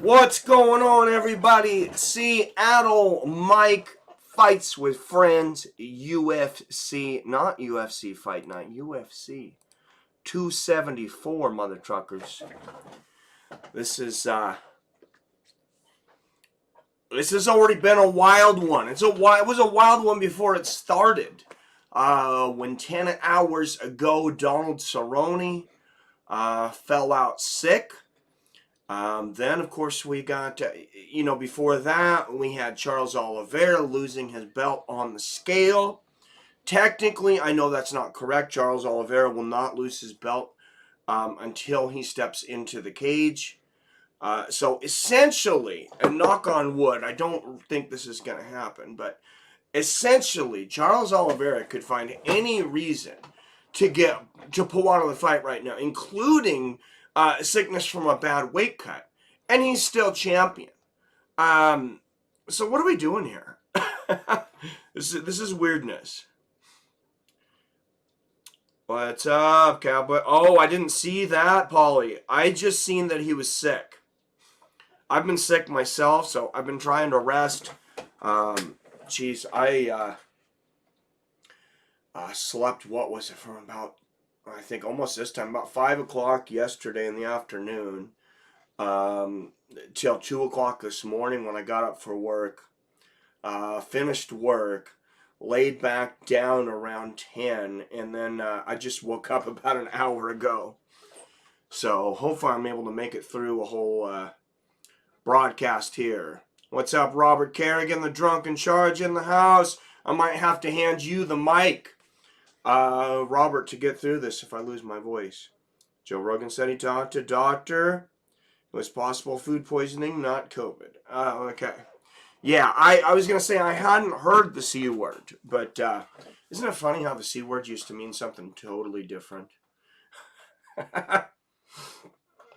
What's going on, everybody? Seattle Mike fights with friends. UFC, not UFC Fight Night, UFC 274, mother truckers. This has already been a wild one. It was a wild one before it started. When 10 hours ago, Donald Cerrone fell out sick. Then, of course, we got, before that, we had Charles Oliveira losing his belt on the scale. Technically, I know that's not correct. Charles Oliveira will not lose his belt until he steps into the cage. So, essentially, and knock on wood, I don't think this is going to happen, but essentially, Charles Oliveira could find any reason to pull out of the fight right now, including sickness from a bad weight cut, and he's still champion. So what are we doing here? This is weirdness. What's up, Cowboy? Oh, I didn't see that, Polly. I just seen that he was sick. I've been sick myself, so I've been trying to rest. Geez, I slept, what was it, from about, I think almost this time, about 5 o'clock yesterday in the afternoon, till 2 o'clock this morning when I got up for work, finished work, laid back down around 10, and then I just woke up about an hour ago. So hopefully I'm able to make it through a whole broadcast here. What's up, Robert Kerrigan, the drunken charge in the house? I might have to hand you the mic, Robert, to get through this if I lose my voice. Joe Rogan said he talked to doctor. It was possible food poisoning, not COVID. Okay. Yeah, I was going to say I hadn't heard the C word, but isn't it funny how the C word used to mean something totally different?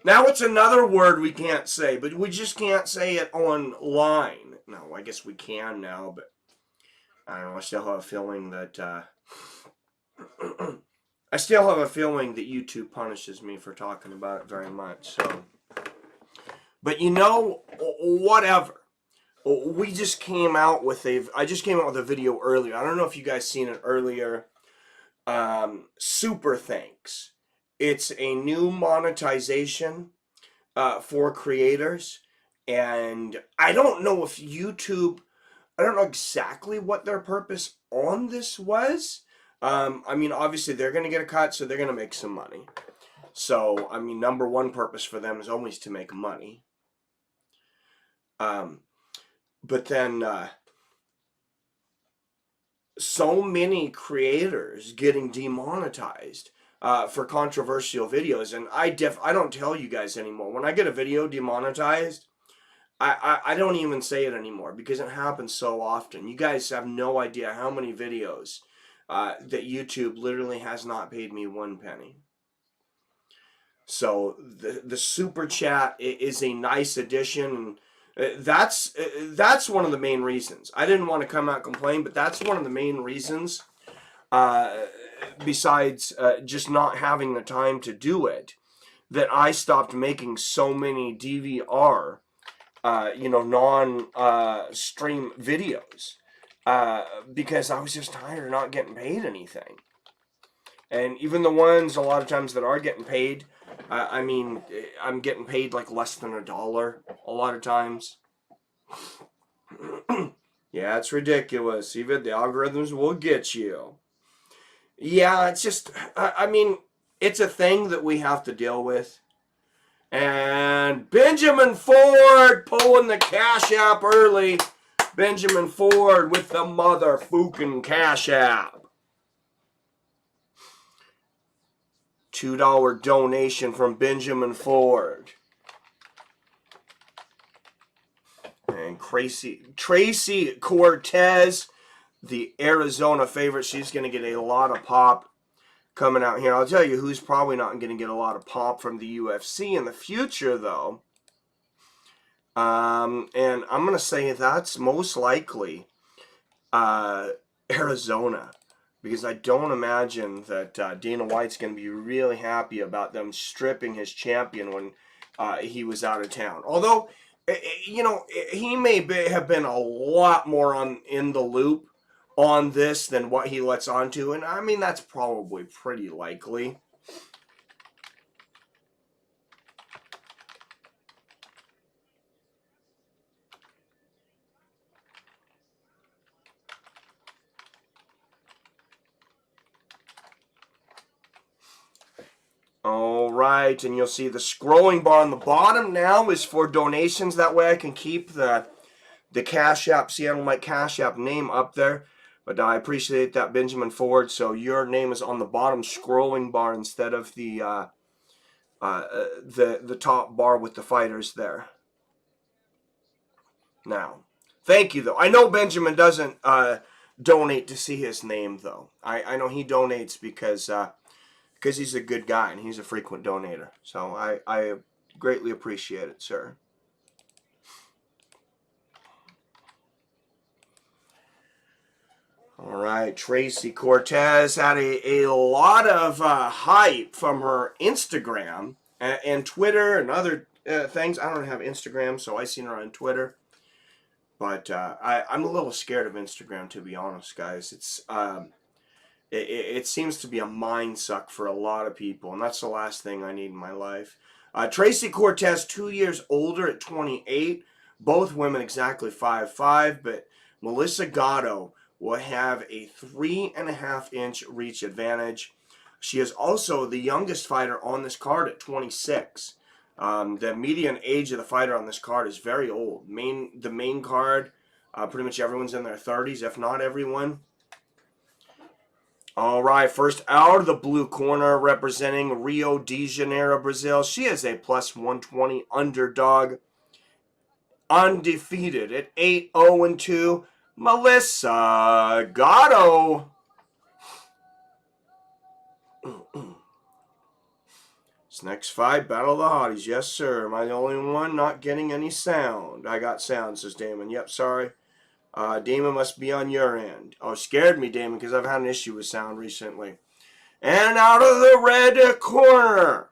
Now it's another word we can't say, but we just can't say it online. No, I guess we can now, but I don't know. I still have a feeling that YouTube punishes me for talking about it very much. So, but whatever. I just came out with a video earlier. I don't know if you guys seen it earlier. Super thanks. It's a new monetization for creators, and I don't know if YouTube, I don't know exactly what their purpose on this was. I mean, obviously they're going to get a cut, so they're going to make some money. So, I mean, number one purpose for them is always to make money. But then so many creators getting demonetized for controversial videos, and I don't tell you guys anymore. When I get a video demonetized, I don't even say it anymore because it happens so often. You guys have no idea how many videos that YouTube literally has not paid me 1 penny. So the super chat is a nice addition. That's one of the main reasons. I didn't want to come out and complain, but that's one of the main reasons. Besides just not having the time to do it, that I stopped making so many DVR, non-stream videos, because I was just tired of not getting paid anything. And even the ones, a lot of times, that are getting paid, I'm getting paid like less than $1 a lot of times. Yeah, it's ridiculous. Even the algorithms will get you. Yeah, it's just, it's a thing that we have to deal with. And Benjamin Ford pulling the Cash App early. Benjamin Ford with the motherfucking Cash App. $2 donation from Benjamin Ford. And Tracy Cortez, the Arizona favorite, she's going to get a lot of pop coming out here. I'll tell you who's probably not going to get a lot of pop from the UFC in the future, though. And I'm going to say that's most likely Arizona. Because I don't imagine that Dana White's going to be really happy about them stripping his champion when he was out of town. Although, You know, he may have been a lot more in the loop on this than what he lets on to, and I mean, that's probably pretty likely. All right, and you'll see the scrolling bar on the bottom now is for donations. That way I can keep the Cash App, Seattle Mike Cash App name up there. But I appreciate that, Benjamin Ford. So your name is on the bottom scrolling bar instead of the top bar with the fighters there. Now, thank you, though. I know Benjamin doesn't donate to see his name, though. I know he donates because he's a good guy and he's a frequent donator. So I greatly appreciate it, sir. All right, Tracy Cortez had a lot of hype from her Instagram and Twitter and other things. I don't have Instagram, so I seen her on Twitter. But I'm a little scared of Instagram, to be honest, guys. It seems to be a mind suck for a lot of people, and that's the last thing I need in my life. Tracy Cortez, 2 years older at 28. Both women exactly 5'5", but Melissa Gatto will have a 3.5-inch reach advantage. She is also the youngest fighter on this card at 26. The median age of the fighter on this card is very old. The main card, pretty much everyone's in their 30s, if not everyone. All right, first out of the blue corner, representing Rio de Janeiro, Brazil. She is a plus 120 underdog, undefeated at 8-0-2. Melissa Gatto. This next fight, Battle of the Hotties. Yes, sir. Am I the only one not getting any sound? I got sound, says Damon. Yep, sorry. Damon must be on your end. Oh, scared me, Damon, because I've had an issue with sound recently. And out of the red corner,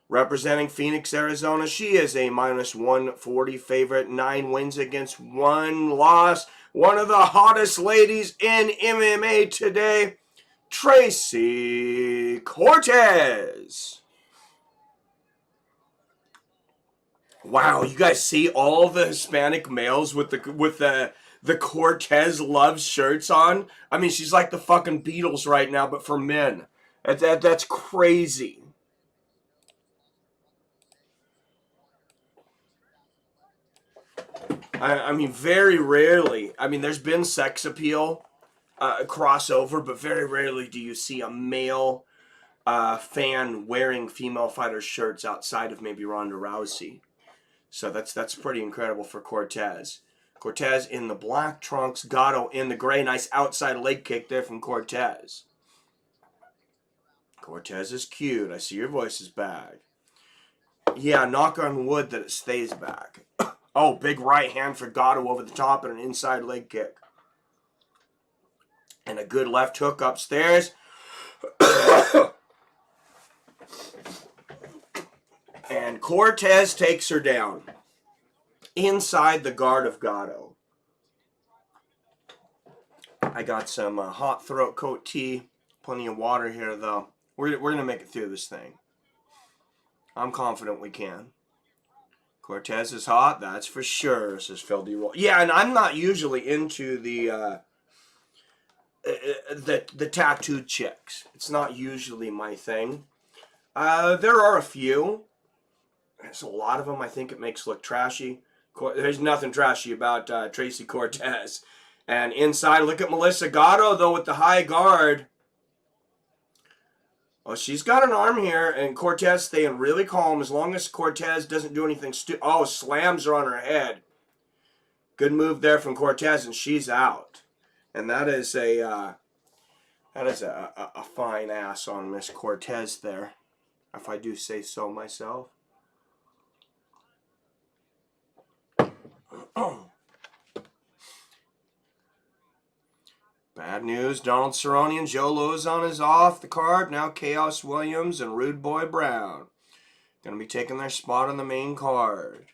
representing Phoenix, Arizona, she is a minus 140 favorite. 9 wins against 1 loss. One of the hottest ladies in MMA today, Tracy Cortez. Wow, you guys see all the Hispanic males with the Cortez Love shirts on? I mean, she's like the fucking Beatles right now, but for men. That's crazy. I mean, very rarely. I mean, there's been sex appeal crossover, but very rarely do you see a male fan wearing female fighter shirts outside of maybe Ronda Rousey. So that's pretty incredible for Cortez. Cortez in the black trunks, Gatto in the gray. Nice outside leg kick there from Cortez. Cortez is cute. I see your voice is back. Yeah, knock on wood that it stays back. Oh, big right hand for Gatto over the top and an inside leg kick. And a good left hook upstairs. And Cortez takes her down inside the guard of Gatto. I got some hot throat coat tea. Plenty of water here, though. We're going to make it through this thing. I'm confident we can. Cortez is hot, that's for sure, says Phil D. Roll. Yeah, and I'm not usually into the tattooed chicks. It's not usually my thing. There are a few. There's a lot of them I think it makes look trashy. There's nothing trashy about Tracy Cortez. And inside, look at Melissa Gatto, though, with the high guard. Oh, she's got an arm here, and Cortez staying really calm as long as Cortez doesn't do anything stupid. Oh, slams her on her head. Good move there from Cortez, and she's out. And that is a fine ass on Miss Cortez there, if I do say so myself. Bad news, Donald Cerrone and Joe Lauzon is off the card. Now Chaos Williams and Rude Boy Brown going to be taking their spot on the main card.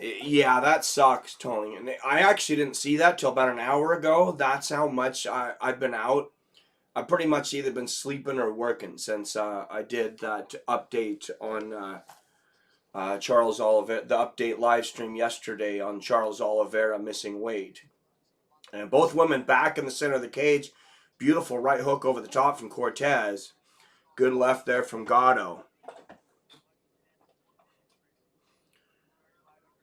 Yeah, that sucks, Tony. And I actually didn't see that till about an hour ago. That's how much I've been out. I've pretty much either been sleeping or working since I did that update on Charles Oliveira, the update live stream yesterday on Charles Oliveira missing weight. And both women back in the center of the cage. Beautiful right hook over the top from Cortez. Good left there from Gatto.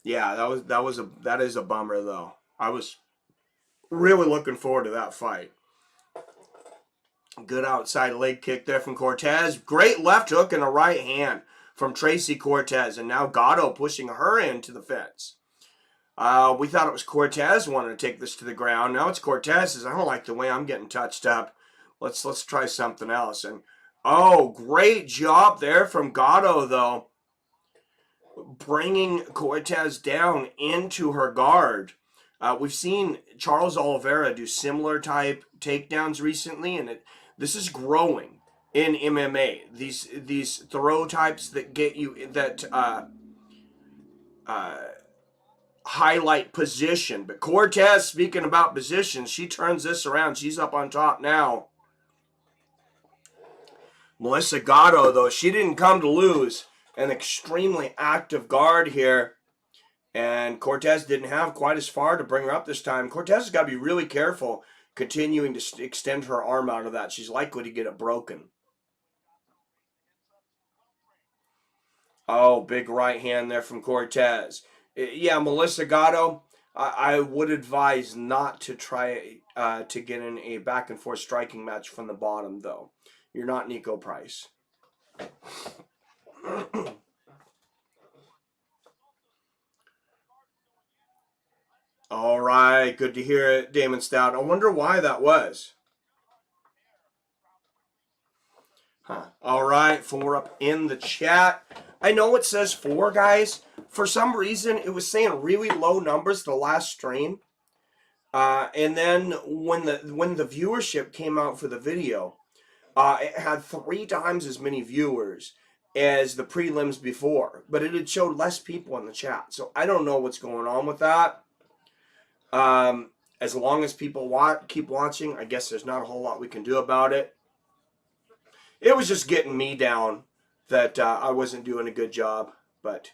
Yeah, that is a bummer though. I was really looking forward to that fight. Good outside leg kick there from Cortez. Great left hook and a right hand from Tracy Cortez. And now Gatto pushing her into the fence. We thought it was Cortez wanting to take this to the ground. Now it's Cortez says, I don't like the way I'm getting touched up. Let's try something else. And oh, great job there from Gatto though. Bringing Cortez down into her guard. We've seen Charles Oliveira do similar type takedowns recently, and this is growing in MMA. These throw types that get you that highlight position. But Cortez, speaking about position, she turns this around. She's up on top now. Melissa Gatto, though, she didn't come to lose. An extremely active guard here. And Cortez didn't have quite as far to bring her up this time. Cortez has got to be really careful continuing to extend her arm out of that. She's likely to get it broken. Oh, big right hand there from Cortez. Yeah, Melissa Gatto, I would advise not to try to get in a back and forth striking match from the bottom, though. You're not Nico Price. All right, good to hear it, Damon Stout. I wonder why that was. Huh. All right, 4 up in the chat. I know it says 4, guys. For some reason, it was saying really low numbers the last stream. And then when the viewership came out for the video, it had 3 times as many viewers as the prelims before. But it had showed less people in the chat. So I don't know what's going on with that. As long as people keep watching, I guess there's not a whole lot we can do about it. It was just getting me down that I wasn't doing a good job. But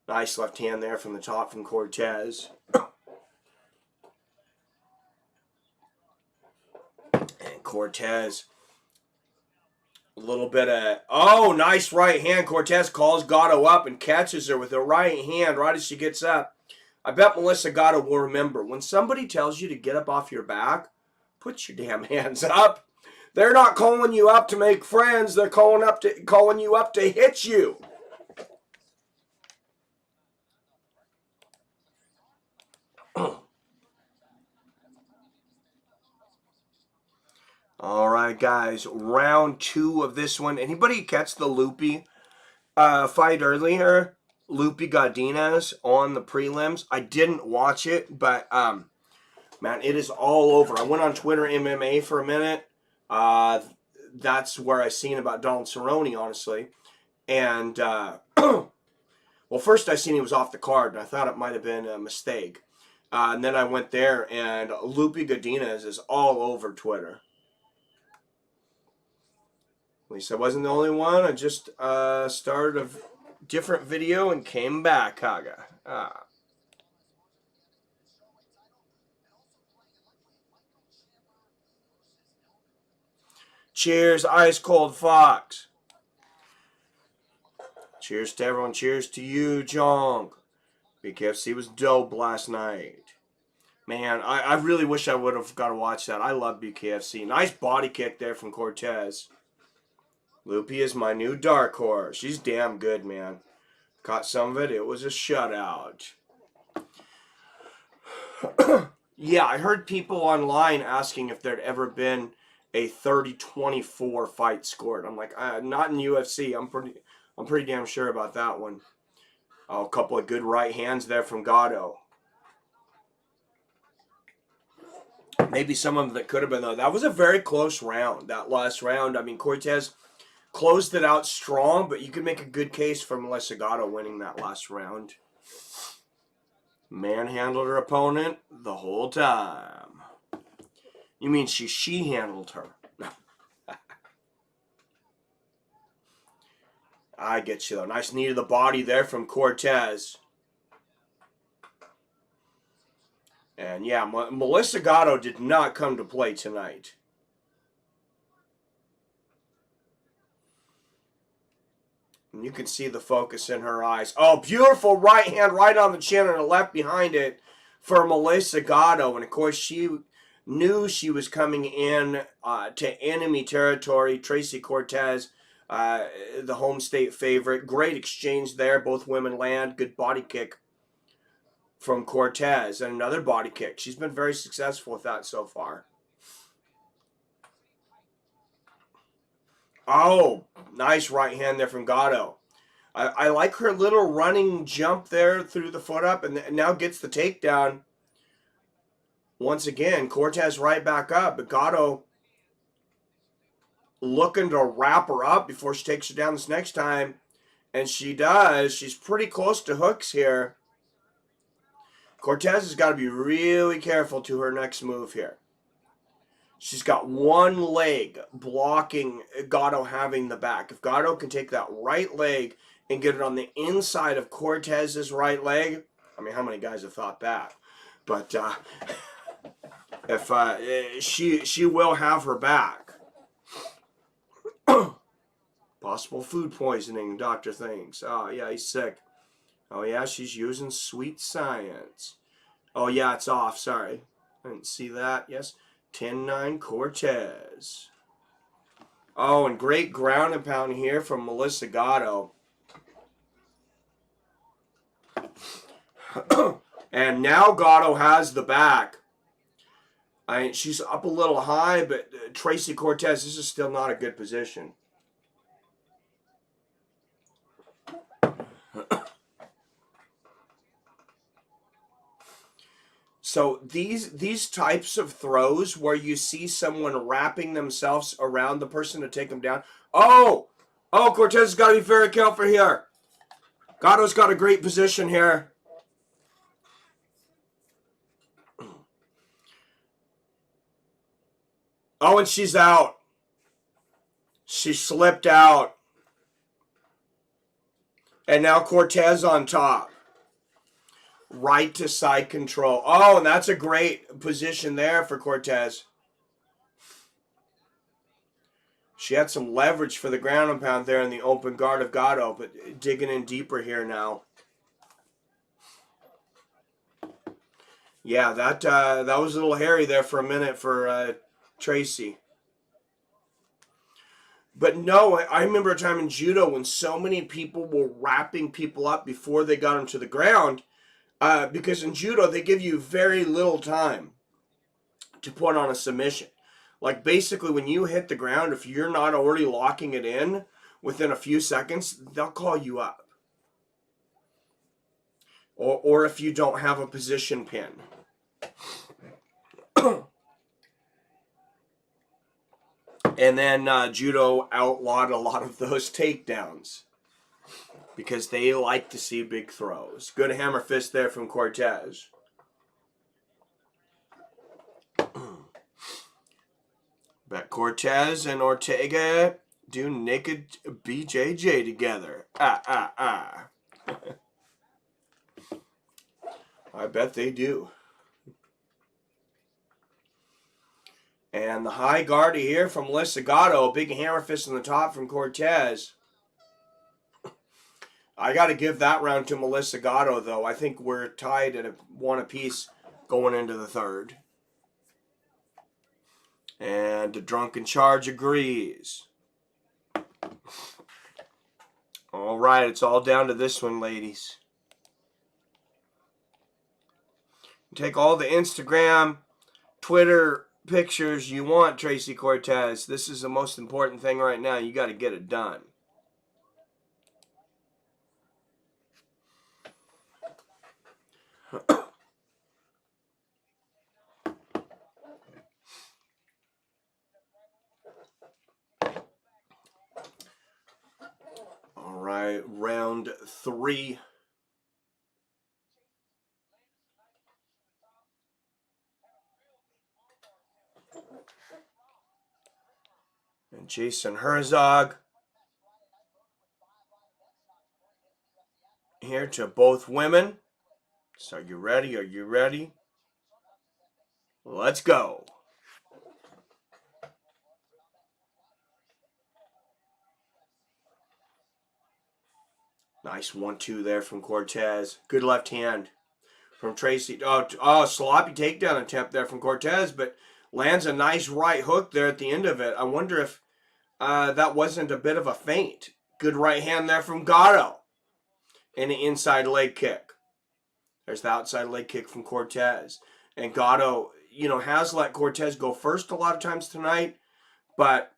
nice left hand there from the top from Cortez. And Cortez, a little bit of, oh, nice right hand. Cortez calls Gatto up and catches her with her right hand right as she gets up. I bet Melissa Gatto will remember, when somebody tells you to get up off your back, put your damn hands up. They're not calling you up to make friends. They're calling you up to hit you. All right, guys. Round 2 of this one. Anybody catch the Loopy fight earlier? Loopy Godinez on the prelims. I didn't watch it, but man, it is all over. I went on Twitter MMA for a minute. That's where I seen about Donald Cerrone, honestly. And well, first I seen he was off the card, and I thought it might have been a mistake. And then I went there, and Loopy Godinez is all over Twitter. At least I wasn't the only one. I just started a different video and came back, Haga. Cheers, Ice Cold Fox. Cheers to everyone. Cheers to you, Jong. BKFC was dope last night. Man, I really wish I would have got to watch that. I love BKFC. Nice body kick there from Cortez. Loopy is my new dark horse. She's damn good, man. Caught some of it. It was a shutout. Yeah, I heard people online asking if there'd ever been a 30-24 fight scored. I'm like, not in UFC. I'm pretty damn sure about that one. Oh, a couple of good right hands there from Gatto. Maybe some of them that could have been, though. That was a very close round, that last round. I mean, Cortez closed it out strong, but you could make a good case for Melissa Gatto winning that last round. Manhandled her opponent the whole time. You mean she handled her? I get you though. Nice knee to the body there from Cortez. And yeah, Melissa Gatto did not come to play tonight. And you can see the focus in her eyes. Oh, beautiful right hand right on the chin and a left behind it for Melissa Gatto. And of course, she knew she was coming in to enemy territory. Tracy Cortez, the home state favorite. Great exchange there. Both women land. Good body kick from Cortez. And another body kick. She's been very successful with that so far. Oh, nice right hand there from Gatto. I like her little running jump there through the foot up and now gets the takedown. Once again, Cortez right back up, but Gatto looking to wrap her up before she takes her down this next time. And she does. She's pretty close to hooks here. Cortez has got to be really careful to her next move here. She's got one leg blocking Gatto having the back. If Gatto can take that right leg and get it on the inside of Cortez's right leg, I mean, how many guys have thought that? But if she will have her back. Possible food poisoning, doctor thinks. Oh, yeah, he's sick. Oh, yeah, she's using sweet science. Oh, yeah, it's off. Sorry. I didn't see that. Yes. 10-9 Cortez. Oh, and great ground and pound here from Melissa Gatto. And now Gatto has the back. She's up a little high, but Tracy Cortez, this is still not a good position. So these types of throws where you see someone wrapping themselves around the person to take them down. Oh, Cortez has got to be very careful here. Gatto's got a great position here. Oh, and she's out. She slipped out. And now Cortez on top. Right to side control. Oh, and that's a great position there for Cortez. She had some leverage for the ground and pound there in the open guard of Gatto, but digging in deeper here now. Yeah, that was a little hairy there for a minute for Tracy. But no, I remember a time in judo when so many people were wrapping people up before they got them to the ground. Because in judo, they give you very little time to put on a submission. Like basically when you hit the ground, if you're not already locking it in within a few seconds, they'll call you up. Or if you don't have a position pin. And then judo outlawed a lot of those takedowns. Because they like to see big throws. Good hammer fist there from Cortez. Bet Cortez and Ortega do naked BJJ together. I bet they do. And the high guard here from Melissa Gatto. Big hammer fist on the top from Cortez. I got to give that round to Melissa Gatto, though. I think we're tied at one apiece going into the third. And the drunken charge agrees. All right, it's all down to this one, ladies. Take all the Instagram, Twitter pictures you want, Tracy Cortez. This is the most important thing right now. You got to get it done. All right, round 3. And Jason Herzog here to both women. So are you ready? Are you ready? Let's go. Nice 1-2 there from Cortez. Good left hand from Tracy. Oh, sloppy takedown attempt there from Cortez, but lands a nice right hook there at the end of it. I wonder if that wasn't a bit of a feint. Good right hand there from Gatto. And an inside leg kick. There's the outside leg kick from Cortez. And Gatto, has let Cortez go first a lot of times tonight. But,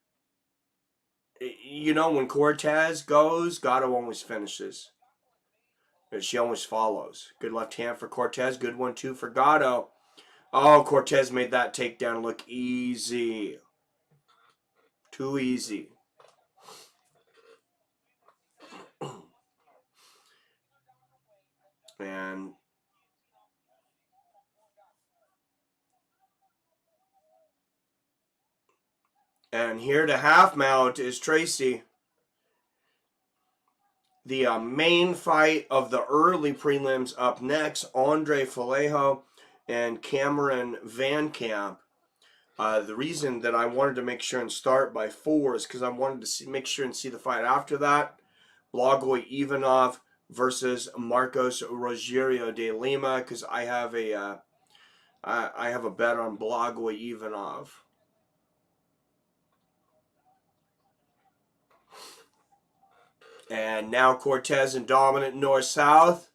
when Cortez goes, Gatto always finishes. She always follows. Good left hand for Cortez. Good 1-2 for Gatto. Oh, Cortez made that takedown look easy. Too easy. And here to half mount is Tracy. The main fight of the early prelims up next, Andre Vallejo and Cameron Van Camp. The reason that I wanted to make sure and start by 4 is because I wanted to make sure and see the fight after that. Blagoy Ivanov versus Marcos Rogerio de Lima, because I have a bet on Blagoy Ivanov. And now Cortez in dominant north-south.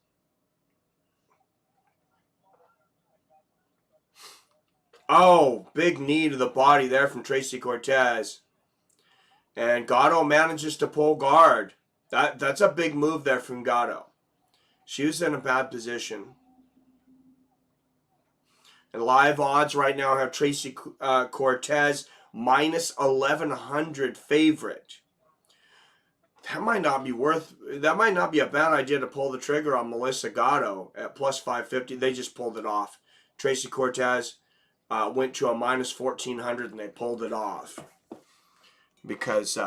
Oh, big knee to the body there from Tracy Cortez. And Gatto manages to pull guard. That's a big move there from Gatto. She was in a bad position. And live odds right now have Tracy Cortez minus 1,100 favorite. That might not be a bad idea to pull the trigger on Melissa Gatto at plus 550. They just pulled it off. Tracy Cortez went to a minus 1,400 and they pulled it off. Because,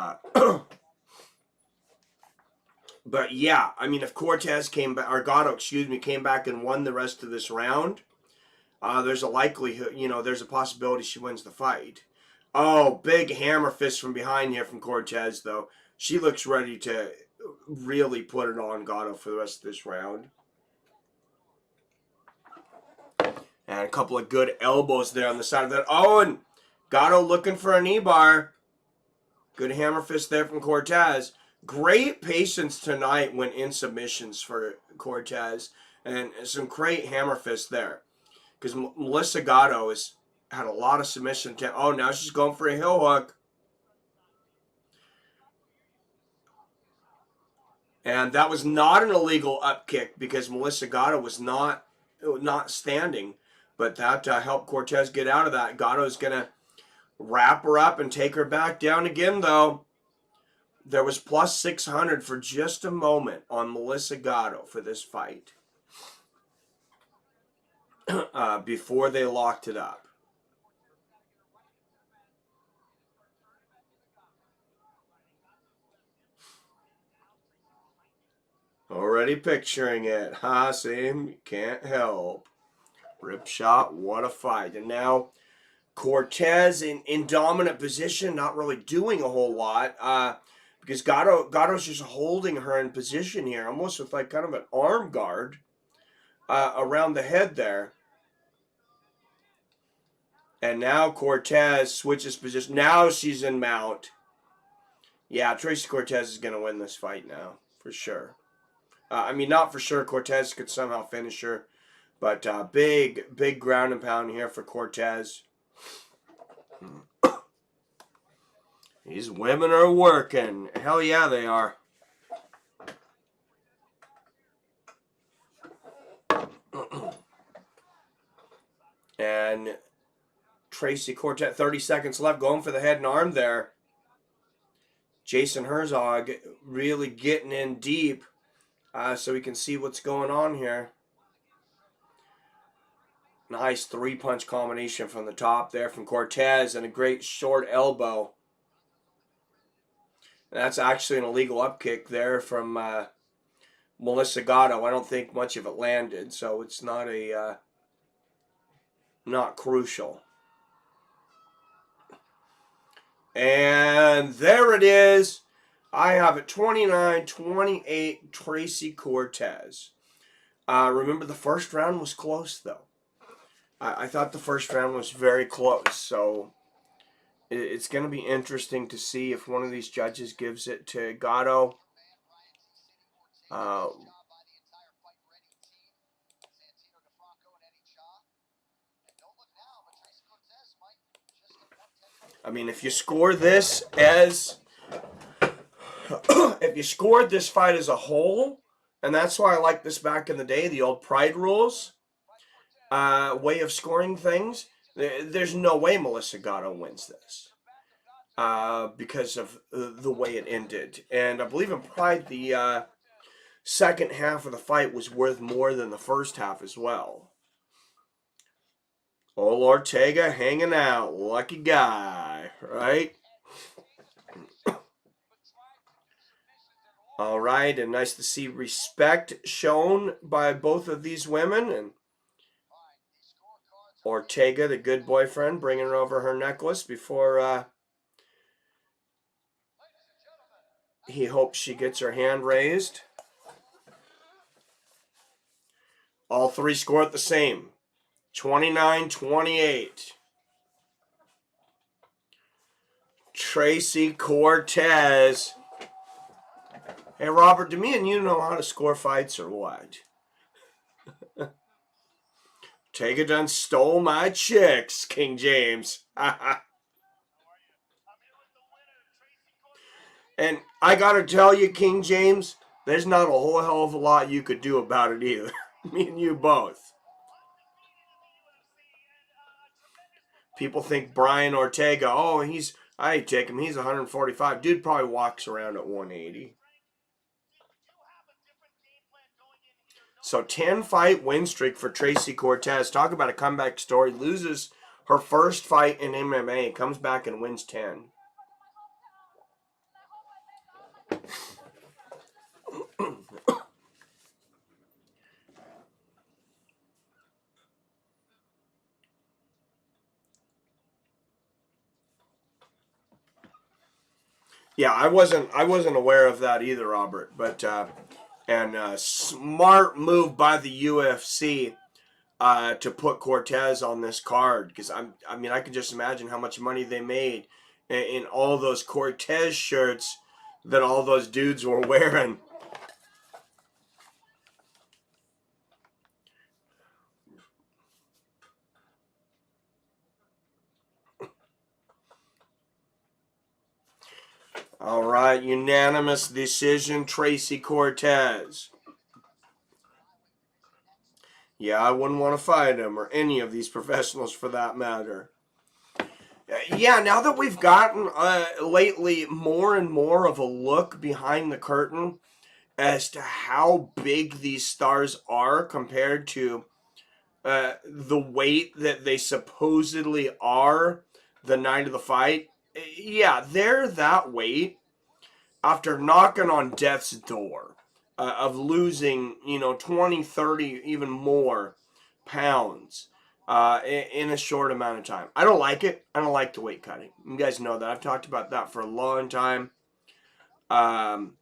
but yeah, I mean, if Cortez came back, or Gatto, came back and won the rest of this round, there's a likelihood, there's a possibility she wins the fight. Oh, big hammer fist from behind here from Cortez, though. She looks ready to really put it on Gatto for the rest of this round. And a couple of good elbows there on the side of that. Oh, and Gatto looking for a knee bar. Good hammer fist there from Cortez. Great patience tonight when in submissions for Cortez. And some great hammer fists there. Because Melissa Gatto has had a lot of submission. Oh, now she's going for a heel hook. And that was not an illegal up kick because Melissa Gatto was not standing. But that helped Cortez get out of that. Gatto's going to wrap her up and take her back down again, though. There was plus 600 for just a moment on Melissa Gatto for this fight. Before they locked it up. Already picturing it. Same, can't help. Rip shot, what a fight. And now Cortez in dominant position, not really doing a whole lot. Because Gatto's just holding her in position here, almost with like kind of an arm guard around the head there. And now Cortez switches position. Now she's in mount. Yeah, Tracy Cortez is going to win this fight now, for sure. I mean, not for sure. Cortez could somehow finish her. But big ground and pound here for Cortez. These women are working. Hell yeah, they are. And Tracy Cortez, 30 seconds left, going for the head and arm there. Jason Herzog really getting in deep so we can see what's going on here. Nice 3-punch combination from the top there from Cortez and a great short elbow. That's actually an illegal upkick there from Melissa Gatto. I don't think much of it landed, so it's not not crucial. And there it is. I have it 29-28 Tracy Cortez. Remember, the first round was close, though. I thought the first round was very close, so it's going to be interesting to see if one of these judges gives it to Gatto. I mean, if you score this as if you scored this fight as a whole, and that's why I like this back in the day, the old Pride rules way of scoring things, there's no way Melissa Gatto wins this because of the way it ended. And I believe in Pride, the second half of the fight was worth more than the first half as well. Old Ortega hanging out. Lucky guy, right? All right, and nice to see respect shown by both of these women. And Ortega, the good boyfriend, bringing her over her necklace before he hopes she gets her hand raised. All three scored the same. 29-28. Tracy Cortez. Hey, Robert, do me and you know how to score fights or what? Ortega done stole my chicks, King James. And I gotta tell you, King James, there's not a whole hell of a lot you could do about it either. Me and you both. People think Brian Ortega, oh, I take him, he's 145. Dude probably walks around at 180. So 10-fight win streak for Tracy Cortez. Talk about a comeback story. Loses her first fight in MMA, comes back and wins 10. Yeah, I wasn't aware of that either, Robert. But smart move by the UFC to put Cortez on this card, because I can just imagine how much money they made in all those Cortez shirts that all those dudes were wearing. All right, unanimous decision, Tracy Cortez. Yeah, I wouldn't want to fight him, or any of these professionals for that matter. Yeah, now that we've gotten lately more and more of a look behind the curtain as to how big these stars are compared to the weight that they supposedly are the night of the fight. Yeah, they're that weight after knocking on death's door of losing, 20, 30, even more pounds in a short amount of time. I don't like it. I don't like the weight cutting. You guys know that. I've talked about that for a long time. And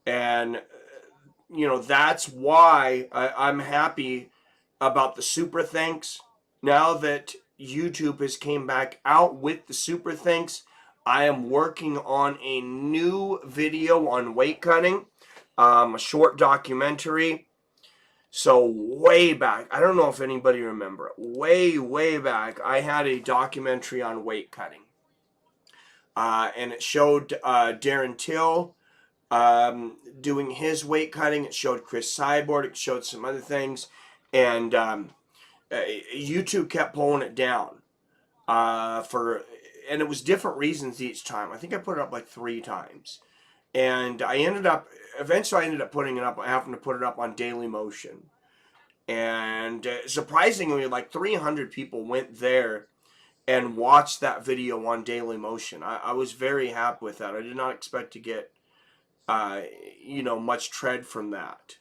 that's why I'm happy about the super thanks. Now that YouTube has came back out with the super thanks, I am working on a new video on weight cutting, a short documentary. So way back, I don't know if anybody remember it, way back, I had a documentary on weight cutting. And it showed Darren Till doing his weight cutting. It showed Chris Cyborg. It showed some other things. And YouTube kept pulling it down and it was different reasons each time. I think I put it up like 3 times. And eventually I ended up having to put it up on Daily Motion. And surprisingly, like 300 people went there and watch that video on Daily Motion. I was very happy with that. I did not expect to get, much tread from that.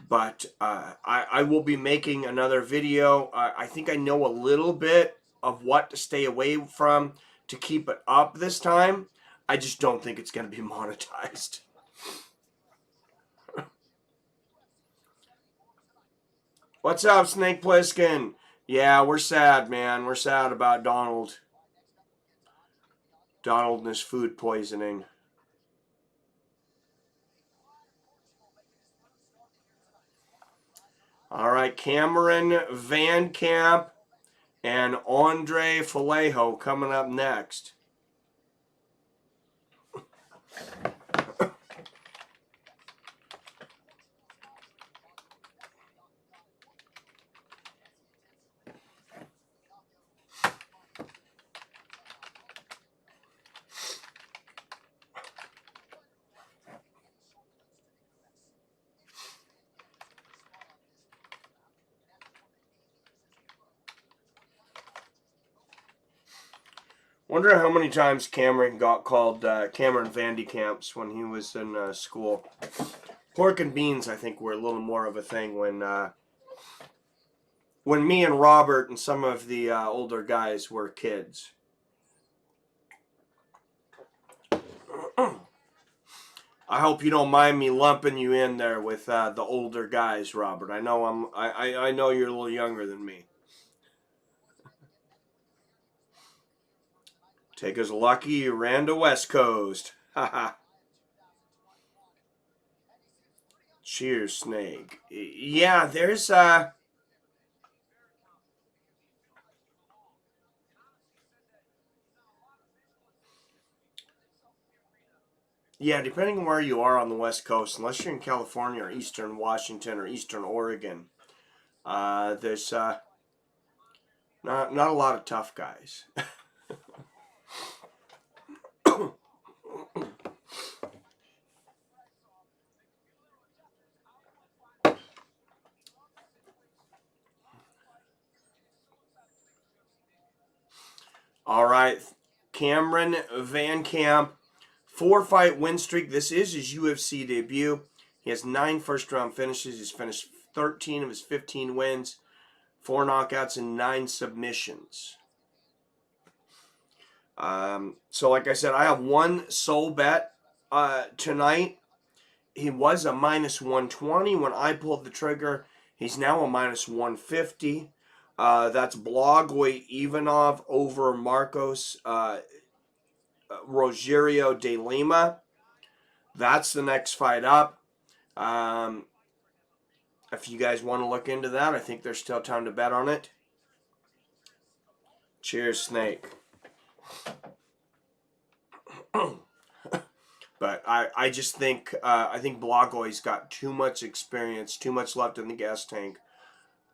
But I will be making another video. I think I know a little bit of what to stay away from to keep it up this time. I just don't think it's going to be monetized. What's up, Snake Plissken? Yeah, we're sad, man. We're sad about Donald. Donald and his food poisoning. All right, Cameron Van Camp and Andre Vallejo coming up next. Wonder how many times Cameron got called Cameron Vandy Camps when he was in school. Pork and beans, I think, were a little more of a thing when me and Robert and some of the older guys were kids. I hope you don't mind me lumping you in there with the older guys, Robert. I know I know you're a little younger than me. Take us lucky you ran to West Coast. Haha. Cheers, Snake. Yeah, there's yeah, depending on where you are on the West Coast, unless you're in California or Eastern Washington or Eastern Oregon, there's not a lot of tough guys. All right, Cameron Van Camp, 4-fight win streak. This is his UFC debut. He has 9 first-round finishes. He's finished 13 of his 15 wins, 4 knockouts, and 9 submissions. So like I said, I have one sole bet tonight. He was a minus 120 when I pulled the trigger. He's now a minus 150. That's Blagoy Ivanov over Marcos Rogerio de Lima. That's the next fight up. If you guys want to look into that, I think there's still time to bet on it. Cheers, Snake. But I just think I think Blagoy's got too much experience, too much left in the gas tank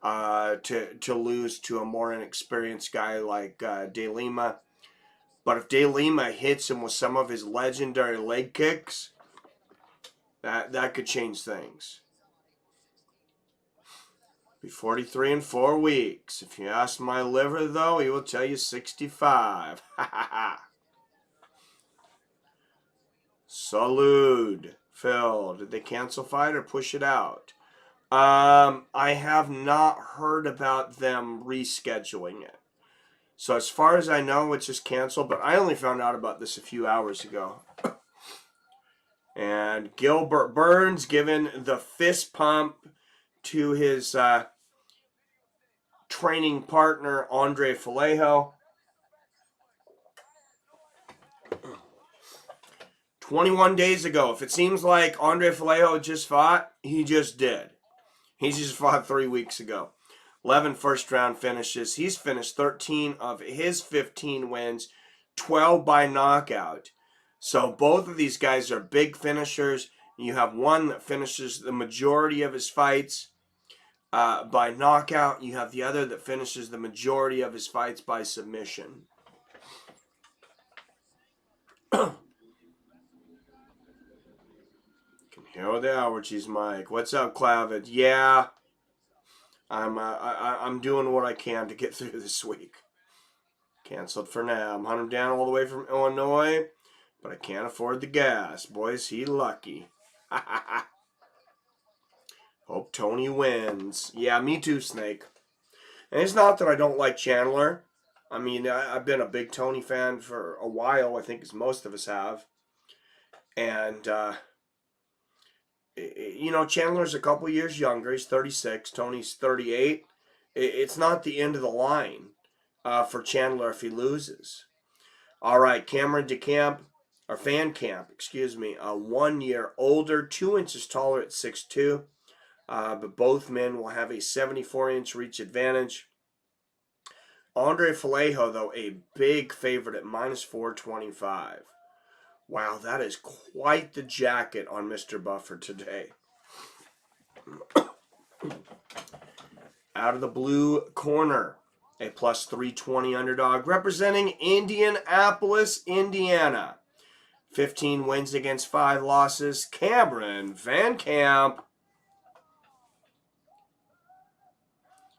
to lose to a more inexperienced guy like De Lima. But if De Lima hits him with some of his legendary leg kicks, that could change things. Be 43 in 4 weeks. If you ask my liver, though, he will tell you 65. Ha ha ha. Salud. Phil, did they cancel fight or push it out? I have not heard about them rescheduling it. So as far as I know, it's just canceled, but I only found out about this a few hours ago. And Gilbert Burns giving the fist pump to his training partner, Andre Vallejo. 21 days ago. If it seems like Andre Vallejo just fought, he just did. He just fought 3 weeks ago. 11 first-round finishes. He's finished 13 of his 15 wins, 12 by knockout. So both of these guys are big finishers. You have one that finishes the majority of his fights by knockout. You have the other that finishes the majority of his fights by submission. Hear the allergies, Mike. What's up, Clavid? Yeah, I'm doing what I can to get through this week. Canceled for now. I'm hunting him down all the way from Illinois, but I can't afford the gas. Boy, is he lucky. Hope Tony wins. Yeah, me too, Snake. And it's not that I don't like Chandler. I mean, I've been a big Tony fan for a while, I think as most of us have. And, you know, Chandler's a couple years younger. He's 36. Tony's 38. It's not the end of the line for Chandler if he loses. All right, Cameron DeCamp, or Van Camp, excuse me, 1 year older, 2 inches taller at 6'2". But both men will have a 74-inch reach advantage. Andre Vallejo, though, a big favorite at -425. Wow, that is quite the jacket on Mr. Buffer today. Out of the blue corner, a +320 underdog representing Indianapolis, Indiana. 15 wins against 5 losses. Cameron Van Camp.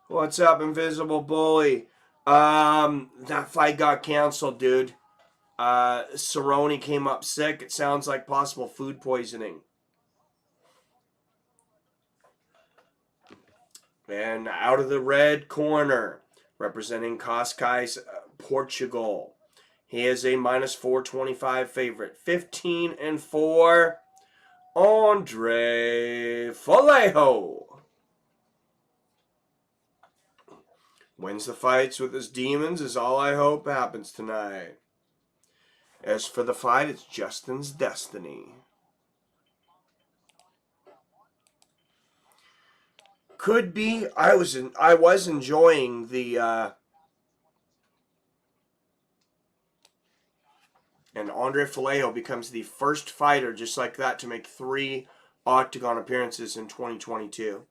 What's up, Invisible Bully? That fight got canceled, dude. Cerrone came up sick. It sounds like possible food poisoning. And out of the red corner, representing Cascais, Portugal. He is a -425 favorite. 15-4. Andre Vallejo. Wins the fights with his demons is all I hope happens tonight. As for the fight, it's Justin's destiny. Could be. I was enjoying the and Andre Vallejo becomes the first fighter just like that to make 3 octagon appearances in 2022.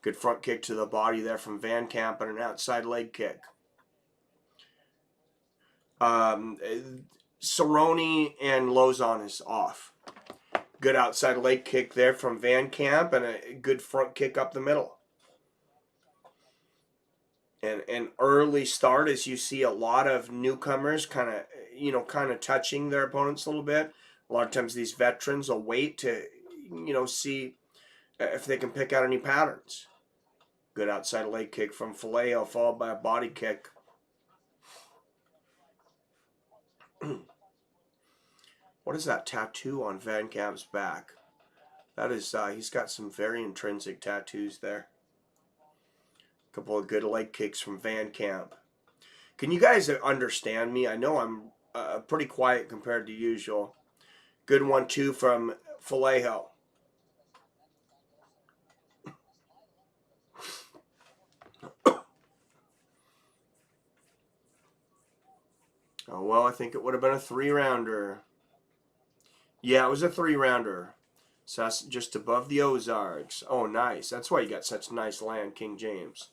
Good front kick to the body there from Van Camp and an outside leg kick. Cerrone and Lauzon is off. Good outside leg kick there from Van Camp and a good front kick up the middle. And an early start as you see a lot of newcomers kind of touching their opponents a little bit. A lot of times these veterans will wait to, see if they can pick out any patterns. Good outside leg kick from Vallejo, followed by a body kick. What is that tattoo on Van Camp's back? That is, he's got some very intrinsic tattoos there. A couple of good leg kicks from Van Camp. Can you guys understand me? I know I'm pretty quiet compared to usual. Good 1-2 from Vallejo. Oh, well, I think it would have been a 3-rounder. Yeah, it was a 3-rounder. So that's just above the Ozarks. Oh, nice. That's why you got such nice land, King James.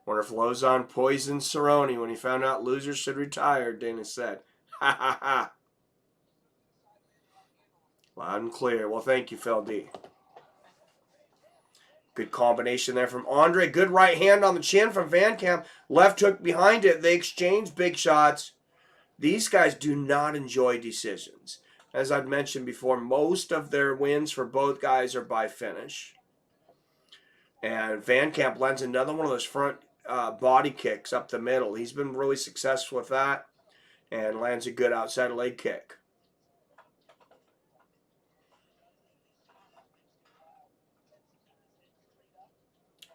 Wonder if Lauzon poisoned Cerrone when he found out losers should retire, Dana said. Ha ha ha. Loud and clear. Well, thank you, Phil D. Good combination there from Andre. Good right hand on the chin from Van Camp. Left hook behind it. They exchange big shots. These guys do not enjoy decisions. As I've mentioned before, most of their wins for both guys are by finish. And Van Camp lands another one of those front body kicks up the middle. He's been really successful with that and lands a good outside leg kick.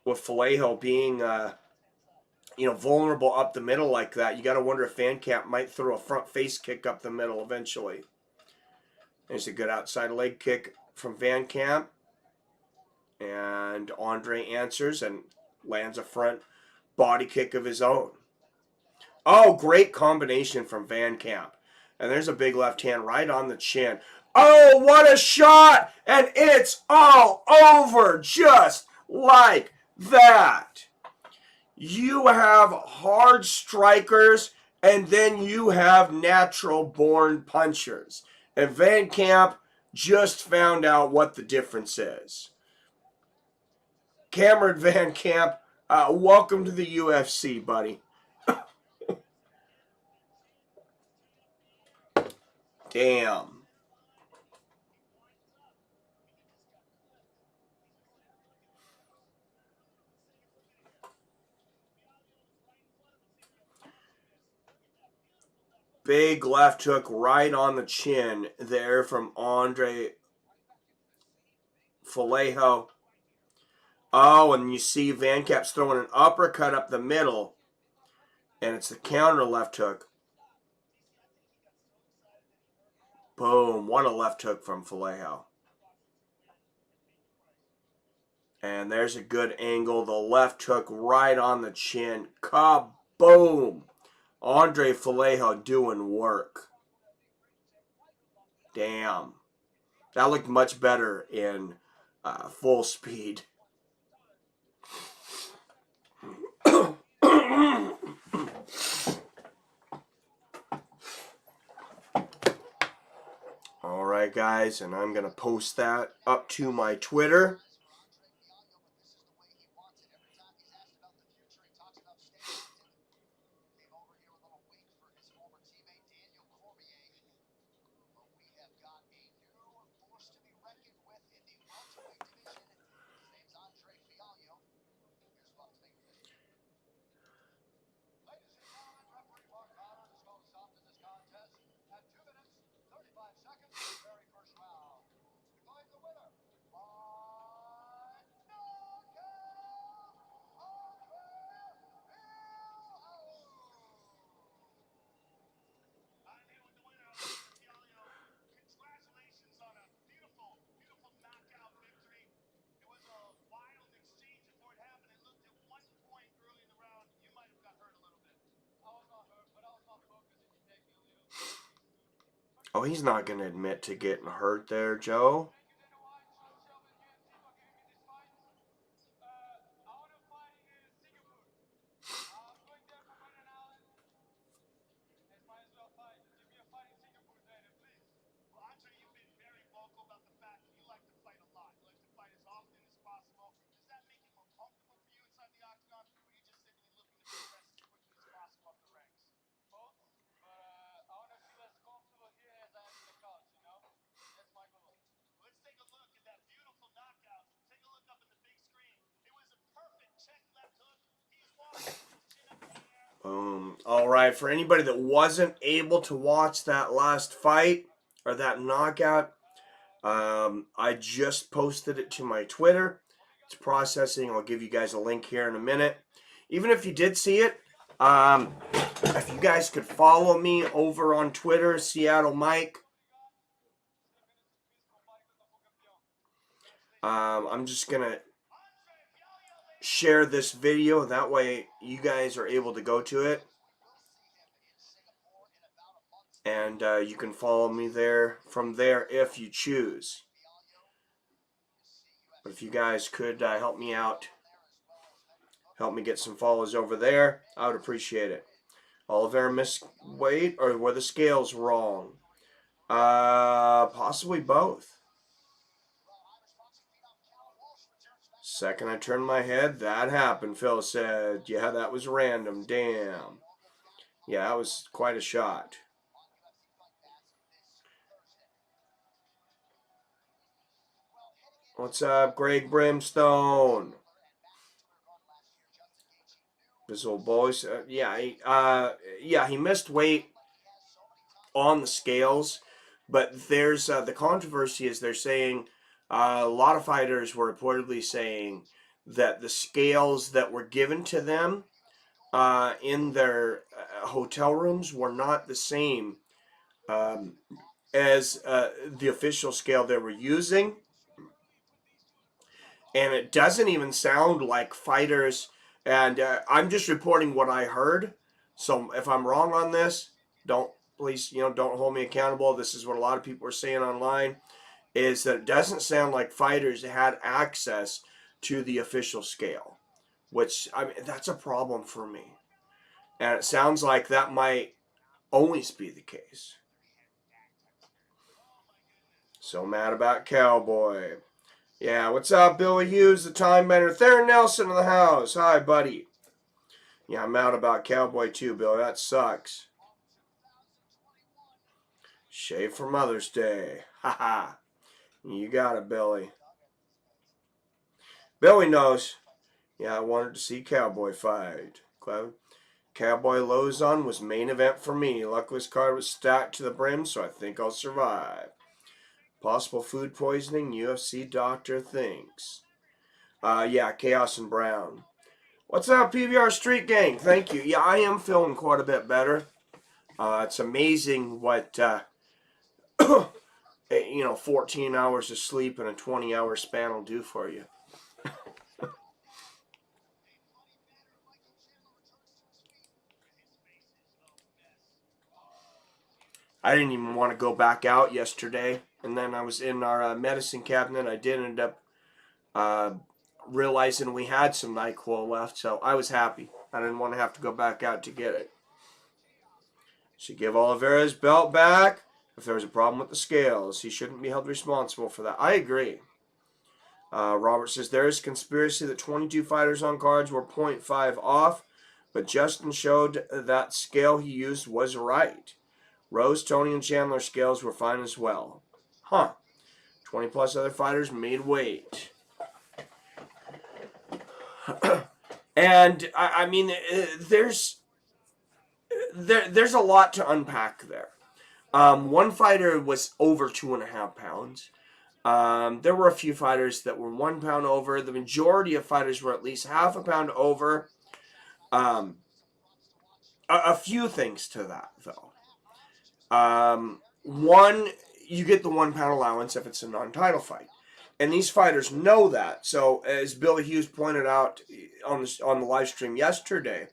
With Vallejo being vulnerable up the middle like that, you got to wonder if Van Camp might throw a front face kick up the middle eventually. There's a good outside leg kick from Van Camp. And Andre answers and lands a front body kick of his own. Oh, great combination from Van Camp. And there's a big left hand right on the chin. Oh, what a shot! And it's all over just like that. You have hard strikers, and then you have natural-born punchers. And Van Camp just found out what the difference is. Cameron Van Camp, welcome to the UFC, buddy. Damn. Big left hook right on the chin there from Andre Vallejo. Oh, and you see Van Cap's throwing an uppercut up the middle. And it's the counter left hook. Boom. What a left hook from Vallejo. And there's a good angle. The left hook right on the chin. Kaboom. Andre Vallejo doing work. Damn. That looked much better in full speed. Alright, guys, and I'm going to post that up to my Twitter. Oh, he's not going to admit to getting hurt there, Joe. All right, for anybody that wasn't able to watch that last fight or that knockout, I just posted it to my Twitter. It's processing. I'll give you guys a link here in a minute. Even if you did see it, if you guys could follow me over on Twitter, Seattle Mike. I'm just going to share this video. That way you guys are able to go to it. And you can follow me there from there if you choose. But if you guys could help me out, help me get some follows over there, I would appreciate it. Oliveira missed weight, or were the scales wrong? Possibly both. Second I turned my head, that happened, Phil said. Yeah, that was random. Damn. Yeah, that was quite a shot. What's up, Greg Brimstone? This old boy. He missed weight on the scales, but there's the controversy is they're saying a lot of fighters were reportedly saying that the scales that were given to them in their hotel rooms were not the same as the official scale they were using. And it doesn't even sound like fighters, and I'm just reporting what I heard. So if I'm wrong on this, don't hold me accountable. This is what a lot of people are saying online, is that it doesn't sound like fighters had access to the official scale, which, I mean, that's a problem for me. And it sounds like that might always be the case. So mad about Cowboy. Yeah, what's up, Billy Hughes, the time bender? Theron Nelson in the house. Hi, buddy. Yeah, I'm out about Cowboy too, Bill. That sucks. Shave for Mother's Day. Haha. You got it, Billy. Billy knows. Yeah, I wanted to see Cowboy fight. Cowboy Lauzon was main event for me. Luckily, his card was stacked to the brim, so I think I'll survive. Possible food poisoning, UFC doctor thinks. Yeah, Chaos and Brown. What's up, PBR Street Gang? Thank you. Yeah, I am feeling quite a bit better. It's amazing what, 14 hours of sleep and a 20-hour span will do for you. I didn't even want to go back out yesterday, and then I was in our medicine cabinet. I did end up realizing we had some NyQuil left, so I was happy. I didn't want to have to go back out to get it. Should give Oliveira his belt back. If there was a problem with the scales, he shouldn't be held responsible for that. I agree. Robert says there is conspiracy that 22 fighters on cards were 0.5 off, but Justin showed that scale he used was right. Rose, Tony, and Chandler scales were fine as well. 20 plus other fighters made weight. And I mean, there's a lot to unpack there. One fighter was over 2.5 pounds. There were a few fighters that were 1 pound over. The majority of fighters were at least half a pound over. A few things to that, though. One, you get the 1 pound allowance if it's a non-title fight. And these fighters know that. So, as Billy Hughes pointed out on the live stream yesterday,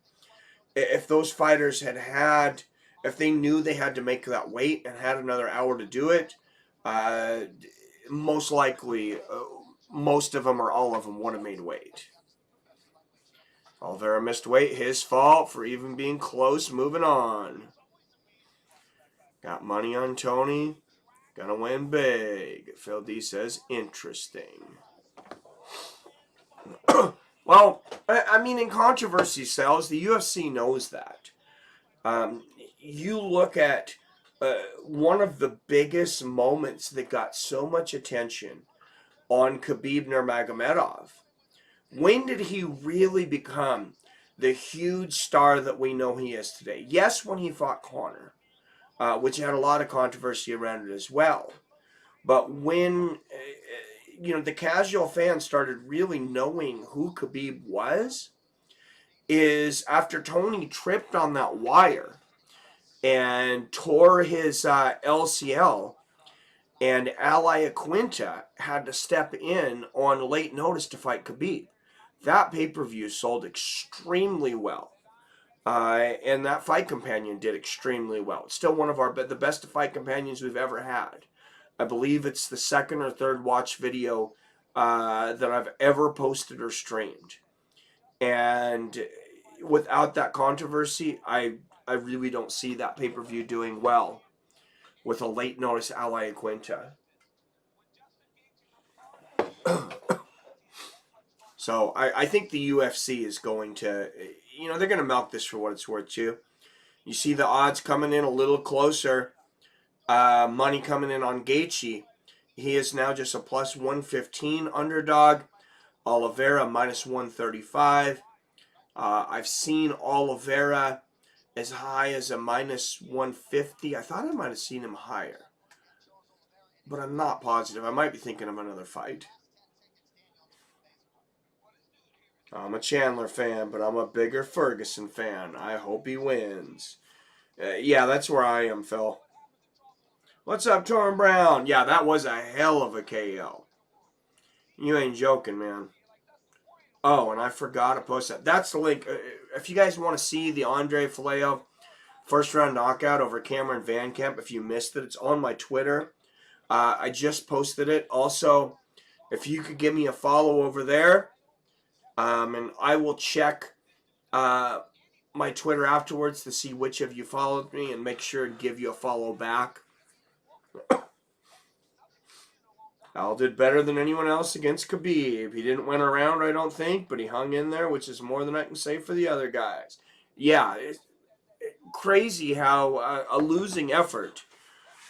if those fighters if they knew they had to make that weight and had another hour to do it, most likely, most of them or all of them would have made weight. Oliveira missed weight, his fault for even being close. Moving on. Got money on Tony. Gonna win big. Phil D says, interesting. Well, I mean, in controversy sales, the UFC knows that. You look at one of the biggest moments that got so much attention on Khabib Nurmagomedov. When did he really become the huge star that we know he is today? Yes, when he fought Conor, which had a lot of controversy around it as well. But when the casual fan started really knowing who Khabib was, is after Tony tripped on that wire and tore his LCL, and Ali Aquinta had to step in on late notice to fight Khabib. That pay-per-view sold extremely well. And that fight companion did extremely well. It's still one of the best fight companions we've ever had. I believe it's the second or third watch video that I've ever posted or streamed. And without that controversy, I really don't see that pay-per-view doing well with a late notice Ali Aquinta. So I think the UFC is going to, they're going to milk this for what it's worth too. You see the odds coming in a little closer. Money coming in on Gaethje. He is now just a plus 115 underdog. Oliveira minus 135. I've seen Oliveira as high as a minus 150. I thought I might have seen him higher, but I'm not positive. I might be thinking of another fight. I'm a Chandler fan, but I'm a bigger Ferguson fan. I hope he wins. Yeah, that's where I am, Phil. What's up, Torrin Brown? Yeah, that was a hell of a KO. You ain't joking, man. Oh, and I forgot to post that. That's the link. If you guys want to see the Andre Vallejo first round knockout over Cameron Van Camp, if you missed it, it's on my Twitter. I just posted it. Also, if you could give me a follow over there, and I will check my Twitter afterwards to see which of you followed me and make sure to give you a follow back. Al did better than anyone else against Khabib. He didn't win a round, I don't think, but he hung in there, which is more than I can say for the other guys. Yeah, it's crazy how a losing effort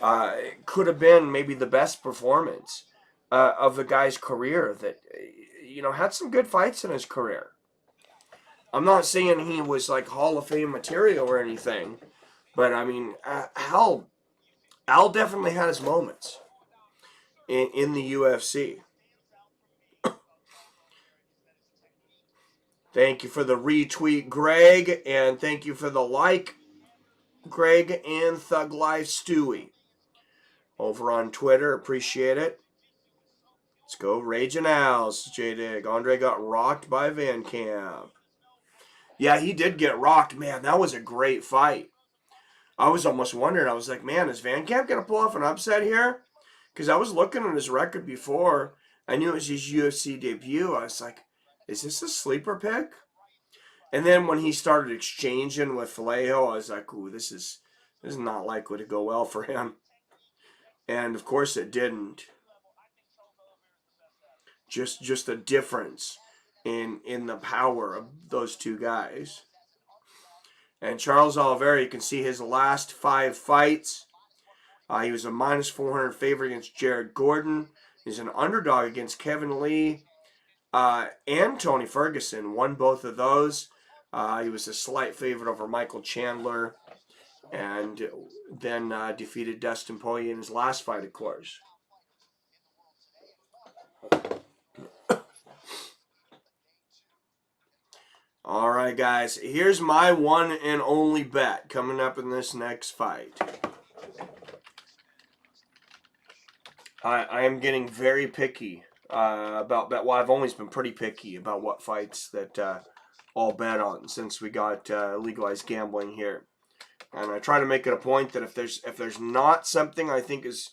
It could have been maybe the best performance of the guy's career that, had some good fights in his career. I'm not saying he was like Hall of Fame material or anything, but I mean, Al definitely had his moments in the UFC. Thank you for the retweet, Greg, and thank you for the like, Greg and Thug Life Stewie. Over on Twitter, appreciate it. Let's go Raging Owls, J-Dig. Andre got rocked by Van Camp. Yeah, he did get rocked. Man, that was a great fight. I was almost wondering. I was like, man, is Van Camp going to pull off an upset here? Because I was looking at his record before. I knew it was his UFC debut. I was like, is this a sleeper pick? And then when he started exchanging with Vallejo, I was like, ooh, this is not likely to go well for him. And of course it didn't. Just a difference in the power of those two guys. And Charles Oliveira, you can see his last 5 fights. He was a minus 400 favorite against Jared Gordon. He's an underdog against Kevin Lee and Tony Ferguson. Won both of those. He was a slight favorite over Michael Chandler. And then defeated Dustin Poirier in his last fight, of course. All right, guys. Here's my one and only bet coming up in this next fight. I am getting very picky about bet. Well, I've always been pretty picky about what fights that I'll bet on since we got legalized gambling here. And I try to make it a point that if there's not something I think is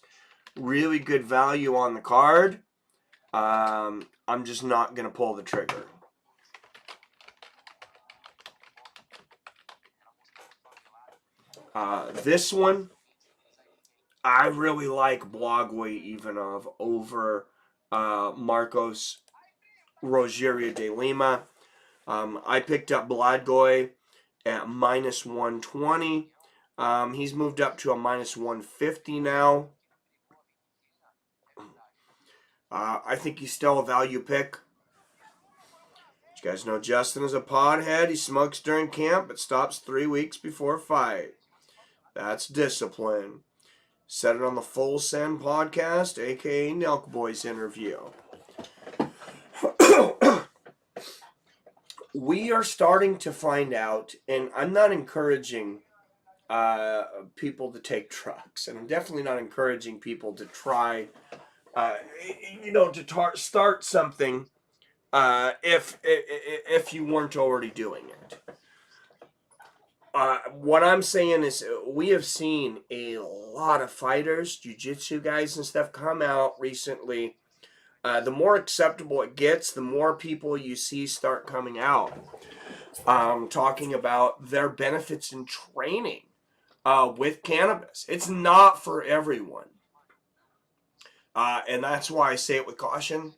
really good value on the card, I'm just not going to pull the trigger. This one, I really like Blejovich Ivanov over Marcos Rogerio de Lima. I picked up Blejovich at minus 120. He's moved up to a minus 150 now. I think he's still a value pick. You guys know Justin is a podhead. He smokes during camp but stops 3 weeks before fight. That's discipline. Said it on the Full Send podcast, aka Nelk Boys interview. We are starting to find out, and I'm not encouraging people to take drugs, and I'm definitely not encouraging people to try, to start something if you weren't already doing it. What I'm saying is we have seen a lot of fighters, jiu-jitsu guys and stuff come out recently. The more acceptable it gets, the more people you see start coming out talking about their benefits in training with cannabis. It's not for everyone. And that's why I say it with caution.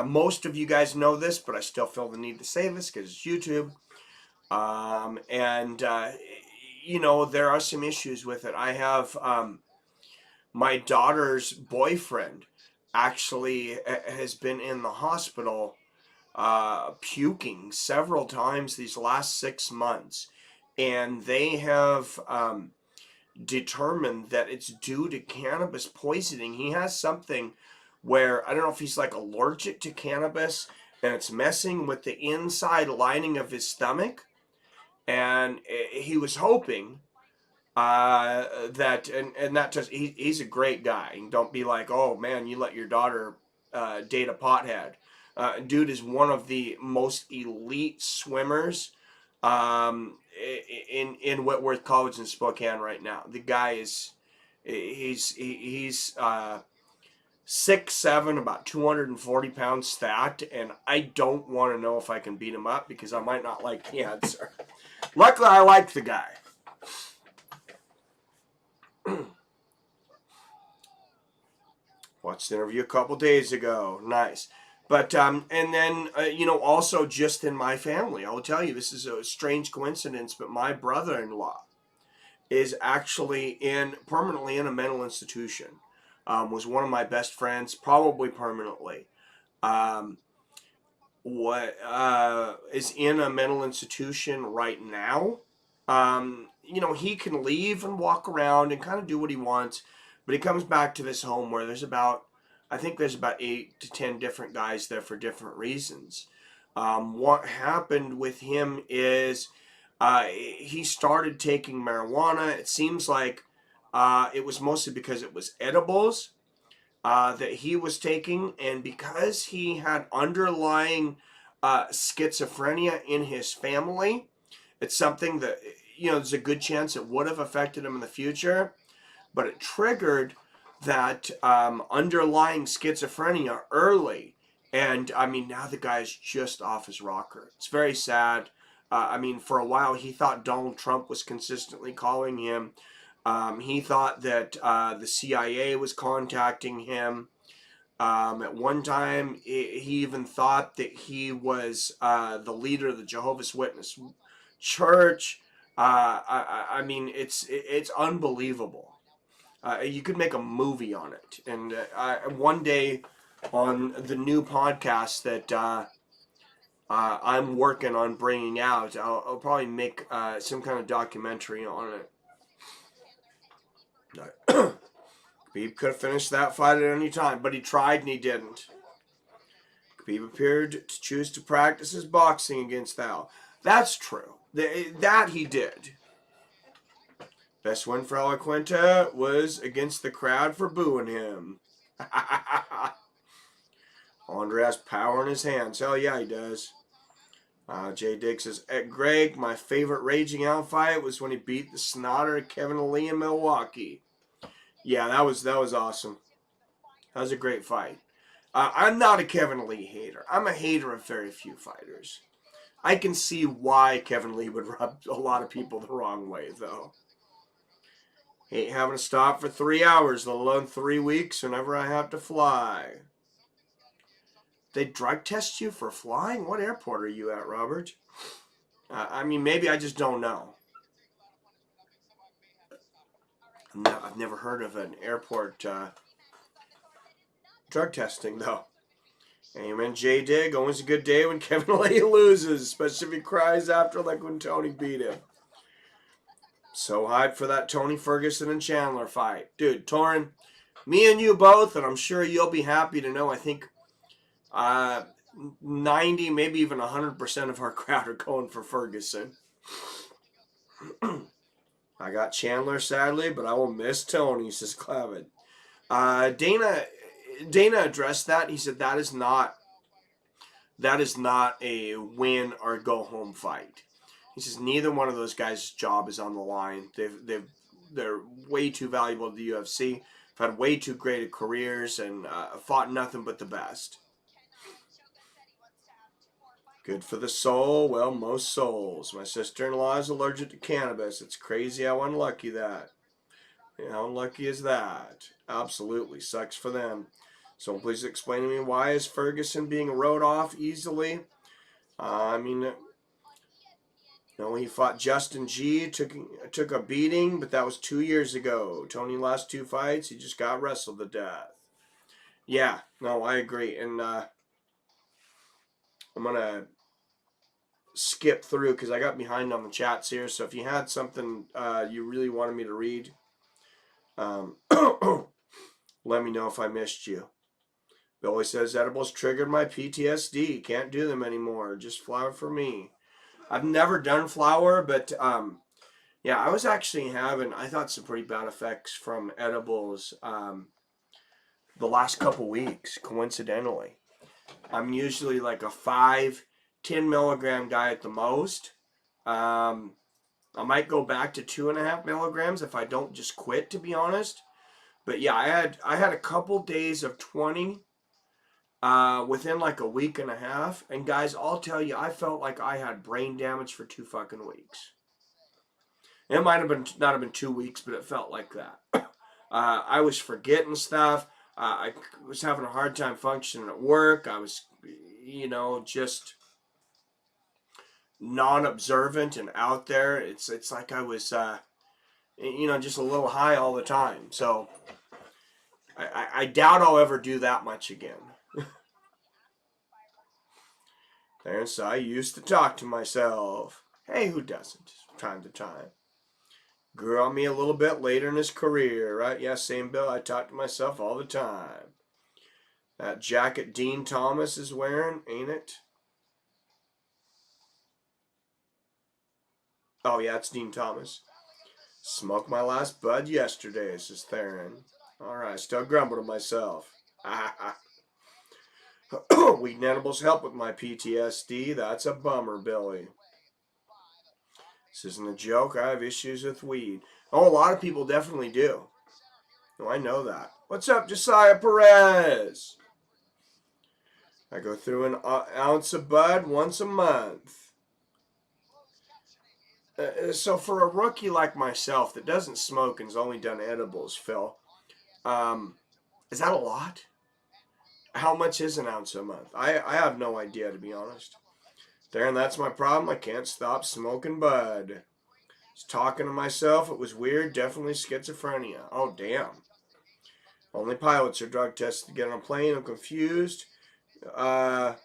Most of you guys know this, but I still feel the need to say this because it's YouTube. There are some issues with it. I have my daughter's boyfriend actually has been in the hospital puking several times these last 6 months. And they have determined that it's due to cannabis poisoning. He has something where, I don't know if he's like allergic to cannabis and it's messing with the inside lining of his stomach. And he was hoping he's a great guy. And don't be like, oh man, you let your daughter date a pothead. Dude is one of the most elite swimmers in Whitworth College in Spokane right now. The guy he's 6'7", about 240 pounds stat, and I don't want to know if I can beat him up because I might not like the answer. Luckily, I like the guy. Watched the interview a couple days ago. Nice. But, also just in my family, I will tell you, this is a strange coincidence, but my brother-in-law is actually permanently in a mental institution. Was one of my best friends, probably permanently. Um, is in a mental institution right now. He can leave and walk around and kind of do what he wants, but he comes back to this home where I think there's about 8 to 10 different guys there for different reasons. What happened with him is he started taking marijuana. It seems like it was mostly because it was edibles that he was taking, and because he had underlying schizophrenia in his family, it's something that, there's a good chance it would have affected him in the future, but it triggered that underlying schizophrenia early. And I mean, now the guy's just off his rocker. It's very sad. For a while, he thought Donald Trump was consistently calling him. He thought that the CIA was contacting him. At one time, he even thought that he was the leader of the Jehovah's Witness Church. It's unbelievable. You could make a movie on it. And one day on the new podcast that I'm working on bringing out, I'll probably make some kind of documentary on it. Khabib could have finished that fight at any time, but he tried and he didn't. Khabib appeared to choose to practice his boxing against Thal. That's true. That he did. Best win for Alaquenta was against the crowd for booing him. Andre has power in his hands. Hell yeah, he does. Jay Diggs says, Greg, my favorite Raging Out fight was when he beat the snot Kevin Lee in Milwaukee. Yeah, that was awesome. That was a great fight. I'm not a Kevin Lee hater. I'm a hater of very few fighters. I can see why Kevin Lee would rub a lot of people the wrong way, though. Hate having to stop for 3 hours, let alone 3 weeks whenever I have to fly. They drug test you for flying? What airport are you at, Robert? Maybe I just don't know. I've never heard of an airport drug testing, though. Amen, J Dig. Always a good day when Kevin Lee loses, especially if he cries after, like when Tony beat him. So hyped for that Tony Ferguson and Chandler fight. Dude, Torrin, me and you both, and I'm sure you'll be happy to know, I think 90, maybe even 100% of our crowd are going for Ferguson. I got Chandler, sadly, but I will miss Tony, says Clavin. Dana addressed that. He said that is not a win or go home fight. He says neither one of those guys' job is on the line. They're way too valuable to the UFC. Have had way too great careers and fought nothing but the best. Good for the soul. Well, most souls. My sister-in-law is allergic to cannabis. It's crazy how unlucky that. How unlucky is that? Absolutely. Sucks for them. So please explain to me, why is Ferguson being wrote off easily? He fought Justin G, took a beating, but that was 2 years ago. Tony lost 2 fights. He just got wrestled to death. Yeah, no, I agree. And I'm going to skip through because I got behind on the chats here. So if you had something you really wanted me to read, let me know if I missed you. Billy says, edibles triggered my PTSD. Can't do them anymore. Just flour for me. I've never done flour, but I was actually having, I thought, some pretty bad effects from edibles the last couple weeks, coincidentally. I'm usually like a 5-10 milligram guy at the most. I might go back to 2.5 milligrams if I don't just quit, to be honest. But yeah, I had a couple days of 20 within like a week and a half. And guys, I'll tell you, I felt like I had brain damage for 2 fucking weeks. It might have not have been 2 weeks, but it felt like that. I was forgetting stuff. I was having a hard time functioning at work. I was, just non-observant and out there. It's like I was you know, just a little high all the time. So I doubt I'll ever do that much again. And so I used to talk to myself. Hey, who doesn't? From time to time. Grew on me a little bit later in his career, right? Yeah, same Bill. I talk to myself all the time. That jacket Dean Thomas is wearing, ain't it? Oh, yeah, it's Dean Thomas. Smoked my last bud yesterday, says Theron. Alright, still grumble to myself. Weed edibles help with my PTSD. That's a bummer, Billy. This isn't a joke. I have issues with weed. Oh, a lot of people definitely do. Oh, I know that. What's up, Josiah Perez? I go through an ounce of bud once a month. So for a rookie like myself that doesn't smoke and's only done edibles, Phil, is that a lot? How much is an ounce a month? I have no idea, to be honest. Darren, that's my problem. I can't stop smoking bud. Just talking to myself. It was weird. Definitely schizophrenia. Oh, damn. Only pilots are drug tested to get on a plane. I'm confused. Well,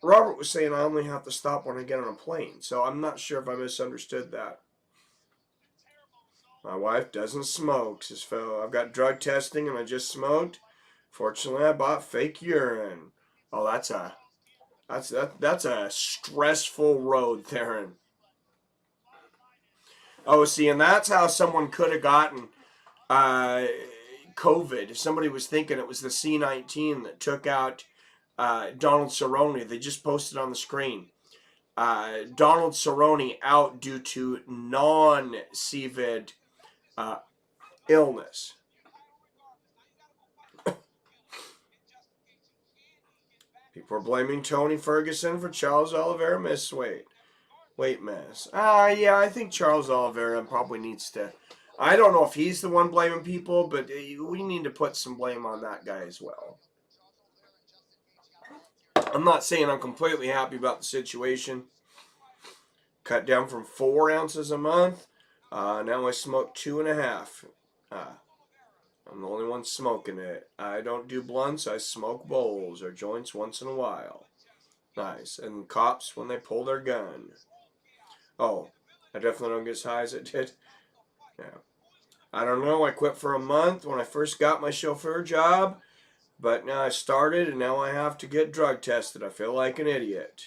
Robert was saying I only have to stop when I get on a plane. So I'm not sure if I misunderstood that. My wife doesn't smoke, says Phil. I've got drug testing and I just smoked. Fortunately, I bought fake urine. Oh, that's a stressful road, Theron. Oh, see, and that's how someone could have gotten COVID. If somebody was thinking it was the C-19 that took out Donald Cerrone, they just posted on the screen. Donald Cerrone out due to non-CVID illness. People are blaming Tony Ferguson for Charles Oliveira weight miss. Yeah, I think Charles Oliveira probably needs to. I don't know if he's the one blaming people, but we need to put some blame on that guy as well. I'm not saying I'm completely happy about the situation. Cut down from 4 ounces a month. Now I smoke 2.5. I'm the only one smoking it. I don't do blunts. I smoke bowls or joints once in a while. Nice. And cops when they pull their gun. Oh, I definitely don't get as high as it did. Yeah. I don't know. I quit for a month when I first got my chauffeur job. But now I started and now I have to get drug tested. I feel like an idiot.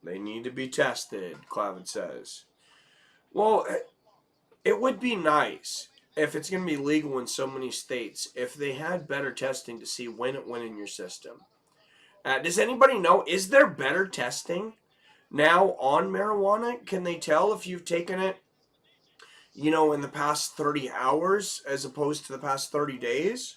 They need to be tested, Clavin says. Well, it would be nice if it's going to be legal in so many states if they had better testing to see when it went in your system. Does anybody know, is there better testing now on marijuana? Can they tell if you've taken it, you know, in the past 30 hours as opposed to the past 30 days?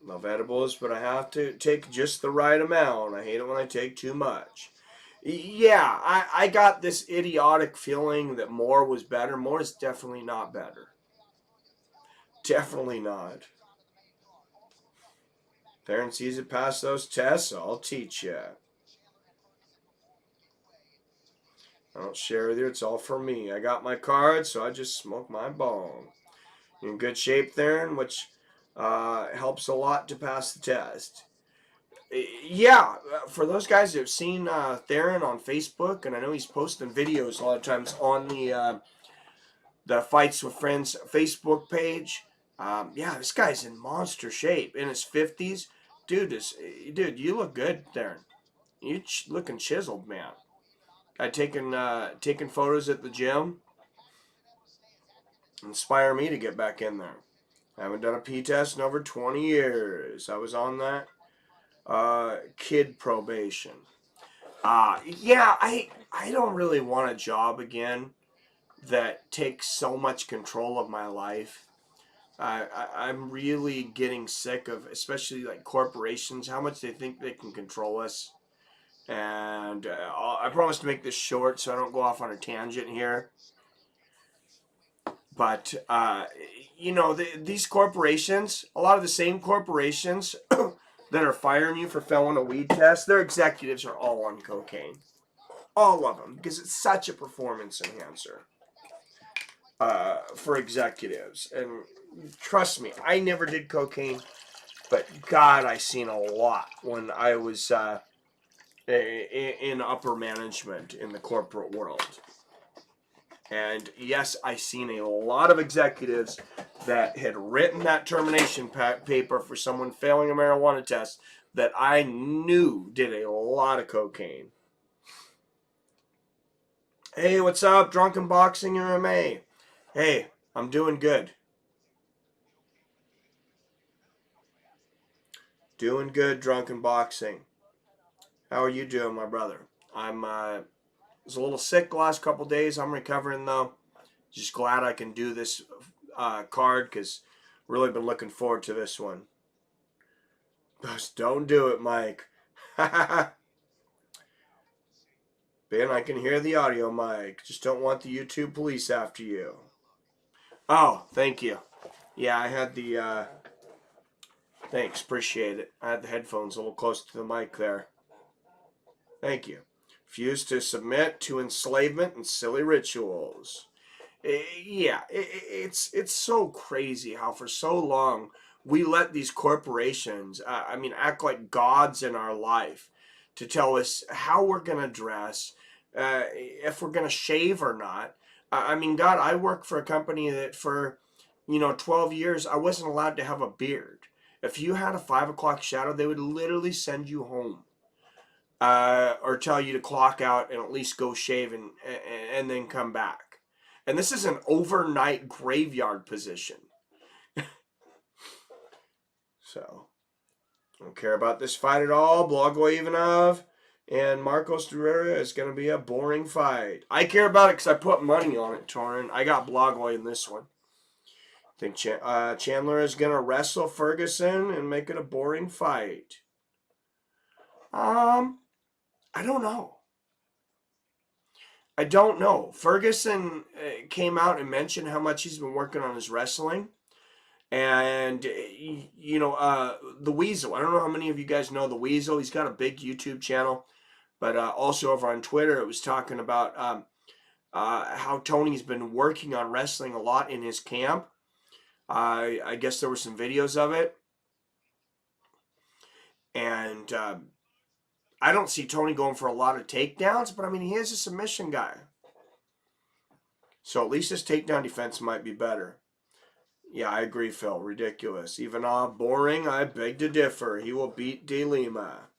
Love edibles, but I have to take just the right amount. I hate it when I take too much. Yeah, I got this idiotic feeling that more was better. More is definitely not better. Definitely not. Parents easy to pass those tests, I'll teach you. I don't share with you, it's all for me. I got my card, so I just smoke my bong. You're in good shape, Theron, which helps a lot to pass the test. Yeah, for those guys that have seen Theron on Facebook, and I know he's posting videos a lot of times on the Fights with Friends Facebook page. Yeah, this guy's in monster shape, in his 50s. Dude, you look good, Theron. You're looking chiseled, man. I taking photos at the gym. Inspire me to get back in there. I haven't done a P test in over 20 years. I was on that kid probation. Yeah, I don't really want a job again that takes so much control of my life. I'm really getting sick of, especially like corporations, how much they think they can control us. And I promise to make this short so I don't go off on a tangent here. But, you know, these corporations, a lot of the same corporations that are firing you for failing a weed test, their executives are all on cocaine. All of them. Because it's such a performance enhancer for executives. And trust me, I never did cocaine. But, God, I seen a lot when I was in upper management in the corporate world. And yes, I seen a lot of executives that had written that termination paper for someone failing a marijuana test that I knew did a lot of cocaine. Hey, what's up, Drunken Boxing MMA? Hey, I'm doing good. Doing good, Drunken Boxing. How are you doing, my brother? I'm was a little sick the last couple days. I'm recovering though. Just glad I can do this card because really been looking forward to this one. Just don't do it, Mike. Ben, I can hear the audio, Mike. Just don't want the YouTube police after you. Oh, thank you. Yeah, I had the, thanks, appreciate it. I had the headphones a little close to the mic there. Thank you. Refuse to submit to enslavement and silly rituals. Yeah, it's so crazy how for so long we let these corporations, act like gods in our life to tell us how we're going to dress, if we're going to shave or not. God, I work for a company that for, 12 years, I wasn't allowed to have a beard. If you had a 5 o'clock shadow, they would literally send you home. Or tell you to clock out and at least go shave and then come back. And this is an overnight graveyard position. So, don't care about this fight at all. Blago Ivanov and Marcos Durera is going to be a boring fight. I care about it because I put money on it, Torrin. I got Blago in this one. I think Chandler is going to wrestle Ferguson and make it a boring fight. I don't know. I don't know. Ferguson came out and mentioned how much he's been working on his wrestling. And, the Weasel. I don't know how many of you guys know the Weasel. He's got a big YouTube channel. But also over on Twitter, it was talking about how Tony's been working on wrestling a lot in his camp. I guess there were some videos of it. And I don't see Tony going for a lot of takedowns, but he is a submission guy. So at least his takedown defense might be better. Yeah, I agree, Phil. Ridiculous. Ivanov, boring. I beg to differ. He will beat De Lima.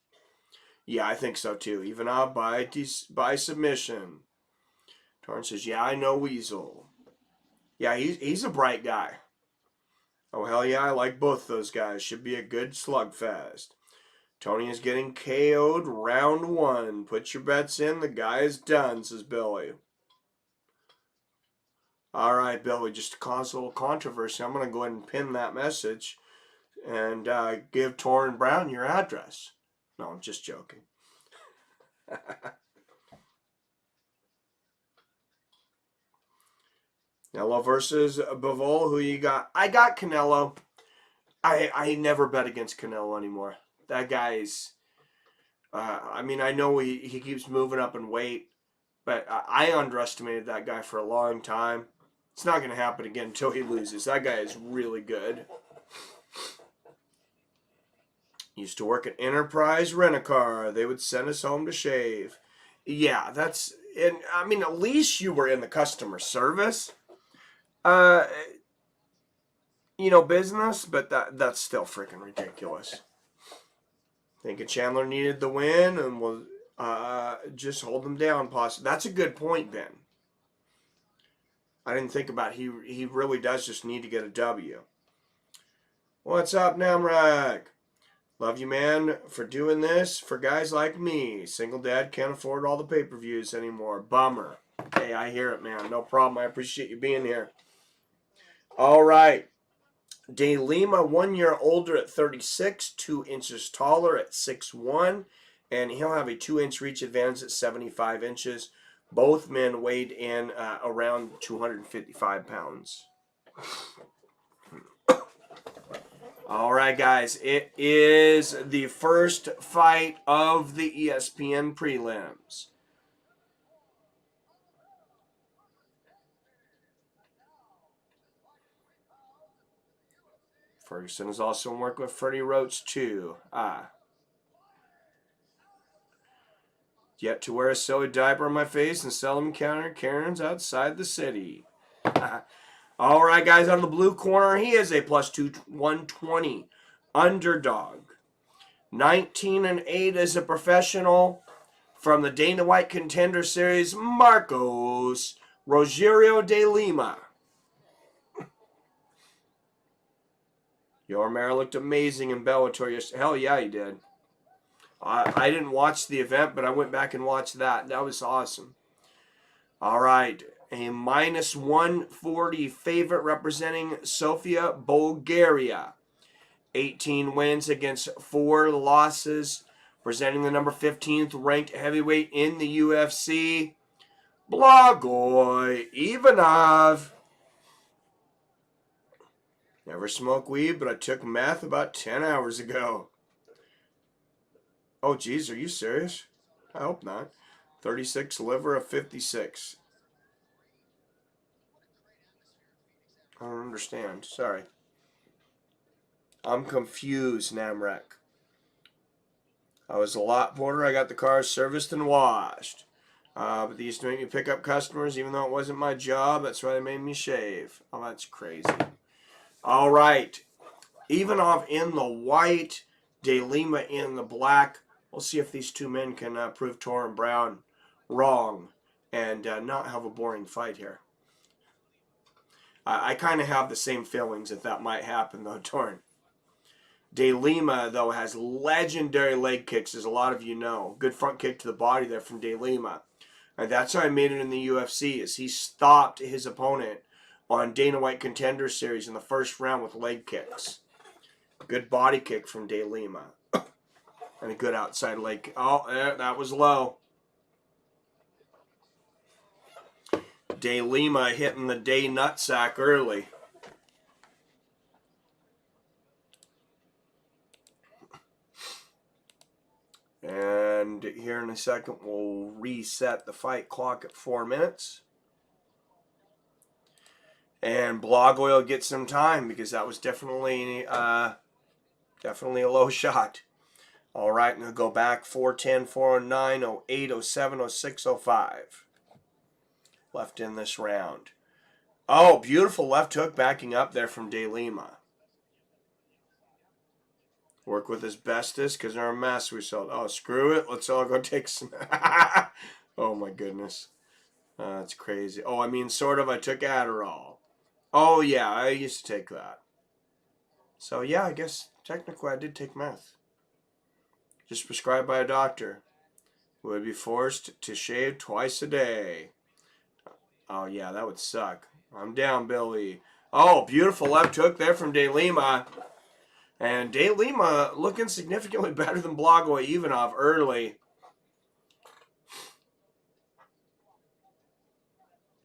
Yeah, I think so too. Ivanov by submission. Torrance says, yeah, I know Weasel. Yeah, he's a bright guy. Oh, hell yeah, I like both those guys. Should be a good slugfest. Tony is getting KO'd round 1. Put your bets in. The guy is done, says Billy. All right, Billy, just to cause a little controversy, I'm going to go ahead and pin that message and give Torrin Brown your address. No, I'm just joking. Canelo versus Bivol. Who you got? I got Canelo. I never bet against Canelo anymore. That guy's... I know he keeps moving up in weight, but I underestimated that guy for a long time. It's not going to happen again until he loses. That guy is really good. Used to work at Enterprise Rent-A-Car. They would send us home to shave. Yeah, that's... And at least you were in the customer service, business, but that's still freaking ridiculous. Thinking Chandler needed the win and will just hold them down, possibly. That's a good point, Ben. I didn't think about it. He really does just need to get a W. What's up, Namrak? Love you, man, for doing this for guys like me. Single dad can't afford all the pay-per-views anymore. Bummer. Hey, I hear it, man. No problem. I appreciate you being here. All right. De Lima, 1 year older at 36, 2 inches taller at 6'1", and he'll have a 2-inch reach advantage at 75 inches. Both men weighed in around 255 pounds. All right, guys, it is the first fight of the ESPN prelims. Ferguson is also working with Freddie Roach, too. Yet to wear a silly diaper on my face and seldom encounter Karens outside the city. All right, guys, on the blue corner, he is a plus 120 underdog. 19-8 as a professional from the Dana White Contender Series, Marcos Rogerio de Lima. Yormar looked amazing in Bellator yesterday. Hell yeah, he did. I didn't watch the event, but I went back and watched that. That was awesome. All right. A minus 140 favorite representing Sofia, Bulgaria. 18 wins against 4 losses. Presenting the number 15th ranked heavyweight in the UFC, Blagoy Ivanov. Never smoked weed, but I took meth about 10 hours ago. Oh, geez, are you serious? I hope not. 36 liver of 56. I don't understand. Sorry. I'm confused, Namrek. I was a lot porter. I got the car serviced and washed. But they used to make me pick up customers even though it wasn't my job. That's why they made me shave. Oh, that's crazy. All right. Ivanov in the white. De Lima in the black. We'll see if these two men can prove Torrin Brown wrong and not have a boring fight here. I kind of have the same feelings that might happen, though, Torrin. De Lima, though, has legendary leg kicks, as a lot of you know. Good front kick to the body there from De Lima. And that's how he made it in the UFC, is he stopped his opponent on Dana White Contender Series in the first round with leg kicks. Good body kick from De Lima. And a good outside leg kick. Oh, that was low. De Lima hitting the day nutsack early. And here in a second, we'll reset the fight clock at 4 minutes. And Blagoy will get some time because that was definitely a low shot. All right, and we'll go back 410, 409, 08, 07, 06, 05. Left in this round. Oh, beautiful left hook backing up there from De Lima. Work with asbestos because they're a mess. We saw. Oh, screw it. Let's all go take some. Oh, my goodness. That's crazy. Oh, I mean, sort of. I took Adderall. Oh, yeah. I used to take that. So, yeah, I guess technically I did take meth. Just prescribed by a doctor. Would be forced to shave twice a day. Oh, yeah, that would suck. I'm down, Billy. Oh, beautiful left hook there from De Lima. And De Lima looking significantly better than Blagoy Ivanov early.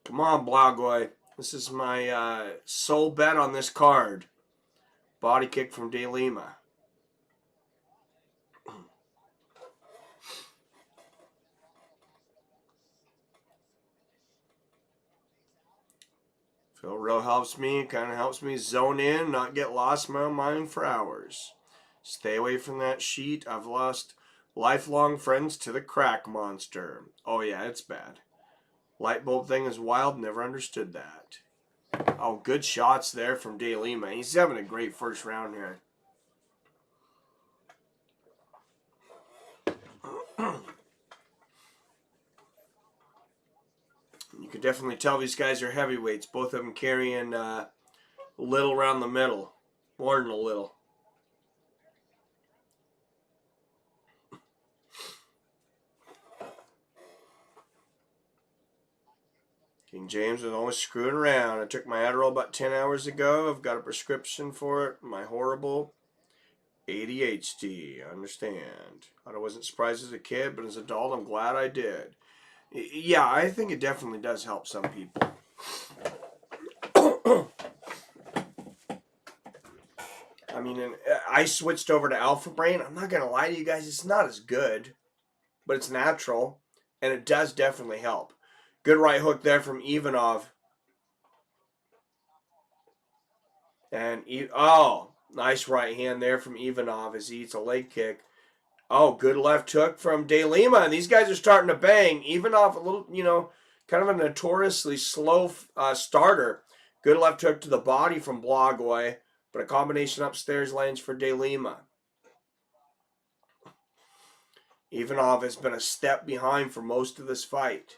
Come on, Blagoy. This is my sole bet on this card. Body kick from De Lima. Phil real helps me, kind of helps me zone in, not get lost in my own mind for hours. Stay away from that sheet. I've lost lifelong friends to the crack monster. Oh yeah, it's bad. Light bulb thing is wild, never understood that. Oh, good shots there from De Lima. He's having a great first round here. You can definitely tell these guys are heavyweights. Both of them carrying a little around the middle. More than a little. King James was always screwing around. I took my Adderall about 10 hours ago. I've got a prescription for it. My horrible ADHD, I understand. I wasn't surprised as a kid, but as an adult, I'm glad I did. Yeah, I think it definitely does help some people. I mean, I switched over to Alpha Brain. I'm not going to lie to you guys, it's not as good, but it's natural, and it does definitely help. Good right hook there from Ivanov. And, nice right hand there from Ivanov as he eats a leg kick. Oh, good left hook from De Lima. And these guys are starting to bang. Ivanov, a little, kind of a notoriously slow starter. Good left hook to the body from Blejovich, but a combination upstairs lands for De Lima. Ivanov has been a step behind for most of this fight.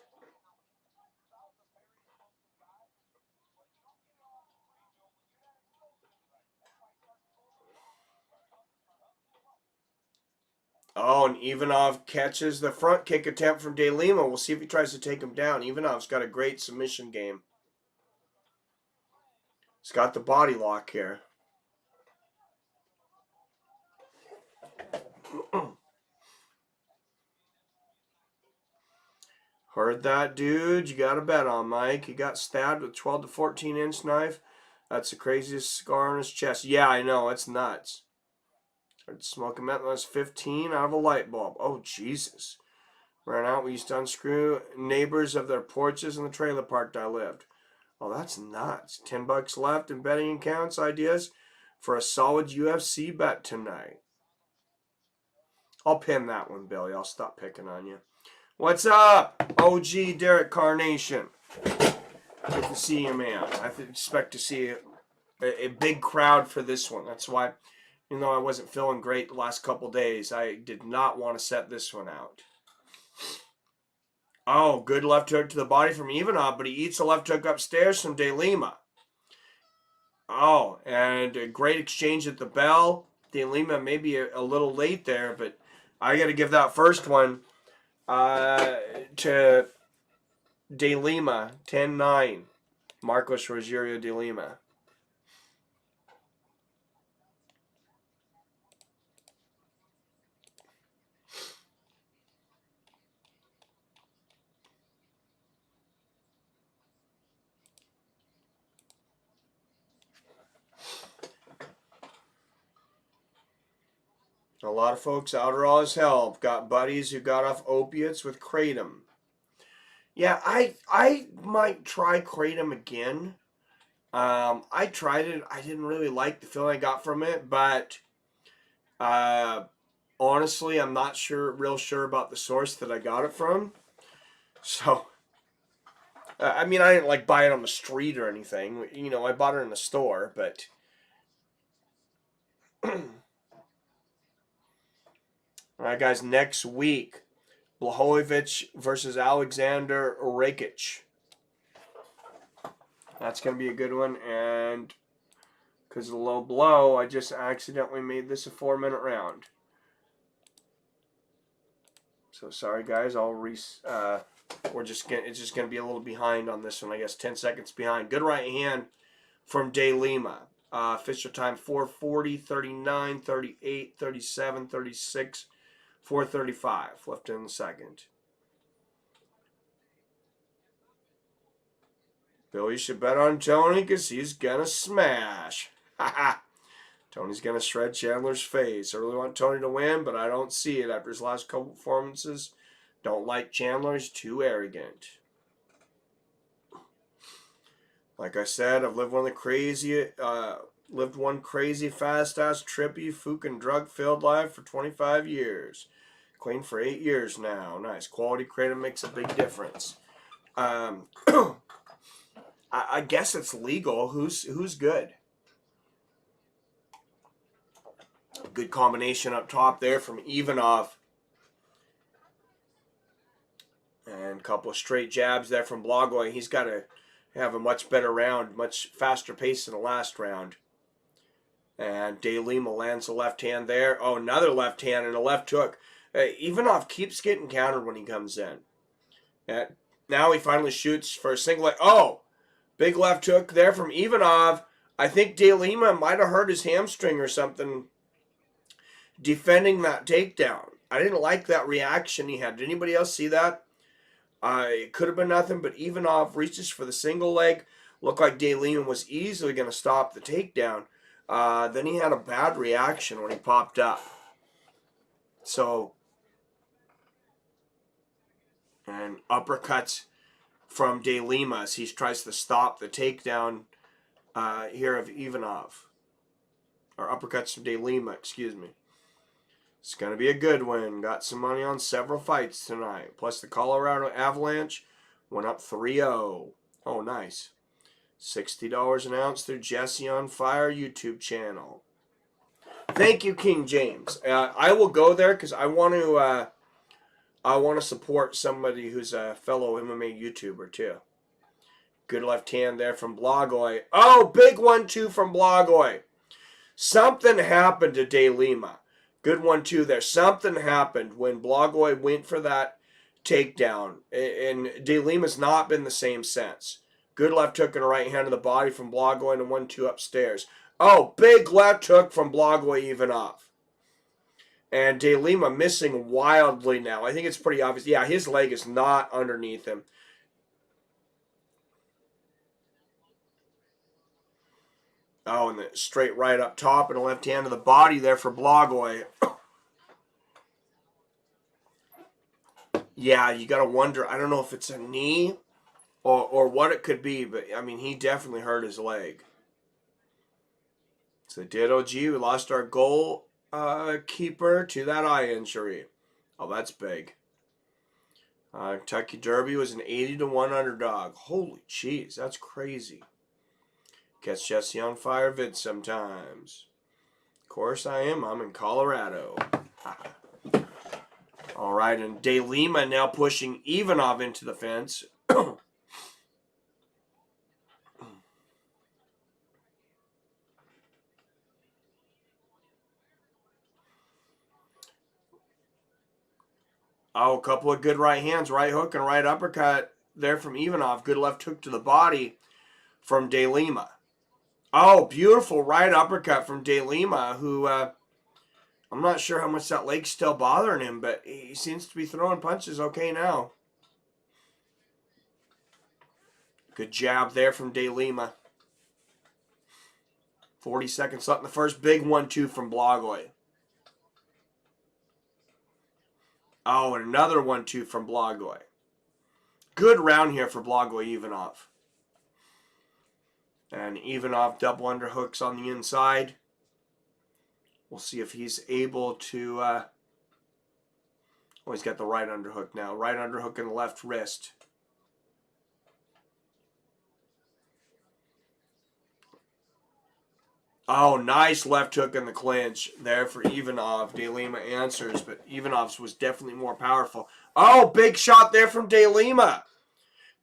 Oh, and Ivanov catches the front kick attempt from De Lima. We'll see if he tries to take him down. Ivanov's got a great submission game. He's got the body lock here. Heard that, dude? You got a bet on Mike. He got stabbed with 12 to 14 inch knife. That's the craziest scar on his chest. Yeah, I know. It's nuts. Started smoking meth when I was 15 out of a light bulb. Oh, Jesus. Ran out. We used to unscrew neighbors of their porches in the trailer park I lived. Oh, that's nuts. $10 left in betting accounts. Ideas for a solid UFC bet tonight. I'll pin that one, Billy. I'll stop picking on you. What's up, OG Derek Carnation? Good to see you, man. I expect to see a big crowd for this one. That's why, even though I wasn't feeling great the last couple days, I did not want to set this one out. Oh, good left hook to the body from Ivanov, but he eats a left hook upstairs from De Lima. Oh, and a great exchange at the bell. De Lima maybe a little late there, but I got to give that first one to De Lima, 10-9. Marcos Rogerio De Lima. A lot of folks out raw as hell. Got buddies who got off opiates with kratom. Yeah, I might try kratom again. I tried it. I didn't really like the feeling I got from it, but honestly, I'm not real sure about the source that I got it from. So, I mean, I didn't buy it on the street or anything. I bought it in the store, but. All right, guys, next week, Blejovich versus Alexander Raykich. That's going to be a good one, and because of the low blow, I just accidentally made this a 4-minute round. So sorry, guys. it's just going to be a little behind on this one. I guess 10 seconds behind. Good right hand from De Lima. Official time 4:40, 39, 38, 37, 36. 4:35 left in the second. Bill, you should bet on Tony because he's going to smash. Tony's going to shred Chandler's face. I really want Tony to win, but I don't see it after his last couple performances. Don't like Chandler. He's too arrogant. Like I said, I've lived one crazy, fast-ass, trippy, fucking drug-filled life for 25 years. Clean for 8 years now. Nice. Quality kratom makes a big difference. I guess it's legal. Who's good? Good combination up top there from Ivanov. And a couple of straight jabs there from Blejovich. He's got to have a much better round, much faster pace than the last round. And De Lima lands a left hand there. Oh, another left hand and a left hook. Ivanov keeps getting countered when he comes in. And now he finally shoots for a single leg. Oh, big left hook there from Ivanov. I think De Lima might have hurt his hamstring or something. defending that takedown. I didn't like that reaction he had. Did anybody else see that? It could have been nothing, but Ivanov reaches for the single leg. Looked like De Lima was easily going to stop the takedown. Then he had a bad reaction when he popped up. So, and uppercuts from De Lima as he tries to stop the takedown here of Ivanov. Or uppercuts from De Lima, excuse me. It's going to be a good win. Got some money on several fights tonight. Plus the Colorado Avalanche went up 3-0. Oh, nice. $60 an ounce through Jesse on Fire YouTube channel. Thank you, King James. I will go there because I want to support somebody who's a fellow MMA YouTuber too. Good left hand there from Blagoy. Oh, big 1-2 from Blagoy. Something happened to De Lima. Good 1-2 there. Something happened when Blagoy went for that takedown. And De Lima's not been the same since. Good left hook and a right hand to the body from Blagoy and a 1-2 upstairs. Oh, big left hook from Blagoy Ivanov. And De Lima missing wildly now. I think it's pretty obvious. Yeah, his leg is not underneath him. Oh, and the straight right up top and a left hand to the body there for Blagoy. Yeah, you got to wonder. I don't know if it's a knee or what it could be, but, I mean, he definitely hurt his leg. So, Ditto G, we lost our goal keeper to that eye injury. Oh, that's big. Kentucky Derby was an 80-1 underdog. Holy jeez, that's crazy. Gets Jesse on Fire vid sometimes. Of course I am. I'm in Colorado. All right, and De Lima now pushing Ivanov into the fence. Oh, a couple of good right hands, right hook and right uppercut there from Ivanov. Good left hook to the body from De Lima. Oh, beautiful right uppercut from De Lima, who I'm not sure how much that leg's still bothering him, but he seems to be throwing punches okay now. Good jab there from De Lima. 40 seconds left in the first. Big 1-2 from Blagoy. Oh, and another 1-2 from Blagoy. Good round here for Blagoy Ivanov. And Ivanov double underhooks on the inside. We'll see if he's able to... oh, he's got the right underhook now. Right underhook in the left wrist. Oh, nice left hook in the clinch there for Ivanov. De Lima answers, but Ivanov's was definitely more powerful. Oh, big shot there from De Lima.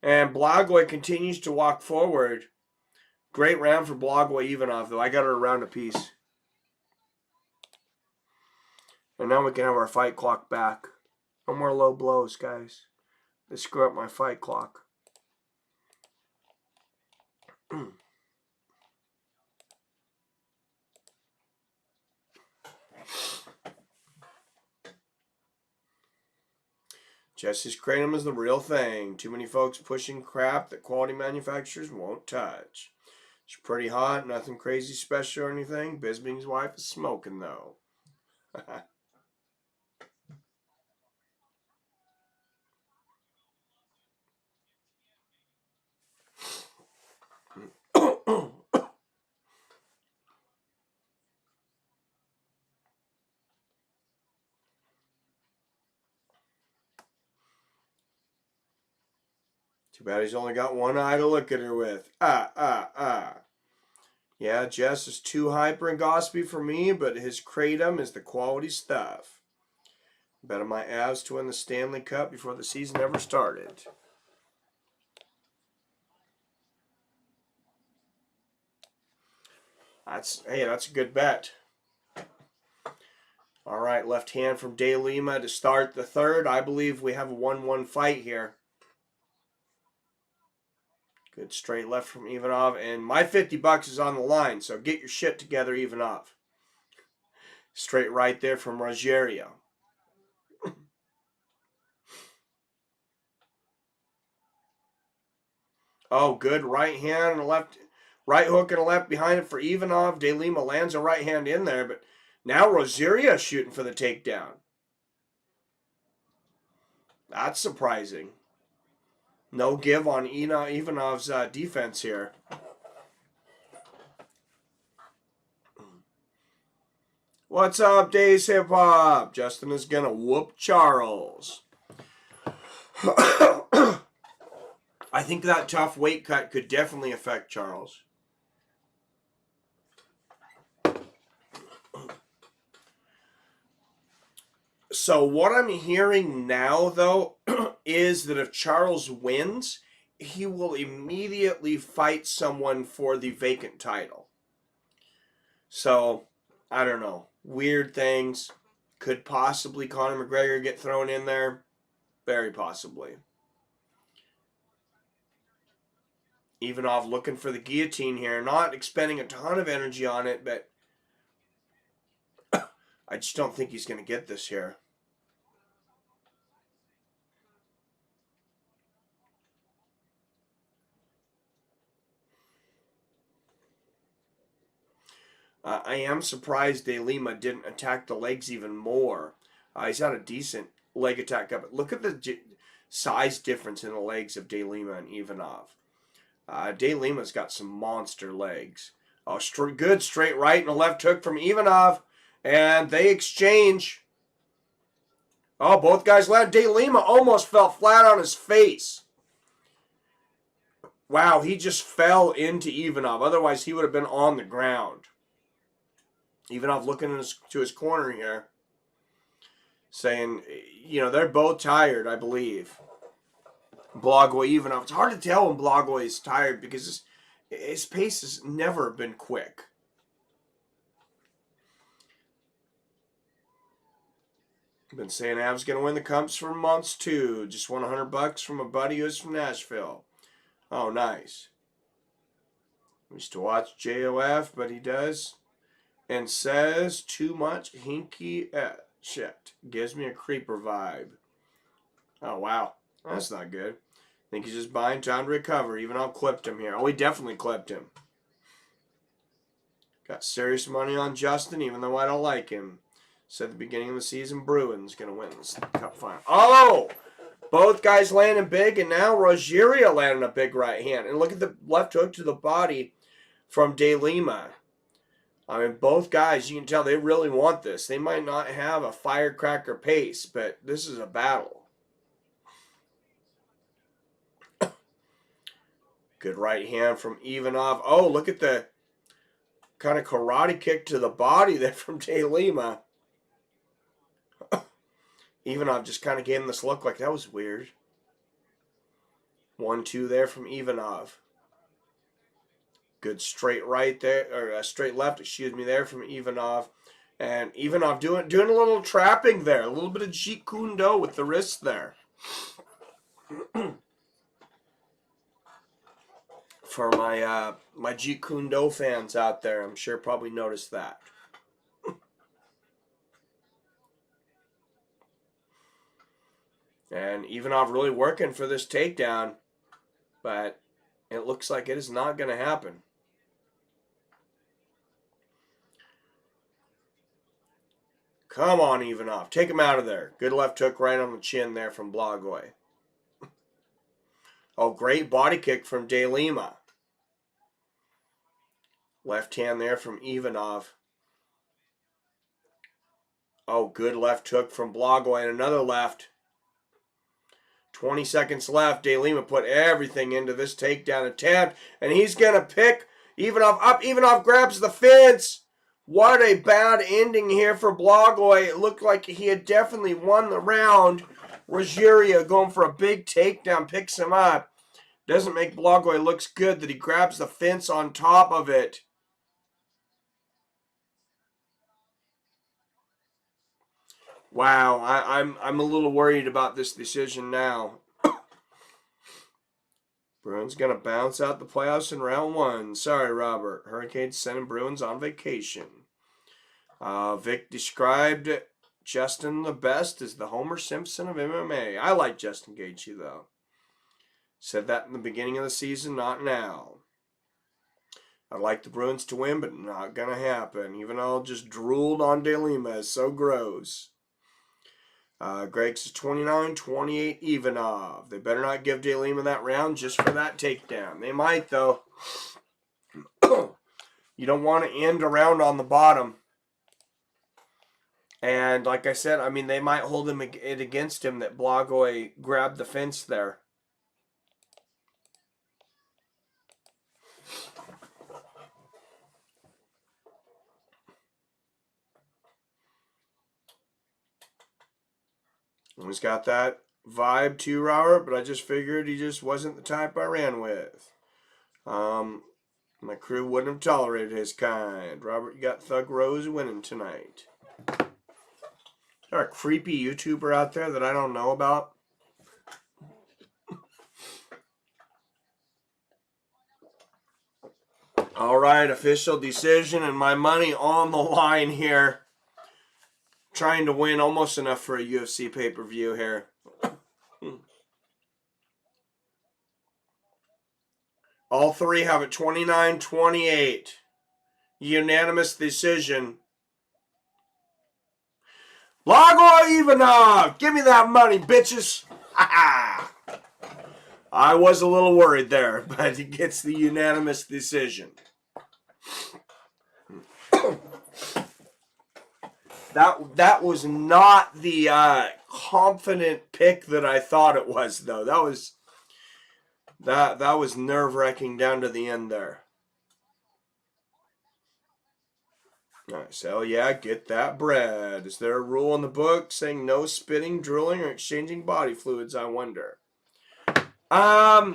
And Blagoy continues to walk forward. Great round for Blagoy Ivanov, though. I got her a round apiece. And now we can have our fight clock back. No more low blows, guys. They screw up my fight clock. Jesse's Kratom is the real thing. Too many folks pushing crap that quality manufacturers won't touch. She's pretty hot, nothing crazy special or anything. Bisbing's wife is smoking, though. Too bad he's only got one eye to look at her with. Yeah, Jess is too hyper and gossipy for me, but his Kratom is the quality stuff. Bet on my Avs to win the Stanley Cup before the season ever started. That's a good bet. All right, left hand from De Lima to start the third. I believe we have a 1-1 fight here. Good straight left from Ivanov. And my $50 is on the line, so get your shit together, Ivanov. Straight right there from Rogerio. Oh, good right hand and a left, right hook and a left behind it for Ivanov. De Lima lands a right hand in there, but now Rogerio shooting for the takedown. That's surprising. No give on Ivanov's defense here. What's up, Days Hip Hop? Justin is going to whoop Charles. I think that tough weight cut could definitely affect Charles. So what I'm hearing now, though, is that if Charles wins, he will immediately fight someone for the vacant title. So, I don't know. Weird things. Could possibly Conor McGregor get thrown in there? Very possibly. Ivanov looking for the guillotine here. Not expending a ton of energy on it, but I just don't think he's going to get this here. I am surprised De Lima didn't attack the legs even more. He's had a decent leg attack up. Look at the size difference in the legs of De Lima and Ivanov. De Lima's got some monster legs. Oh, good straight right and a left hook from Ivanov. And they exchange. Oh, both guys land. De Lima almost fell flat on his face. Wow, he just fell into Ivanov. Otherwise, he would have been on the ground. Ivanov looking to his corner here. Saying, they're both tired, I believe. Blagoy, Ivanov. It's hard to tell when Blagoy is tired because his pace has never been quick. I've been saying Av's going to win the Cups for months too. Just won $100 from a buddy who's from Nashville. Oh, nice. I used to watch JOF, but he does. And says too much hinky shit. Gives me a creeper vibe. Oh, wow. That's not good. I think he's just buying time to recover. Even I'll clipped him here. Oh, he definitely clipped him. Got serious money on Justin, even though I don't like him. Said at the beginning of the season, Bruins going to win this cup final. Oh! Both guys landing big, and now Rogerio landing a big right hand. And look at the left hook to the body from De Lima. I mean, both guys, you can tell they really want this. They might not have a firecracker pace, but this is a battle. Good right hand from Ivanov. Oh, look at the kind of karate kick to the body there from De Lima. Ivanov just kind of gave him this look like that was weird. 1-2 there from Ivanov. Good straight right there, or straight left, excuse me, there from Ivanov. And Ivanov doing a little trapping there. A little bit of Jeet Kune Do with the wrist there. For my Jeet Kune Do fans out there, I'm sure probably noticed that. And Ivanov really working for this takedown, but it looks like it is not going to happen. Come on, Ivanov. Take him out of there. Good left hook right on the chin there from Blagoy. Oh, great body kick from De Lima. Left hand there from Ivanov. Oh, good left hook from Blagoy and another left. 20 seconds left. De Lima put everything into this takedown attempt, and he's going to pick Ivanov up. Ivanov grabs the fence. What a bad ending here for Blagoy. It looked like he had definitely won the round. Rogerio going for a big takedown, picks him up. Doesn't make Blagoy looks good that he grabs the fence on top of it. Wow, I'm a little worried about this decision now. Bruins going to bounce out the playoffs in round one. Sorry, Robert. Hurricanes sending Bruins on vacation. Vic described Justin the best as the Homer Simpson of MMA. I like Justin Gaethje, though. Said that in the beginning of the season, not now. I'd like the Bruins to win, but not going to happen. Even though I just drooled on De Lima. It's so gross. Greg's is 29-28 Ivanov. They better not give De Lima that round just for that takedown. They might, though. You don't want to end a round on the bottom. And like I said, I mean, they might hold it against him that Blejovich grabbed the fence there. He's got that vibe too, Robert, but I just figured he just wasn't the type I ran with. My crew wouldn't have tolerated his kind. Robert, you got Thug Rose winning tonight. Is there a creepy YouTuber out there that I don't know about? All right, official decision and my money on the line here. Trying to win almost enough for a UFC pay-per-view here. All three have it 29-28. Unanimous decision. Blejovich Ivanov! Give me that money, bitches! I was a little worried there, but he gets the unanimous decision. That was not the confident pick that I thought it was, though. That was nerve-wracking down to the end there. Nice. So yeah, get that bread. Is there a rule in the book saying no spitting, drooling, or exchanging body fluids? I wonder. Yeah,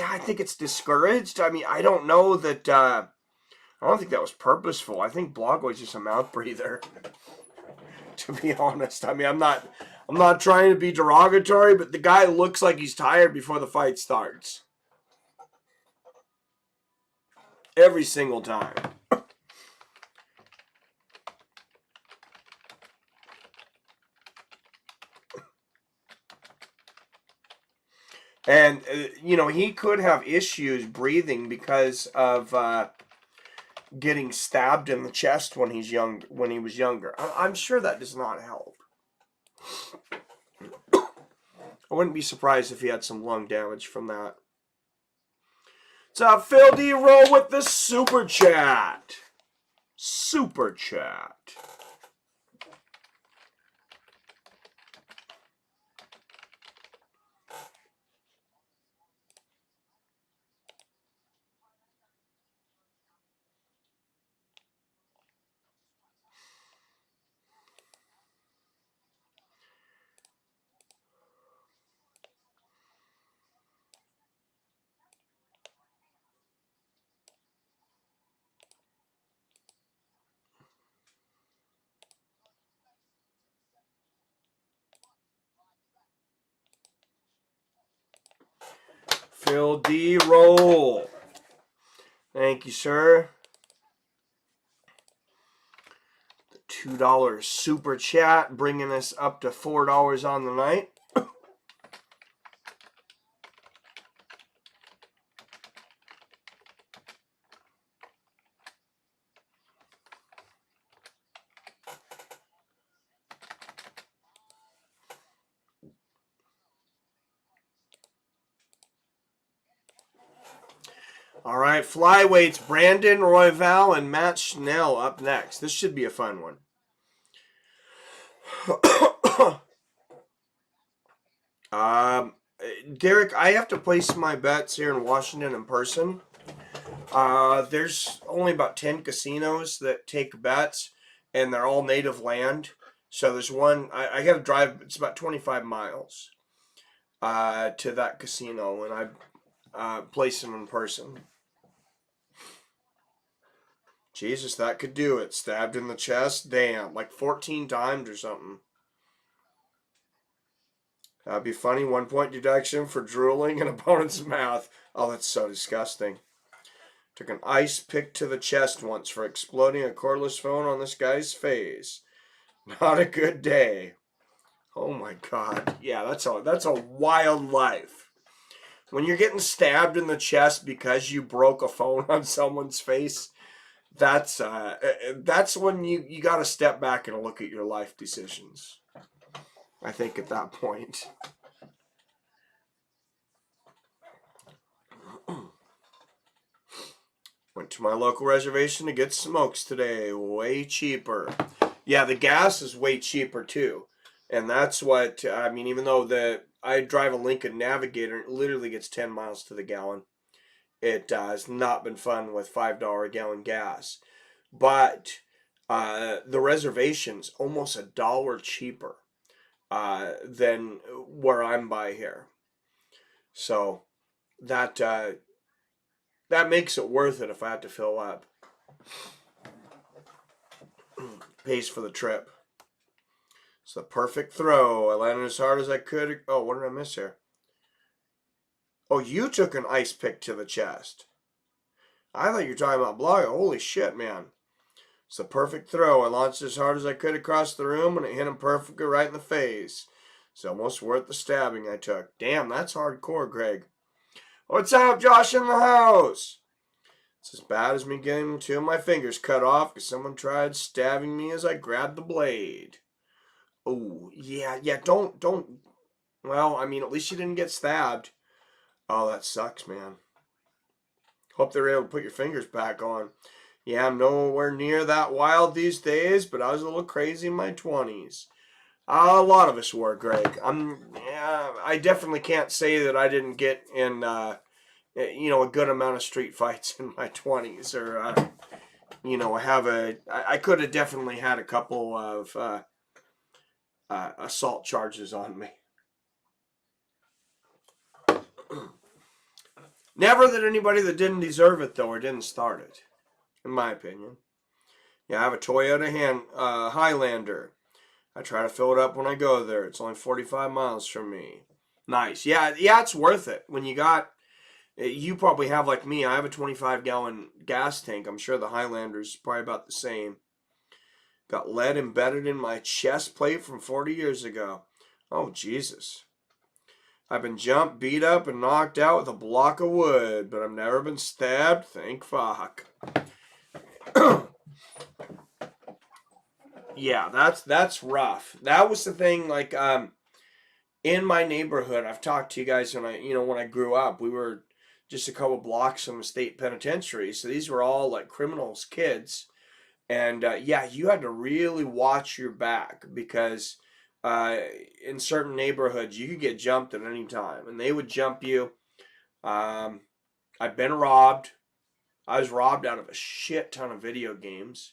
I think it's discouraged. I mean, I don't know that. I don't think that was purposeful. I think Blejovich's just a mouth breather. To be honest, I mean, I'm not trying to be derogatory, but the guy looks like he's tired before the fight starts. Every single time. And, he could have issues breathing because of getting stabbed in the chest when he was younger. I'm sure that does not help. I wouldn't be surprised if he had some lung damage from that. So Phil D roll with the super chat. Super chat. Phil D roll. Thank you, sir. The $2 super chat bringing us up to $4 on the night. All right, flyweights, Brandon Royval and Matt Schnell up next. This should be a fun one. Derek, I have to place my bets here in Washington in person. There's only about 10 casinos that take bets, and they're all native land. So there's one, I got to drive, it's about 25 miles to that casino, and I place them in person. Jesus, that could do it. Stabbed in the chest? Damn, like 14 times or something. That'd be funny. 1 point deduction for drooling in opponent's mouth. Oh, that's so disgusting. Took an ice pick to the chest once for exploding a cordless phone on this guy's face. Not a good day. Oh my God. Yeah, that's a wild life. When you're getting stabbed in the chest because you broke a phone on someone's face, that's when you got to step back and look at your life decisions. I think at that point. Went to my local reservation to get smokes today. Way cheaper. Yeah, the gas is way cheaper too. And that's what, I mean, even though I drive a Lincoln Navigator, it literally gets 10 miles to the gallon. It has not been fun with $5 a gallon gas. But the reservation's almost $1 cheaper than where I'm by here. So that makes it worth it if I have to fill up. Pays for the trip. It's the perfect throw. I landed as hard as I could. Oh, what did I miss here? Oh, you took an ice pick to the chest. I thought you were talking about Blejovich. Holy shit, man. It's the perfect throw. I launched as hard as I could across the room, and it hit him perfectly right in the face. It's almost worth the stabbing I took. Damn, that's hardcore, Greg. What's up, Josh in the house? It's as bad as me getting 2 of my fingers cut off because someone tried stabbing me as I grabbed the blade. Oh, yeah, don't. Well, I mean, at least you didn't get stabbed. Oh, that sucks, man. Hope they're able to put your fingers back on. Yeah, I'm nowhere near that wild these days, but I was a little crazy in my 20s. A lot of us were, Greg. I definitely can't say that I didn't get in, a good amount of street fights in my 20s, or, I could have definitely had a couple of assault charges on me. Never that anybody that didn't deserve it, though, or didn't start it, in my opinion. Yeah, I have a Toyota Highlander. I try to fill it up when I go there. It's only 45 miles from me. Nice. Yeah, it's worth it. When you probably have like me, I have a 25-gallon gas tank. I'm sure the Highlander's probably about the same. Got lead embedded in my chest plate from 40 years ago. Oh, Jesus. I've been jumped, beat up, and knocked out with a block of wood, but I've never been stabbed. Thank fuck. Yeah, that's rough. That was the thing, like, in my neighborhood, I've talked to you guys when I grew up, we were just a couple blocks from a state penitentiary, so these were all, like, criminals' kids, and, you had to really watch your back, because in certain neighborhoods, you could get jumped at any time, and they would jump you. I've been robbed. I was robbed out of a shit ton of video games.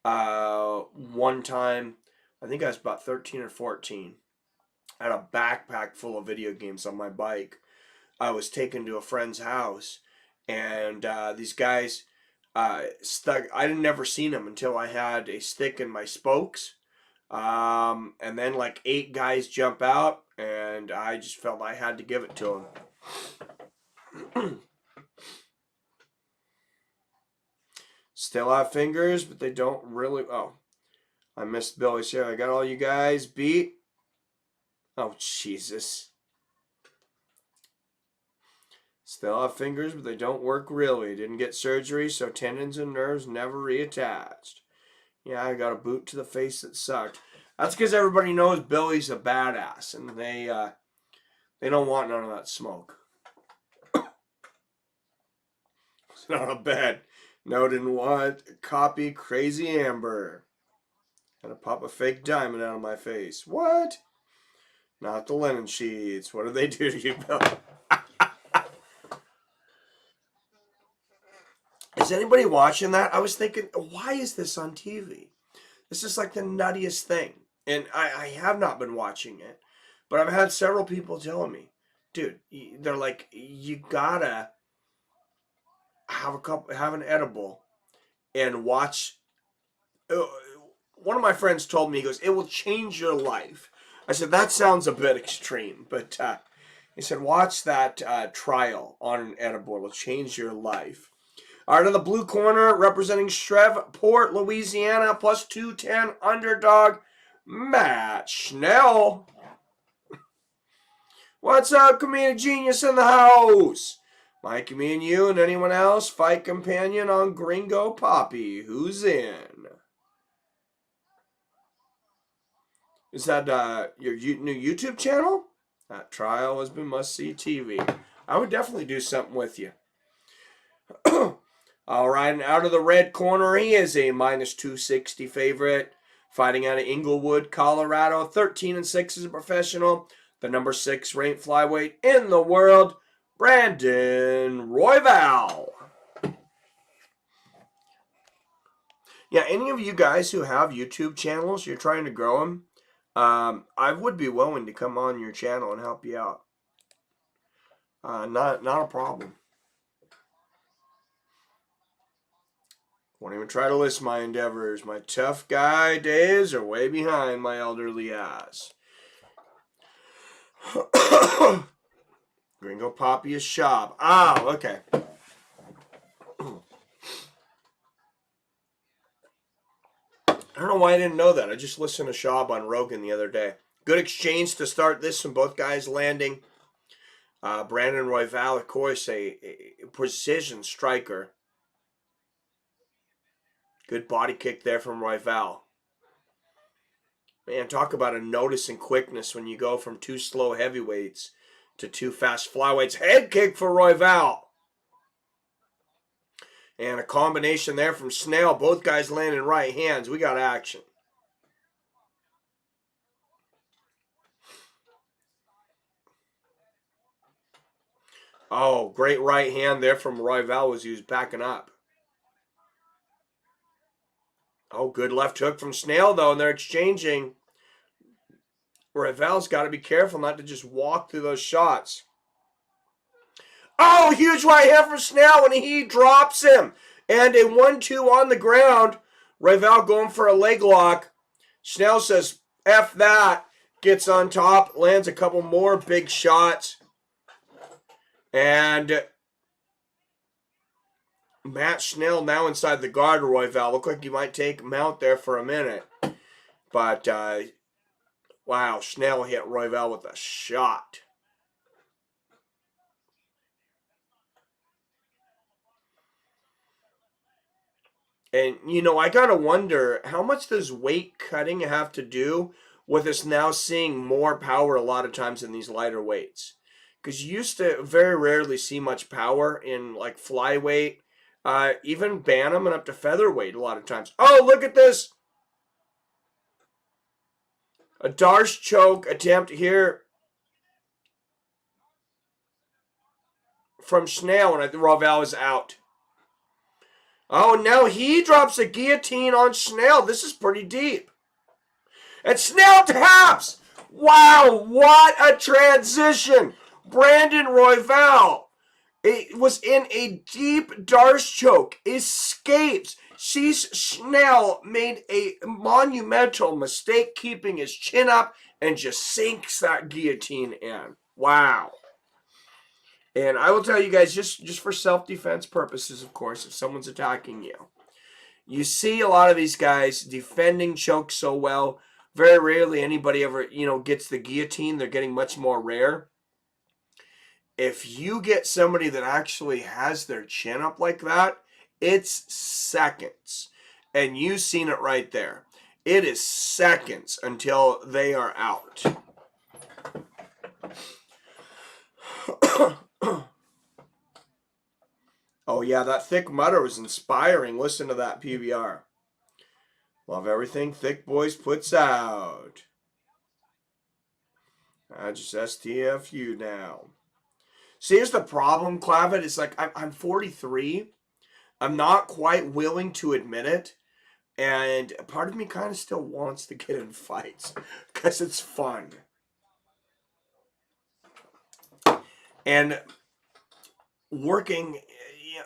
One time, I think I was about 13 or 14. I had a backpack full of video games on my bike. I was taken to a friend's house, and these guys stuck. I didn't never seen them until I had a stick in my spokes. And then like 8 guys jump out, and I just felt I had to give it to them. Still have fingers, but they don't really... Oh, I missed Billy's here. I got all you guys beat. Oh, Jesus. Still have fingers, but they don't work really. Didn't get surgery, so tendons and nerves never reattached. Yeah, I got a boot to the face that sucked. That's because everybody knows Billy's a badass, and they don't want none of that smoke. It's not a bad... No, didn't want. Copy Crazy Amber. Had to pop a fake diamond out of my face. What? Not the linen sheets. What did they do to you, Bill? Is anybody watching that? I was thinking, why is this on TV? This is like the nuttiest thing. And I have not been watching it. But I've had several people telling me, dude, they're like, you gotta have an edible and watch. One of my friends told me, he goes, it will change your life. I said, that sounds a bit extreme, but he said, watch that trial on an edible. It will change your life. All right, in the blue corner, representing Shreveport, Louisiana, plus 210 underdog, Matt Schnell. What's up, Comedic Genius in the house? Mikey, me and you, and anyone else, fight companion on Gringo Poppy. Who's in? Is that your new YouTube channel? That trial has been must-see TV. I would definitely do something with you. All right, and out of the red corner, he is a minus 260 favorite. Fighting out of Inglewood, Colorado. 13-6 as a professional. The number 6 ranked flyweight in the world, Brandon Royval. Yeah, any of you guys who have YouTube channels, you're trying to grow them, I would be willing to come on your channel and help you out. Not a problem. Won't even try to list my endeavors. My tough guy days are way behind my elderly ass. Gringo Poppy is shop. Oh, okay. I don't know why I didn't know that. I just listened to Schaub on Rogan the other day. Good exchange to start this from both guys landing. Brandon Royval, of course, a precision striker. Good body kick there from Royval. Man, talk about a notice and quickness when you go from 2 slow heavyweights to 2 fast flyweights. Head kick for Royval. And a combination there from Snell. Both guys landing right hands. We got action. Oh, great right hand there from Royval as he was backing up. Oh, good left hook from Snell, though, and they're exchanging. Royval's got to be careful not to just walk through those shots. Oh, huge right hand from Snell, and he drops him. And a 1-2 on the ground. Royval going for a leg lock. Snell says, F that. Gets on top, lands a couple more big shots. And Matt Schnell now inside the guard of Royval. Looked like he might take him out there for a minute. But, wow, Schnell hit Royval with a shot. And, you know, I got to wonder, how much does weight cutting have to do with us now seeing more power a lot of times in these lighter weights? Because you used to very rarely see much power in, like, flyweight, even bantam and up to featherweight a lot of times. Oh, look at this. A Darce choke attempt here from Schnell, and I think Royval is out. Oh, now he drops a guillotine on Schnell. This is pretty deep. And Schnell taps! Wow, what a transition! Brandon Royval was in a deep Darce choke, escapes, sees Schnell made a monumental mistake keeping his chin up, and just sinks that guillotine in. Wow. And I will tell you guys, just for self-defense purposes, of course, if someone's attacking you, you see a lot of these guys defending chokes so well. Very rarely anybody ever, gets the guillotine. They're getting much more rare. If you get somebody that actually has their chin up like that, it's seconds. And you've seen it right there. It is seconds until they are out. Oh, yeah, that Thick Mutter was inspiring. Listen to that PBR. Love everything Thick Boys puts out. I just STFU now. See, here's the problem, Clavet. It's like I'm 43. I'm not quite willing to admit it. And part of me kind of still wants to get in fights because it's fun. And working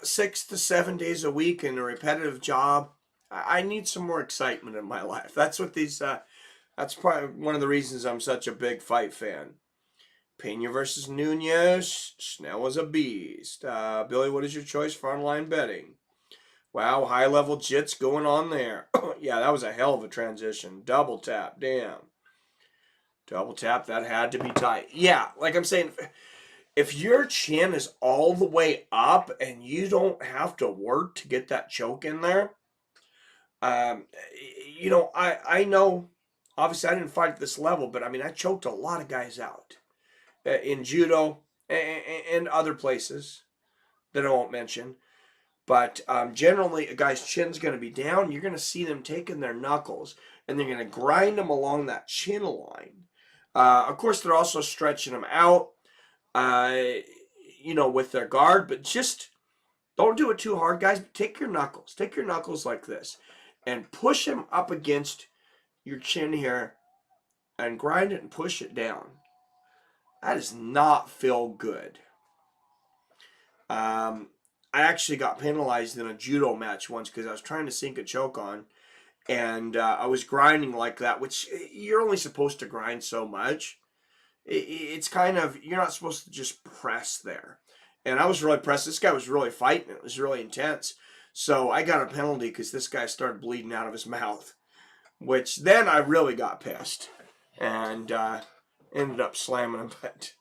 6 to 7 days a week in a repetitive job, I need some more excitement in my life. That's what that's probably one of the reasons I'm such a big fight fan. Pena versus Nunez. Schnell was a beast. Billy, what is your choice for online betting? Wow, high-level jits going on there. Yeah, that was a hell of a transition. Double tap, damn. Double tap, that had to be tight. Yeah, like I'm saying, if your chin is all the way up and you don't have to work to get that choke in there, um, I know, obviously I didn't fight at this level, but I mean, I choked a lot of guys out in judo and other places that I won't mention. But generally, a guy's chin's going to be down. You're going to see them taking their knuckles and they're going to grind them along that chin line. Of course, they're also stretching them out, uh, with their guard. But just don't do it too hard, guys. Take your knuckles. Take your knuckles like this and push them up against your chin here and grind it and push it down. That does not feel good. I actually got penalized in a judo match once because I was trying to sink a choke on, and I was grinding like that, which you're only supposed to grind so much. It's kind of, you're not supposed to just press there. And I was really pressed. This guy was really fighting. It was really intense. So I got a penalty because this guy started bleeding out of his mouth, which then I really got pissed and ended up slamming him. But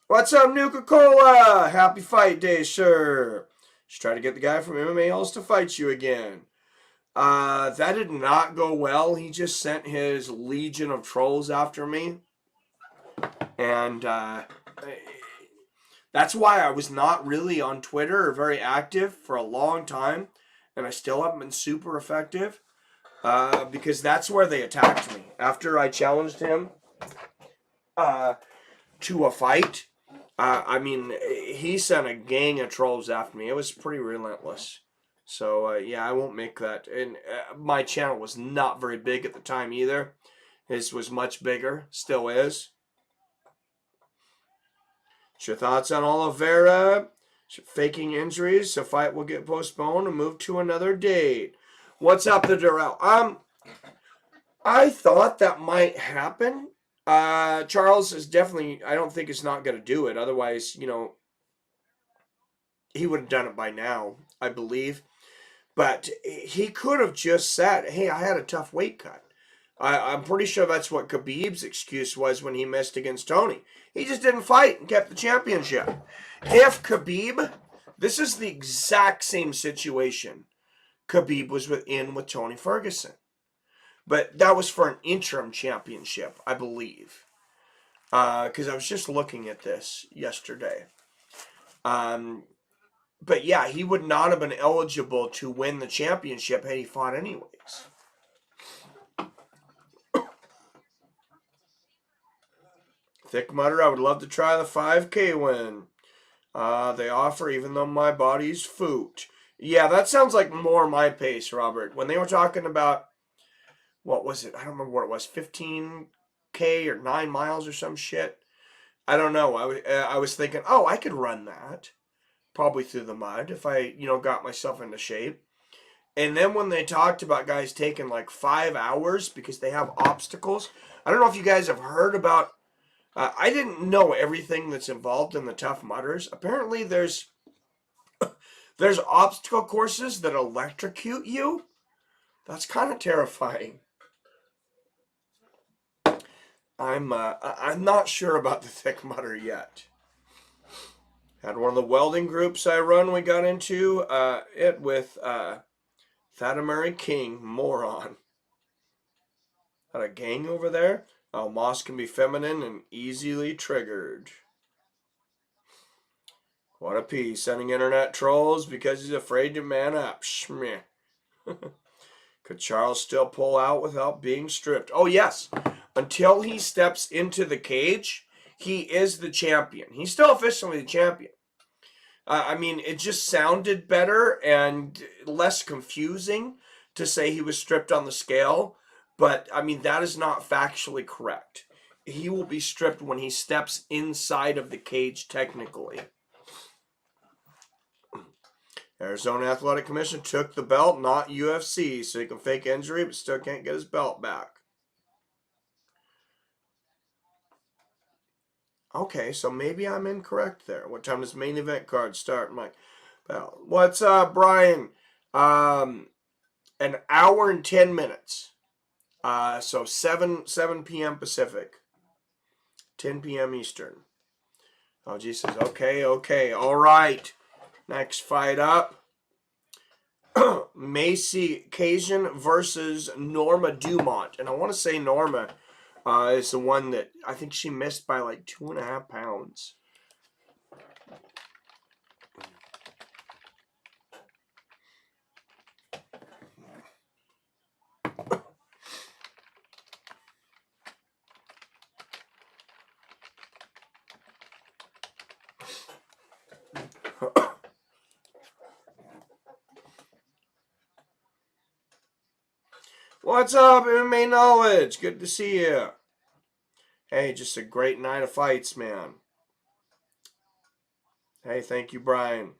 what's up, Nuka-Cola? Happy fight day, sir. Just try to get the guy from MMA Hills to fight you again. That did not go well. He just sent his legion of trolls after me. And that's why I was not really on Twitter or very active for a long time. And I still haven't been super effective. Because that's where they attacked me. After I challenged him to a fight, he sent a gang of trolls after me. It was pretty relentless. So, I won't make that. And my channel was not very big at the time either. His was much bigger. Still is. What's your thoughts on Oliveira? Faking injuries. The fight will get postponed and moved to another date. What's up, the Durrell? I thought that might happen. Charles is definitely, I don't think it's not going to do it. Otherwise, he would have done it by now, I believe. But he could have just said, hey, I had a tough weight cut. I'm pretty sure that's what Khabib's excuse was when he missed against Tony. He just didn't fight and kept the championship. If Khabib, this is the exact same situation Khabib was in with Tony Ferguson. But that was for an interim championship, I believe. Because I was just looking at this yesterday. But yeah, he would not have been eligible to win the championship had he fought anyways. Thick Mutter, I would love to try the 5K win. They offer even though my body's foot. Yeah, that sounds like more my pace, Robert. When they were talking about, what was it? I don't remember what it was, 15K or 9 miles or some shit. I don't know. I was thinking, oh, I could run that. Probably through the mud if I, got myself into shape. And then when they talked about guys taking like 5 hours because they have obstacles, I don't know if you guys have heard about, I didn't know everything that's involved in the Tough Mudders. Apparently there's obstacle courses that electrocute you. That's kind of terrifying. I'm not sure about the Thick Mudder yet. Had one of the welding groups I run, we got into it with Thadamari King, moron. Got a gang over there? Oh, Moss can be feminine and easily triggered. What a piece. Sending internet trolls because he's afraid to man up. Schmeh. Could Charles still pull out without being stripped? Oh, yes. Until he steps into the cage, he is the champion. He's still officially the champion. It just sounded better and less confusing to say he was stripped on the scale. But, that is not factually correct. He will be stripped when he steps inside of the cage, technically. Arizona Athletic Commission took the belt, not UFC, so he can fake injury, but still can't get his belt back. Okay, so maybe I'm incorrect there. What time does main event card start, Mike? Well, what's up, Brian? An hour and 10 minutes. So 7 p.m. Pacific, 10 p.m. Eastern. Oh, Jesus. Okay. All right. Next fight up. Macy Cajun versus Norma Dumont. And I want to say Norma is the one that I think she missed by like 2.5 pounds. What's up, MMA Knowledge? Good to see you. Hey, just a great night of fights, man. Hey, thank you, Brian.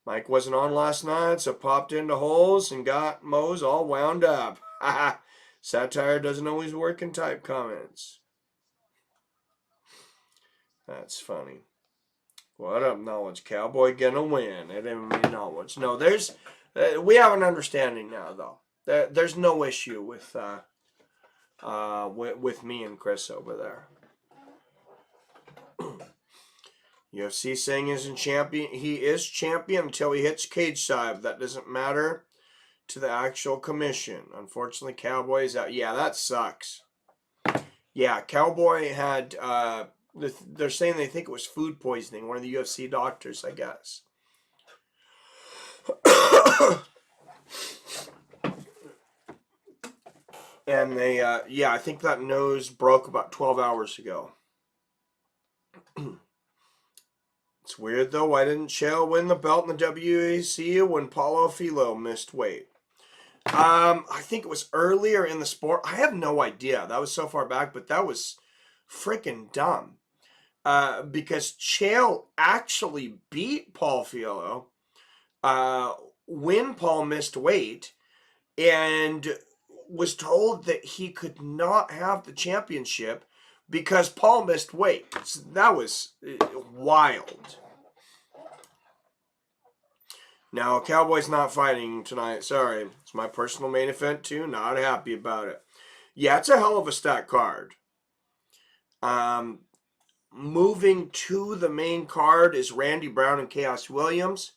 Mike wasn't on last night, so popped into holes and got Moe's all wound up. Haha. Satire doesn't always work in type comments. That's funny. What up, Knowledge? Cowboy gonna win at MMA Knowledge. No, there's... we have an understanding now, though. There's no issue with me and Chris over there. UFC saying he isn't champion. He is champion until he hits cage side. That doesn't matter to the actual commission. Unfortunately, Cowboy is out. Yeah, that sucks. Yeah, Cowboy had... they're saying they think it was food poisoning. One of the UFC doctors, I guess. And they, yeah, I think that nose broke about 12 hours ago. It's weird, though. Why didn't Chael win the belt in the WEC when Paulo Filo missed weight? I think it was earlier in the sport. I have no idea. That was so far back, but that was freaking dumb. Because Chael actually beat Paul Filo when Paul missed weight and was told that he could not have the championship because Paul missed weight. So that was wild. Now, Cowboy's not fighting tonight. Sorry. It's my personal main event, too. Not happy about it. Yeah, it's a hell of a stacked card. Moving to the main card is Randy Brown and Chaos Williams.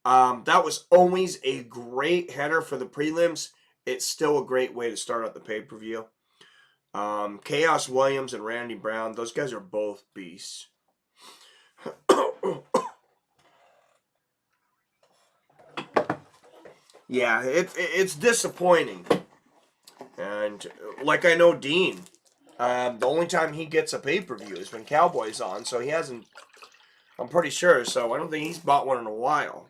That was always a great header for the prelims. It's still a great way to start out the pay-per-view. Chaos Williams and Randy Brown, those guys are both beasts. Yeah, it's disappointing. And like I know Dean, the only time he gets a pay-per-view is when Cowboy's on, so he hasn't, I'm pretty sure, so I don't think he's bought one in a while.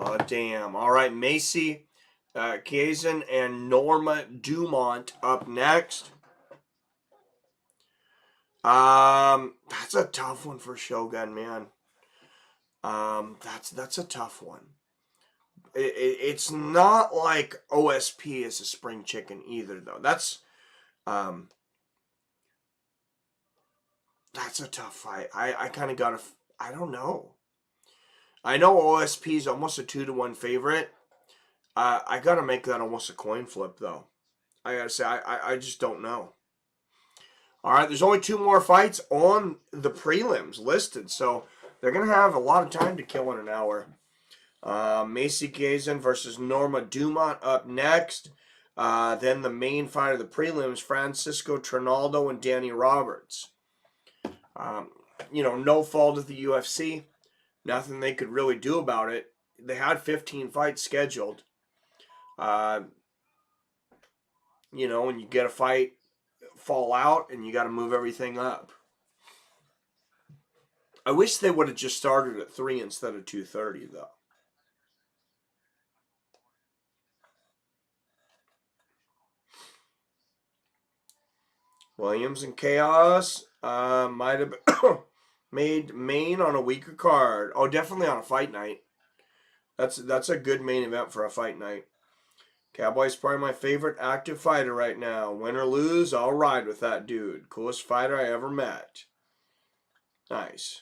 Oh, damn. All right, Macy Cajun and Norma Dumont up next. That's a tough one for Shogun, man. That's a tough one. It's not like OSP is a spring chicken either, though. That's a tough fight. I kind of got to... I don't know. I know OSP is almost a 2-1 favorite. I got to make that almost a coin flip, though. I got to say, I just don't know. All right, there's only 2 more fights on the prelims listed, so they're going to have a lot of time to kill in an hour. Macy Cajun versus Norma Dumont up next. Then the main fight of the prelims, Francisco Trinaldo and Danny Roberts. No fault of the UFC. Nothing they could really do about it. They had 15 fights scheduled. When you get a fight fall out and you got to move everything up. I wish they would have just started at 3 instead of 2:30, though. Williams and Chaos might have made main on a weaker card. Oh, definitely on a fight night. That's a good main event for a fight night. Cowboy's probably my favorite active fighter right now. Win or lose, I'll ride with that dude. Coolest fighter I ever met. Nice.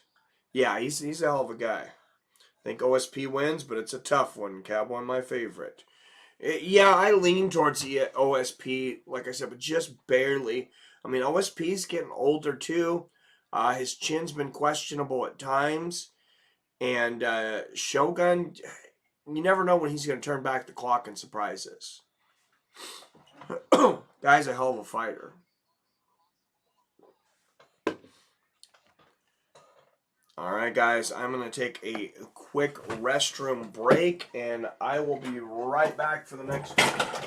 Yeah, he's a hell of a guy. I think OSP wins, but it's a tough one. Cowboy, my favorite. Yeah, I lean towards the OSP, like I said, but just barely. I mean, OSP's getting older too. His chin's been questionable at times. And Shogun, you never know when he's going to turn back the clock and surprise us. Guy's a hell of a fighter. All right, guys, I'm going to take a quick restroom break, and I will be right back for the next one.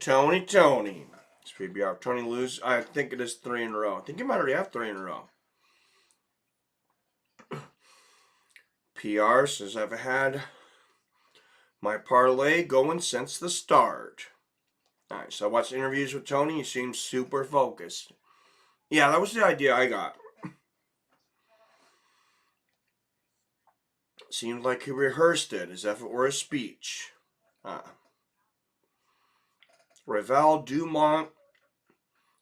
Tony. It's PBR. Tony lose. I think it is 3 in a row. I think he might already have 3 in a row. PR says I've had my parlay going since the start. Alright, so I watched interviews with Tony. He seems super focused. Yeah, that was the idea I got. Seemed like he rehearsed it as if it were a speech. Ravel, Dumont,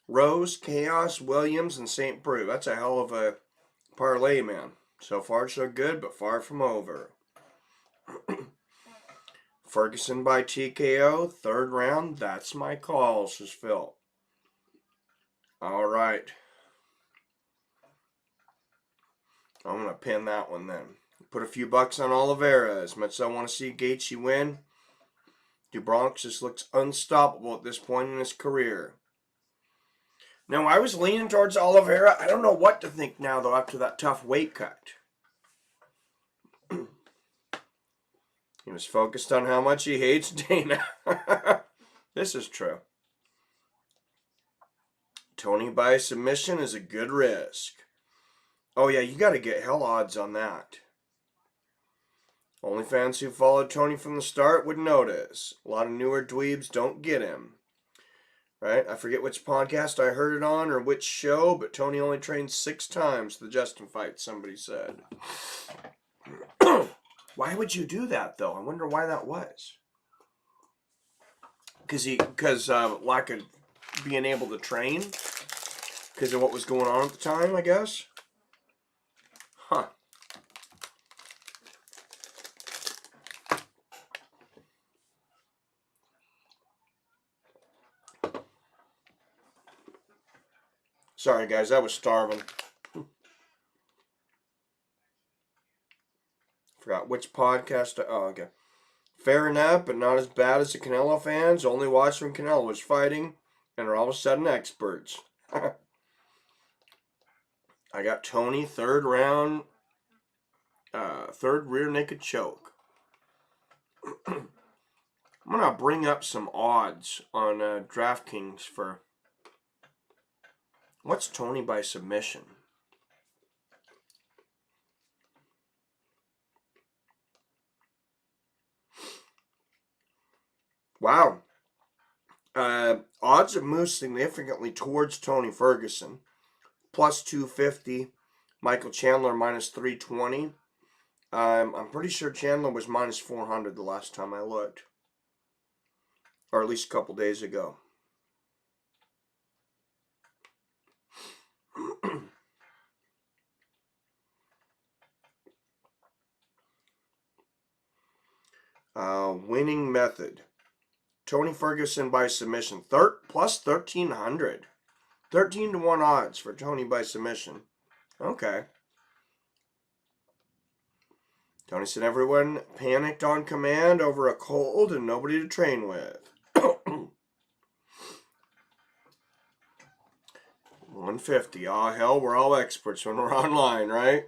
Rose, Chaos, Williams, and St. Preux. That's a hell of a parlay, man. So far, so good, but far from over. Ferguson by TKO, 3rd round. That's my call, says Phil. All right. I'm going to pin that one then. Put a few bucks on Oliveira. As much as I want to see Gaethje win, Dumont just looks unstoppable at this point in his career. Now, I was leaning towards Oliveira. I don't know what to think now, though, after that tough weight cut. He was focused on how much he hates Dana. This is true. Tony by submission is a good risk. Oh, yeah, you got to get hell odds on that. Only fans who followed Tony from the start would notice. A lot of newer dweebs don't get him. Right? I forget which podcast I heard it on or which show, but Tony only trained 6 times the Justin fight, somebody said. Why would you do that, though? I wonder why that was. Because lack of being able to train? Because of what was going on at the time, I guess? Huh. Sorry, guys, I was starving. Forgot which podcast. Oh, okay. Fair enough, but not as bad as the Canelo fans. Only watch when Canelo was fighting and are all of a sudden experts. I got Tony, third round, third rear naked choke. I'm going to bring up some odds on DraftKings for what's Tony by submission. Wow. Odds have moved significantly towards Tony Ferguson. Plus 250. Michael Chandler minus 320. I'm pretty sure Chandler was minus 400 the last time I looked. Or at least a couple days ago. Winning method. Tony Ferguson by submission. Plus 1,300. 13 to 1 odds for Tony by submission. Okay. Tony said everyone panicked on command over a cold and nobody to train with. 150. Oh, hell, we're all experts when we're online, right?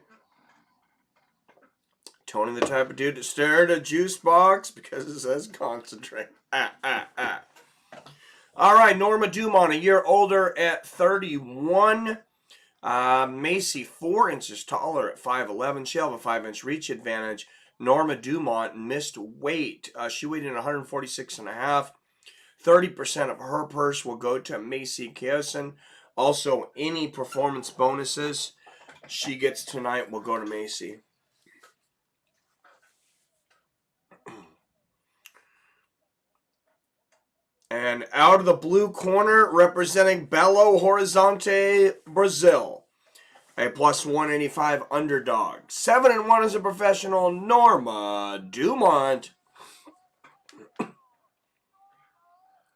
Tony the type of dude to stare at a juice box because it says concentrate. All right, Norma Dumont, a year older at 31. Macy, 4 inches taller at 5'11". She'll have a 5-inch reach advantage. Norma Dumont missed weight. She weighed in 146.5. 30% of her purse will go to Macy Kiyosin. Also, any performance bonuses she gets tonight will go to Macy. And out of the blue corner, representing Belo Horizonte, Brazil, a plus 185 underdog. 7-1 as a professional, Norma Dumont.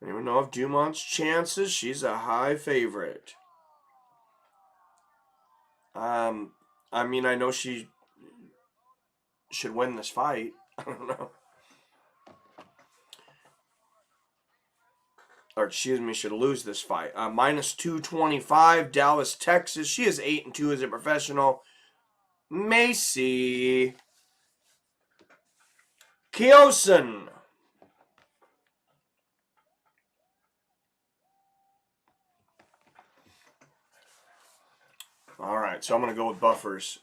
Anyone know of Dumont's chances? She's a high favorite. I mean, I know she should win this fight. I don't know. Or excuse me, should lose this fight. Minus 225, Dallas, Texas. She is 8-2 as a professional. Macy Kiyosin. All right, so I'm going to go with Buffer's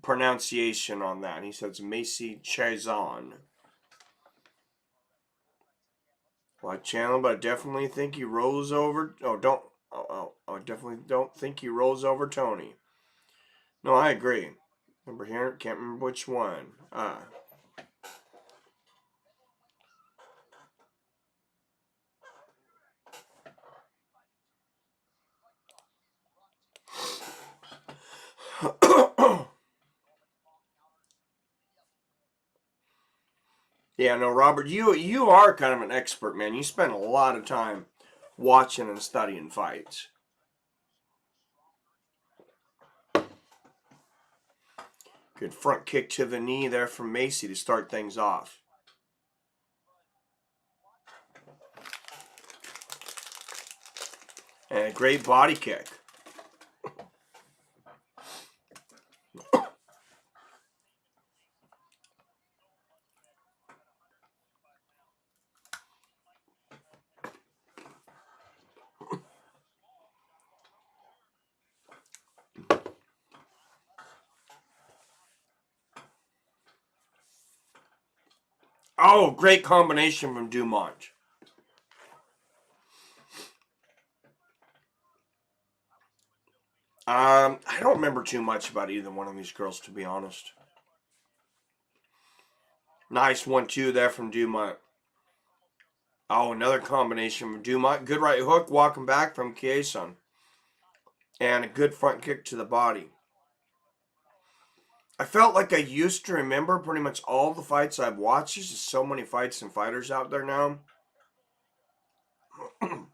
pronunciation on that. He says Macy Chazon. Well, channel, but I definitely think he rolls over. I definitely don't think he rolls over Tony. No, I agree. Remember here? Can't remember which one. Yeah, no, Robert, you are kind of an expert, man. You spend a lot of time watching and studying fights. Good front kick to the knee there from Macy to start things off. And a great body kick. Oh, great combination from Dumont. I don't remember too much about either one of these girls, to be honest. Nice 1-2 there from Dumont. Oh, another combination from Dumont. Good right hook, walking back from Chiasson. And a good front kick to the body. I felt like I used to remember pretty much all the fights I've watched. There's just so many fights and fighters out there now. Took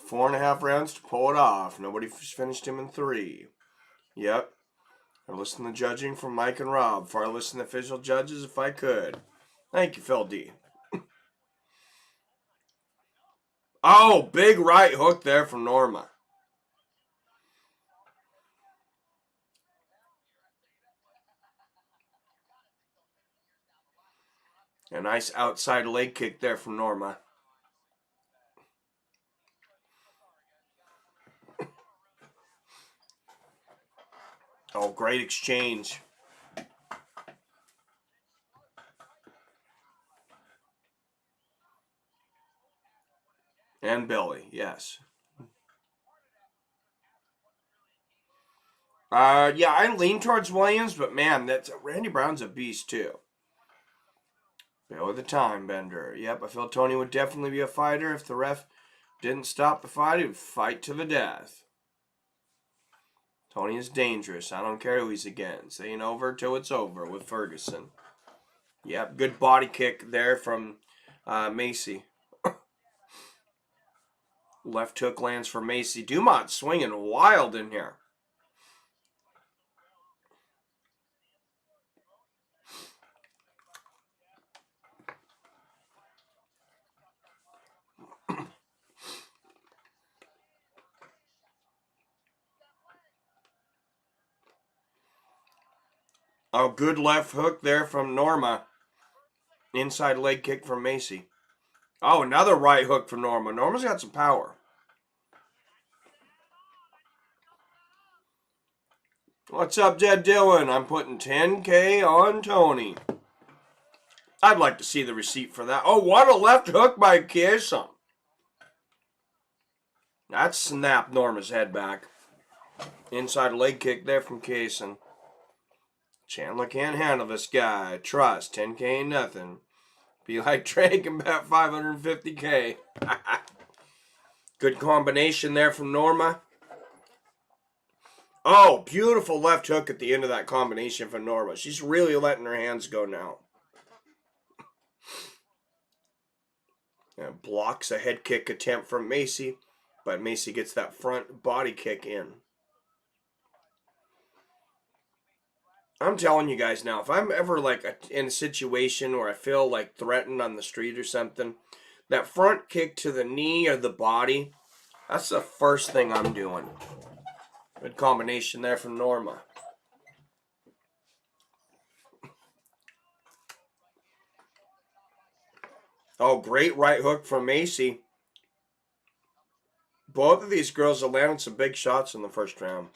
4.5 rounds to pull it off. Nobody finished him in 3. Yep. I listen to judging from Mike and Rob before I listen to official judges if I could. Thank you, Phil D. Oh, big right hook there from Norma. A nice outside leg kick there from Norma. Oh, great exchange. And belly, yes. Yeah, I lean towards Williams, but man, Randy Brown's a beast too. Bill the time bender. Yep, I feel Tony would definitely be a fighter if the ref didn't stop the fight. He would fight to the death. Tony is dangerous. I don't care who he's against. It ain't over till it's over with Ferguson. Yep, good body kick there from Macy. Left hook lands for Macy. Dumont swinging wild in here. Oh, good left hook there from Norma. Inside leg kick from Macy. Oh, another right hook from Norma. Norma's got some power. What's up, Jed Dillon? I'm putting $10K on Tony. I'd like to see the receipt for that. Oh, what a left hook by Chiasson. That snapped Norma's head back. Inside leg kick there from Chiasson. Chandler can't handle this guy. Trust, 10K ain't nothing. Be like Drake and bet 550K. Good combination there from Norma. Oh, beautiful left hook at the end of that combination from Norma. She's really letting her hands go now. And blocks a head kick attempt from Macy, but Macy gets that front body kick in. I'm telling you guys now, if I'm ever like in a situation where I feel like threatened on the street or something, that front kick to the knee or the body, that's the first thing I'm doing. Good combination there from Norma. Oh, great right hook from Macy. Both of these girls have landed some big shots in the first round.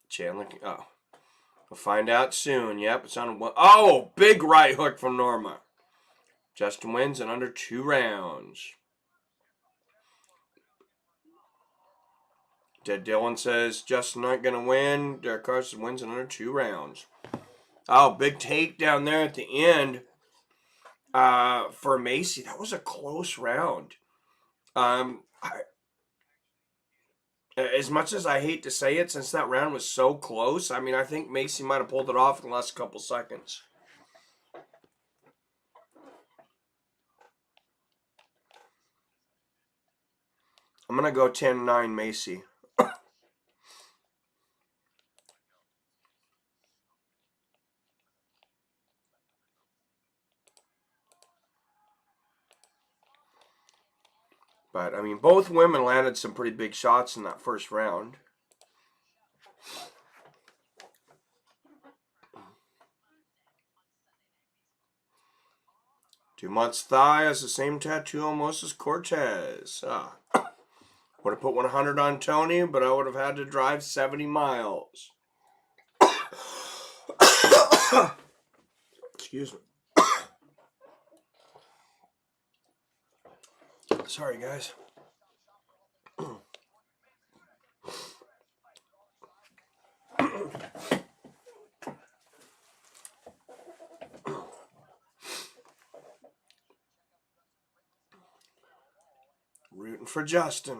Chandler, oh. We'll find out soon. Yep, it's on one. Oh, big right hook from Norma. Justin wins in under 2 rounds. Ted Dillon says Justin not going to win. Derek Carson wins in under 2 rounds. Oh, big takedown there at the end for Macy. That was a close round. As much as I hate to say it, since that round was so close, I mean, I think Macy might have pulled it off in the last couple seconds. I'm going to go 10-9 Macy. But, I mean, both women landed some pretty big shots in that first round. Dumont's thigh has the same tattoo almost as Cortez. Would have put 100 on Tony, but I would have had to drive 70 miles. Excuse me. Sorry, guys. Rooting for Justin.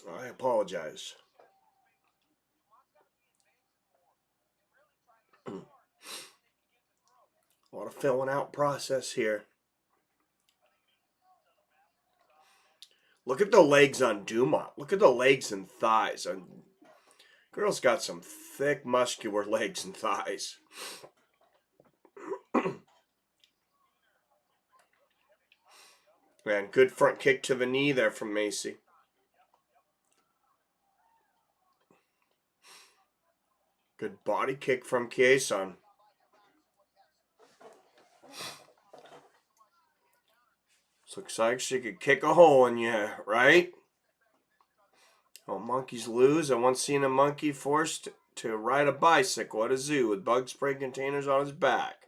I apologize. A lot of filling out process here. Look at the legs on Dumont. Look at the legs and thighs. Girl's got some thick, muscular legs and thighs. And good front kick to the knee there from Macy. Good body kick from Chiasson. Looks like she could kick a hole in you, right? Oh, monkeys lose. I once seen a monkey forced to ride a bicycle at a zoo with bug spray containers on his back.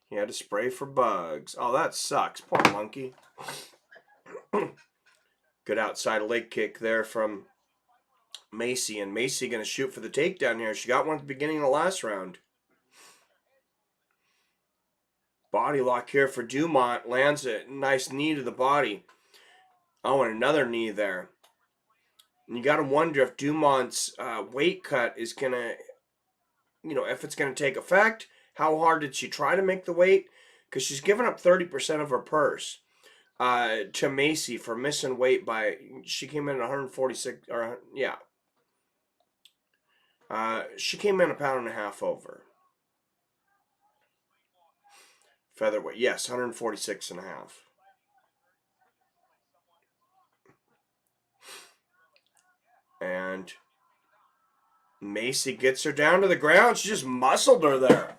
He had to spray for bugs. Oh, that sucks. Poor monkey. Good outside leg kick there from Macy. And Macy going to shoot for the takedown here. She got one at the beginning of the last round. Body lock here for Dumont. Lands a nice knee to the body. Oh, and another knee there. And you got to wonder if Dumont's weight cut is going to, if it's going to take effect. How hard did she try to make the weight? Because she's given up 30% of her purse to Macy for missing weight by, she came in at 146, or yeah. She came in a pound and a half over. Featherweight, yes, 146 and a half. And Macy gets her down to the ground. She just muscled her there.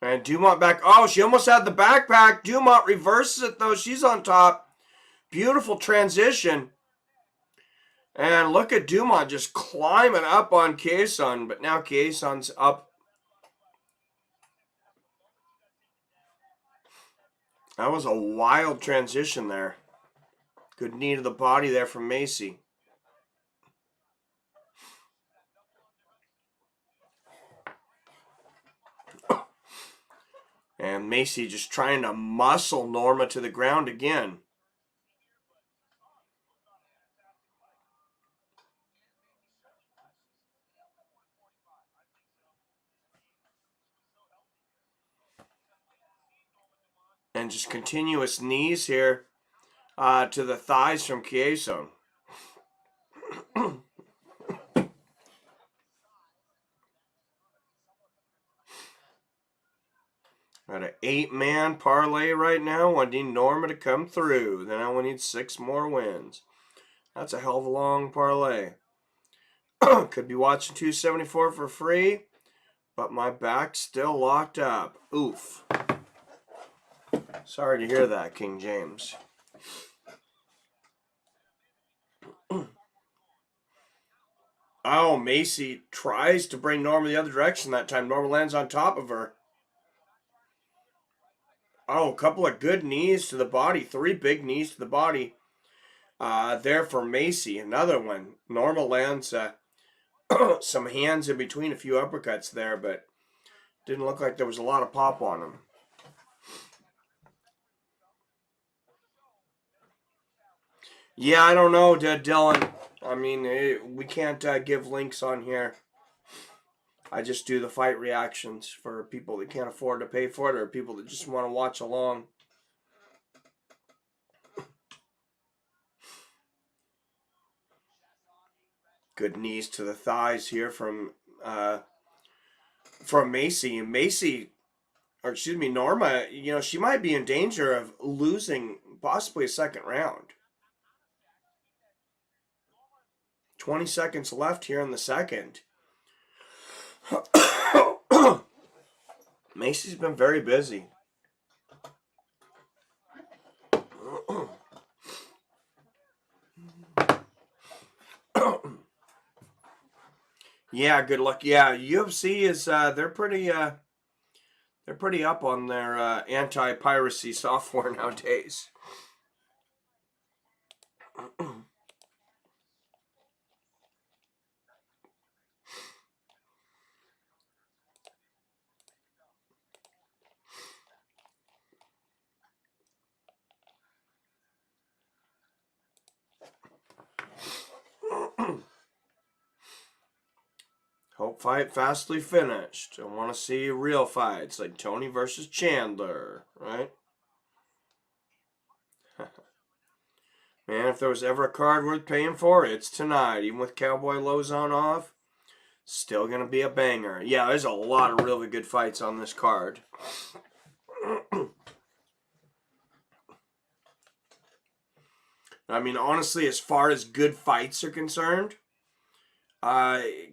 And Dumont back. Oh, she almost had the backpack. Dumont reverses it, though. She's on top. Beautiful transition. And look at Dumont just climbing up on Chiasson. But now Chiasson's up. That was a wild transition there. Good knee to the body there from Macy. And Macy just trying to muscle Norma to the ground again. And just continuous knees here to the thighs from Chiasson. Got an 8-man parlay right now. I need Norma to come through. Then I will need 6 more wins. That's a hell of a long parlay. Could be watching 274 for free, but my back's still locked up. Oof. Sorry to hear that, King James. Oh, Macy tries to bring Norma the other direction that time. Norma lands on top of her. Oh, a couple of good knees to the body. 3 big knees to the body. There for Macy. Another one. Norma lands some hands in between, a few uppercuts there, but didn't look like there was a lot of pop on them. Yeah, I don't know, Dylan. I mean, we can't give links on here. I just do the fight reactions for people that can't afford to pay for it or people that just want to watch along. Good knees to the thighs here from Macy. And Macy, or excuse me, Norma, she might be in danger of losing possibly a second round. 20 seconds left here in the second. Macy's been very busy. Yeah, good luck. Yeah, UFC is they're pretty up on their anti-piracy software nowadays. Hope fight fastly finished. I want to see real fights like Tony versus Chandler, right? Man, if there was ever a card worth paying for, it's tonight. Even with Cowboy Lauzon off, still going to be a banger. Yeah, there's a lot of really good fights on this card. I mean, honestly, as far as good fights are concerned,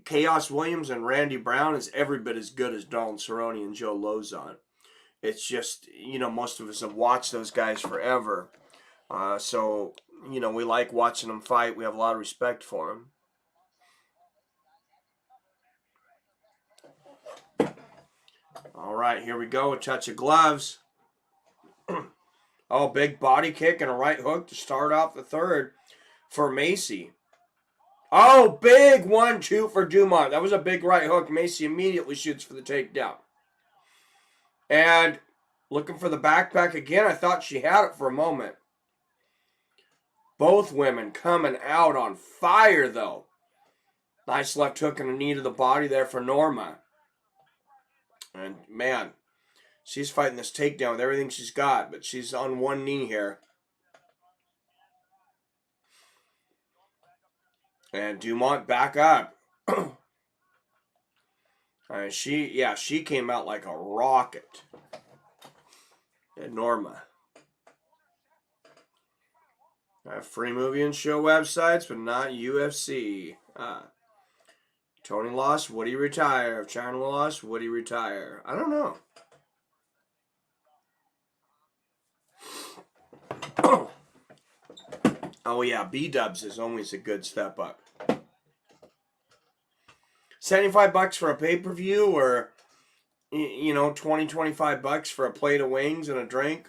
Chaos Williams and Randy Brown is every bit as good as Donald Cerrone and Joe Lauzon. It's just, most of us have watched those guys forever. So, we like watching them fight. We have a lot of respect for them. All right, here we go. A touch of gloves. Oh, big body kick and a right hook to start off the third for Macy. Oh, big 1-2 for Dumont. That was a big right hook. Macy immediately shoots for the takedown. And looking for the backpack again. I thought she had it for a moment. Both women coming out on fire, though. Nice left hook and a knee to the body there for Norma. And, man, she's fighting this takedown with everything she's got, but she's on one knee here. And Dumont back up. She came out like a rocket. And Norma. I have free movie and show websites, but not UFC. Tony lost, would he retire? If China lost, would he retire? I don't know. Oh yeah, B-dubs is always a good step up. $75 for a pay-per-view, or $20-25 for a plate of wings and a drink.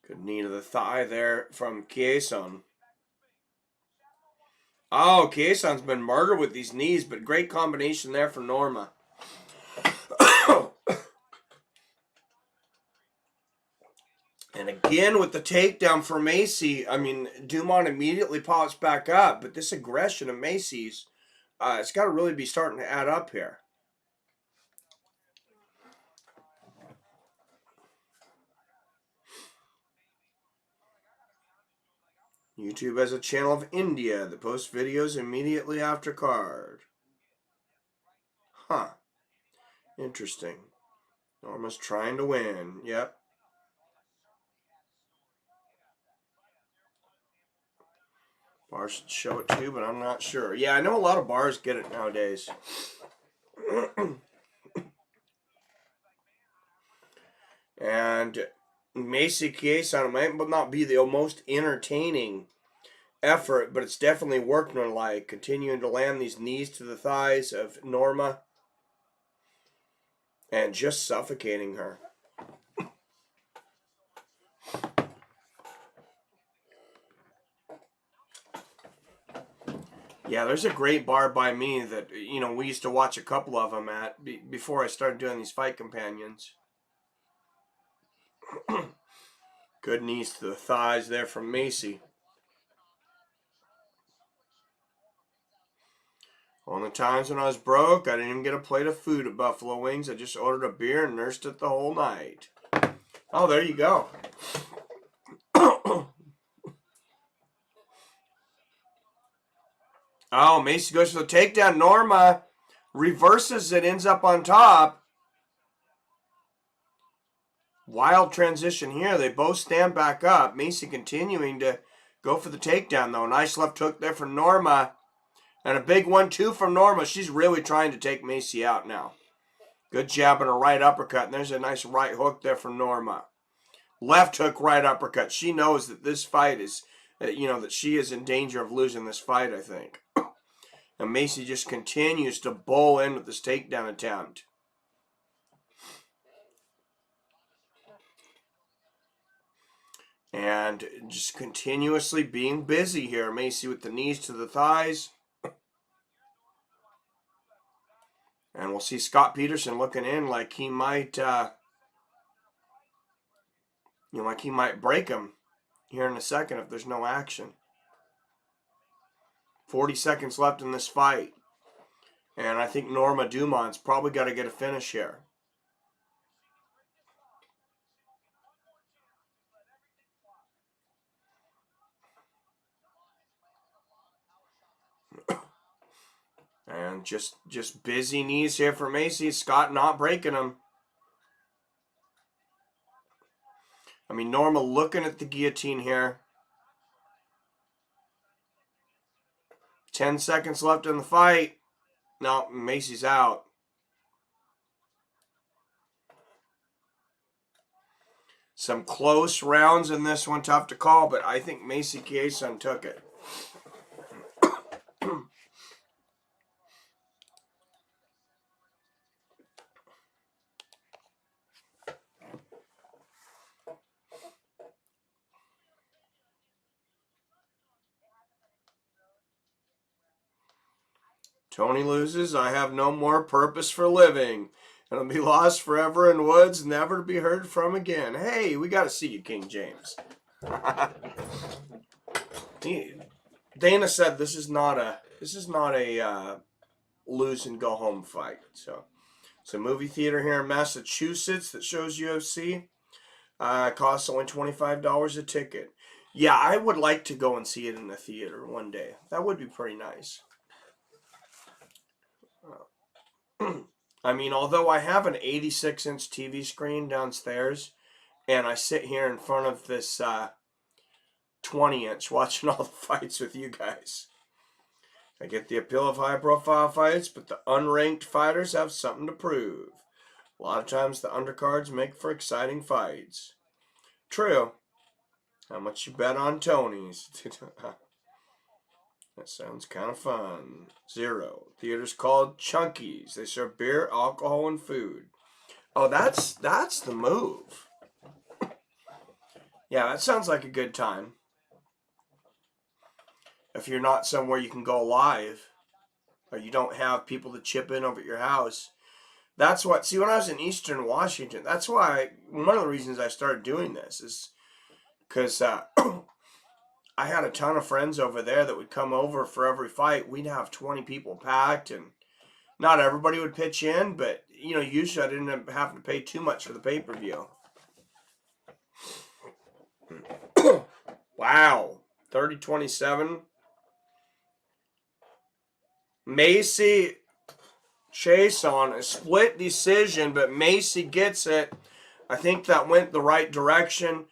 Good knee to the thigh there from Chiasson. Oh, Chiasson's been murdered with these knees, but great combination there for Norma. And again with the takedown for Macy, I mean, Dumont immediately pops back up, but this aggression of Macy's, it's got to really be starting to add up here. YouTube has a channel of India that posts videos immediately after card. Huh. Interesting. Norma's trying to win. Yep. Bars should show it too, but I'm not sure. Yeah, I know a lot of bars get it nowadays. And Macy Chiasson might not be the most entertaining effort, but it's definitely workmanlike. Continuing to land these knees to the thighs of Norma and just suffocating her. Yeah, there's a great bar by me that, we used to watch a couple of them at before I started doing these fight companions. Good knees to the thighs there from Macy. On the times when I was broke, I didn't even get a plate of food at Buffalo Wings. I just ordered a beer and nursed it the whole night. Oh, there you go. Oh, Macy goes for the takedown. Norma reverses it, ends up on top. Wild transition here. They both stand back up. Macy continuing to go for the takedown, though. Nice left hook there for Norma. And a big 1-2 from Norma. She's really trying to take Macy out now. Good jab and a right uppercut. And there's a nice right hook there from Norma. Left hook, right uppercut. She knows that this fight is, that she is in danger of losing this fight, I think. And Macy just continues to bowl in with this takedown attempt. And just continuously being busy here. Macy with the knees to the thighs. And we'll see Scott Peterson looking in like he might, like he might break him here in a second if there's no action. 40 seconds left in this fight. And I think Norma Dumont's probably got to get a finish here. And just busy knees here for Macy. Scott not breaking him. I mean, Norma looking at the guillotine here. 10 seconds left in the fight. No, Macy's out. Some close rounds in this one. Tough to call, but I think Macy Chiasson took it. Tony loses. I have no more purpose for living. And I'll be lost forever in woods, never to be heard from again. Hey, we got to see you, King James. Dana said this is not a lose and go home fight. So it's a movie theater here in Massachusetts that shows UFC. Costs only $25 a ticket. Yeah, I would like to go and see it in the theater one day. That would be pretty nice. I mean, although I have an 86-inch TV screen downstairs, and I sit here in front of this 20-inch watching all the fights with you guys. I get the appeal of high-profile fights, but the unranked fighters have something to prove. A lot of times the undercards make for exciting fights. True. How much you bet on Tony's? That sounds kind of fun. 0. Theater's called Chunky's. They serve beer, alcohol, and food. Oh, that's the move. Yeah, that sounds like a good time. If you're not somewhere you can go live, or you don't have people to chip in over at your house. That's what, see, when I was in Eastern Washington, that's why, one of the reasons I started doing this is because I had a ton of friends over there that would come over for every fight. We'd have 20 people packed, and not everybody would pitch in, but, usually I didn't end up having to pay too much for the pay-per-view. Wow. 30-27. Macy Chiasson, a split decision, but Macy gets it. I think that went the right direction.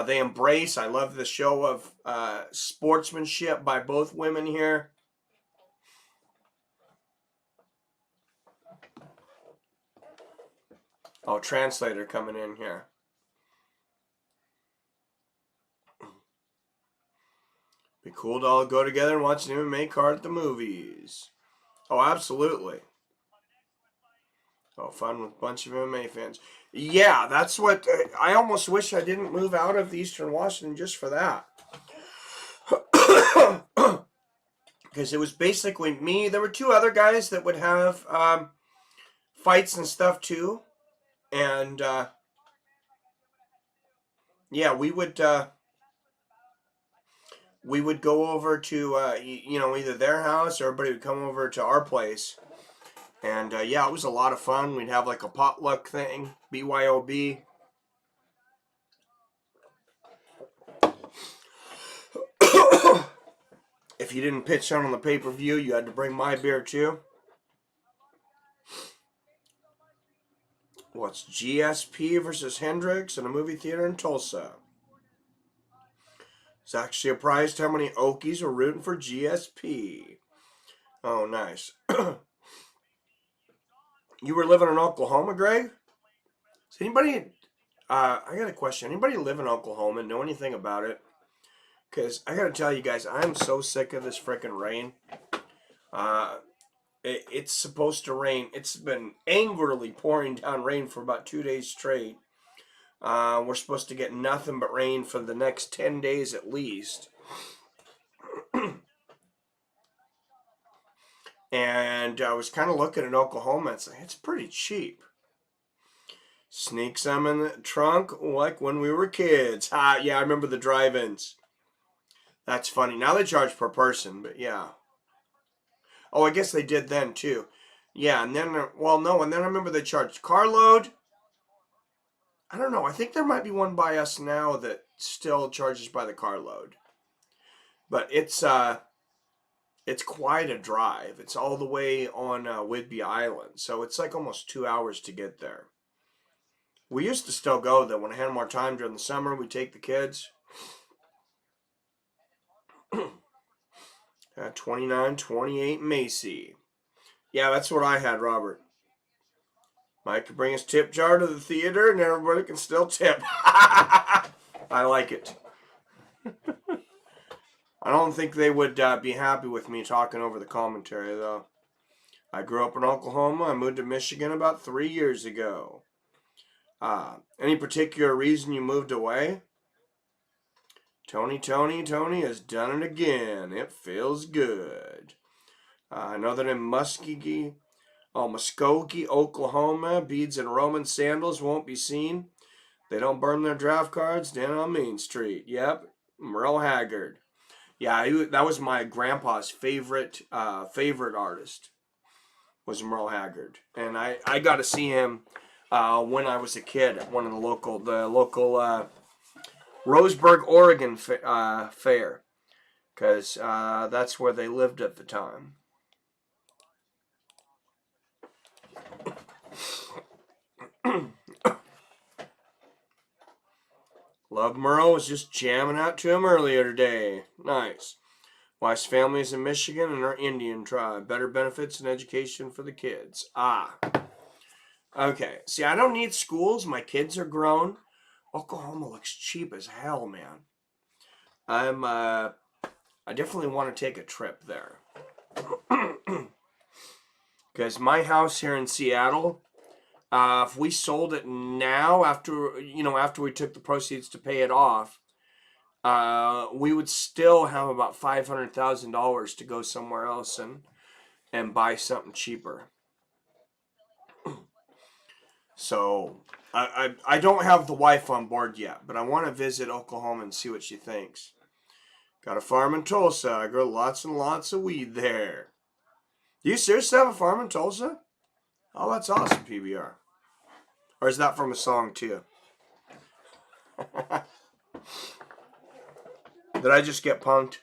They embrace. I love the show of sportsmanship by both women here. Oh, translator coming in here. Be cool to all go together and watch an MMA card at the movies. Oh, absolutely. Oh, fun with a bunch of MMA fans. Yeah, that's what... I almost wish I didn't move out of Eastern Washington just for that. Because it was basically me. There were 2 other guys that would have fights and stuff too. And, yeah, we would go over to, either their house or everybody would come over to our place. And, yeah, it was a lot of fun. We'd have like a potluck thing, BYOB. If you didn't pitch on the pay-per-view, you had to bring my beer too. What's GSP versus Hendricks in a movie theater in Tulsa? It's actually surprised how many Okies were rooting for GSP. Oh, nice. You were living in Oklahoma, Greg? Is anybody, I got a question. Anybody live in Oklahoma? Know anything about it? Because I got to tell you guys, I'm so sick of this freaking rain. It's supposed to rain. It's been angrily pouring down rain for about 2 days straight. We're supposed to get nothing but rain for the next 10 days at least. And I was kind of looking at Oklahoma. It's pretty cheap. Sneak some in the trunk like when we were kids. Yeah, I remember the drive-ins. That's funny. Now they charge per person, but yeah. Oh, I guess they did then too. Yeah, and then, well, no, and then I remember they charged carload. I don't know. I think there might be one by us now that still charges by the carload. But it's quite a drive. It's all the way on Whidbey Island, so it's like almost 2 hours to get there. We used to still go though. When I had more time during the summer, we'd take the kids. 29-28 Macy. Yeah, that's what I had, Robert. Mike could bring his tip jar to the theater and everybody can still tip. I like it. I don't think they would be happy with me talking over the commentary, though. I grew up in Oklahoma. I moved to Michigan about 3 years ago. Any particular reason you moved away? Tony has done it again. It feels good. I know that in Muskogee, Oklahoma, beads and Roman sandals won't be seen. They don't burn their draft cards down on Main Street. Yep, Merle Haggard. Yeah, that was my grandpa's favorite artist, was Merle Haggard. And I got to see him when I was a kid at one of the local Roseburg, Oregon fair, because that's where they lived at the time. Love Merle was just jamming out to him earlier today. Nice. Wife's family is in Michigan and our Indian tribe. Better benefits and education for the kids. Okay. See, I don't need schools. My kids are grown. Oklahoma looks cheap as hell, man. I definitely want to take a trip there. Because my house here in Seattle, if we sold it now, after we took the proceeds to pay it off, we would still have about $500,000 to go somewhere else and buy something cheaper. So I don't have the wife on board yet, but I want to visit Oklahoma and see what she thinks. Got a farm in Tulsa. I grow lots and lots of weed there. Do you seriously have a farm in Tulsa? Oh, that's awesome, PBR. Or is that from a song too? Did I just get punked?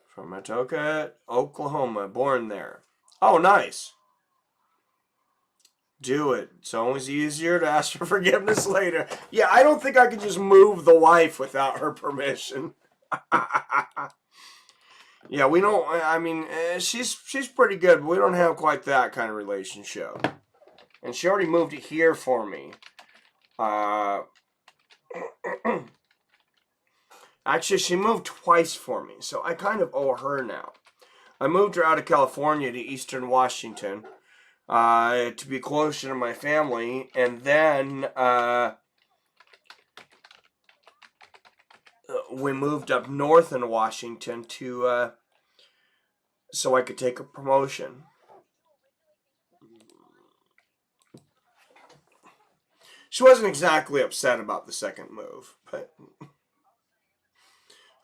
From Atoka, Oklahoma. Born there. Oh, nice. Do it. It's always easier to ask for forgiveness later. Yeah, I don't think I could just move the wife without her permission. Yeah, we don't. I mean, she's pretty good, but we don't have quite that kind of relationship. And she already moved here for me. Actually, she moved twice for me, so I kind of owe her now. I moved her out of California to Eastern Washington to be closer to my family, and then we moved up north in Washington to so I could take a promotion. She wasn't exactly upset about the second move, but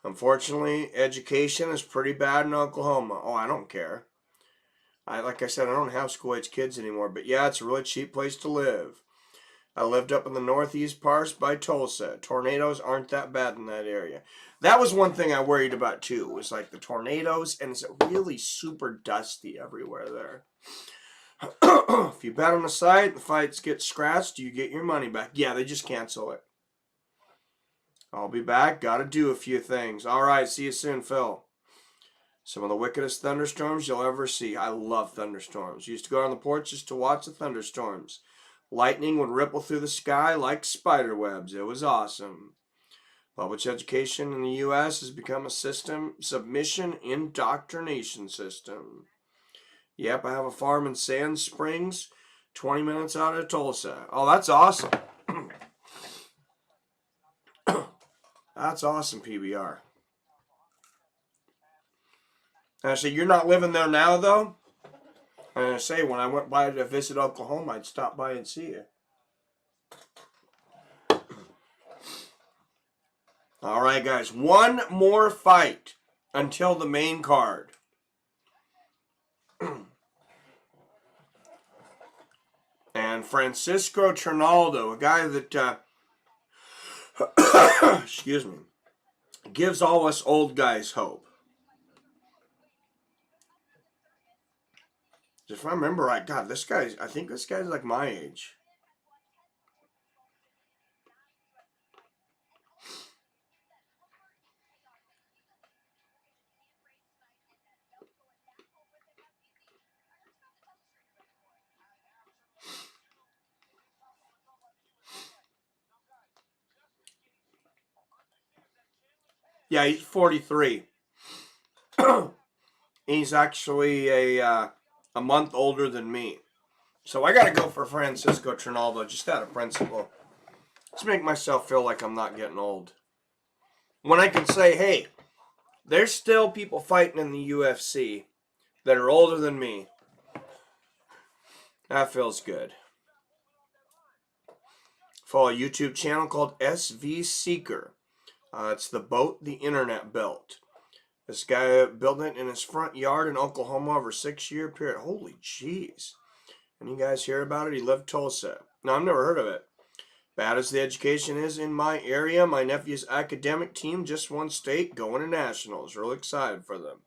unfortunately, education is pretty bad in Oklahoma. Oh, I don't care. Like I said, I don't have school-age kids anymore, but yeah, it's a really cheap place to live. I lived up in the northeast parts by Tulsa. Tornadoes aren't that bad in that area. That was one thing I worried about too, was like the tornadoes, and it's really super dusty everywhere there. If you bet on the site, the fights get scratched, you get your money back. Yeah, they just cancel it. I'll be back. Gotta do a few things. All right, see you soon, Phil. Some of the wickedest thunderstorms you'll ever see. I love thunderstorms. Used to go on the porch just to watch the thunderstorms. Lightning would ripple through the sky like spider webs. It was awesome. Public education in the U.S. has become a submission indoctrination system. Yep, I have a farm in Sand Springs, 20 minutes out of Tulsa. Oh, that's awesome. That's awesome, PBR. Actually, you're not living there now, though? I'm going to say, when I went by to visit Oklahoma, I'd stop by and see you. All right, guys. One more fight until the main card. And Francisco Trinaldo, a guy that, excuse me, gives all us old guys hope. If I remember right, God, I think this guy's like my age. Yeah, he's 43. He's actually a month older than me. So I got to go for Francisco Trinaldo just out of principle. To make myself feel like I'm not getting old. When I can say, hey, there's still people fighting in the UFC that are older than me. That feels good. Follow a YouTube channel called SV Seeker. It's the boat the internet built. This guy built it in his front yard in Oklahoma over a 6-year period. Holy jeez. And you guys hear about it? He lived Tulsa. No, I've never heard of it. Bad as the education is in my area, my nephew's academic team just won state, going to nationals. Real excited for them.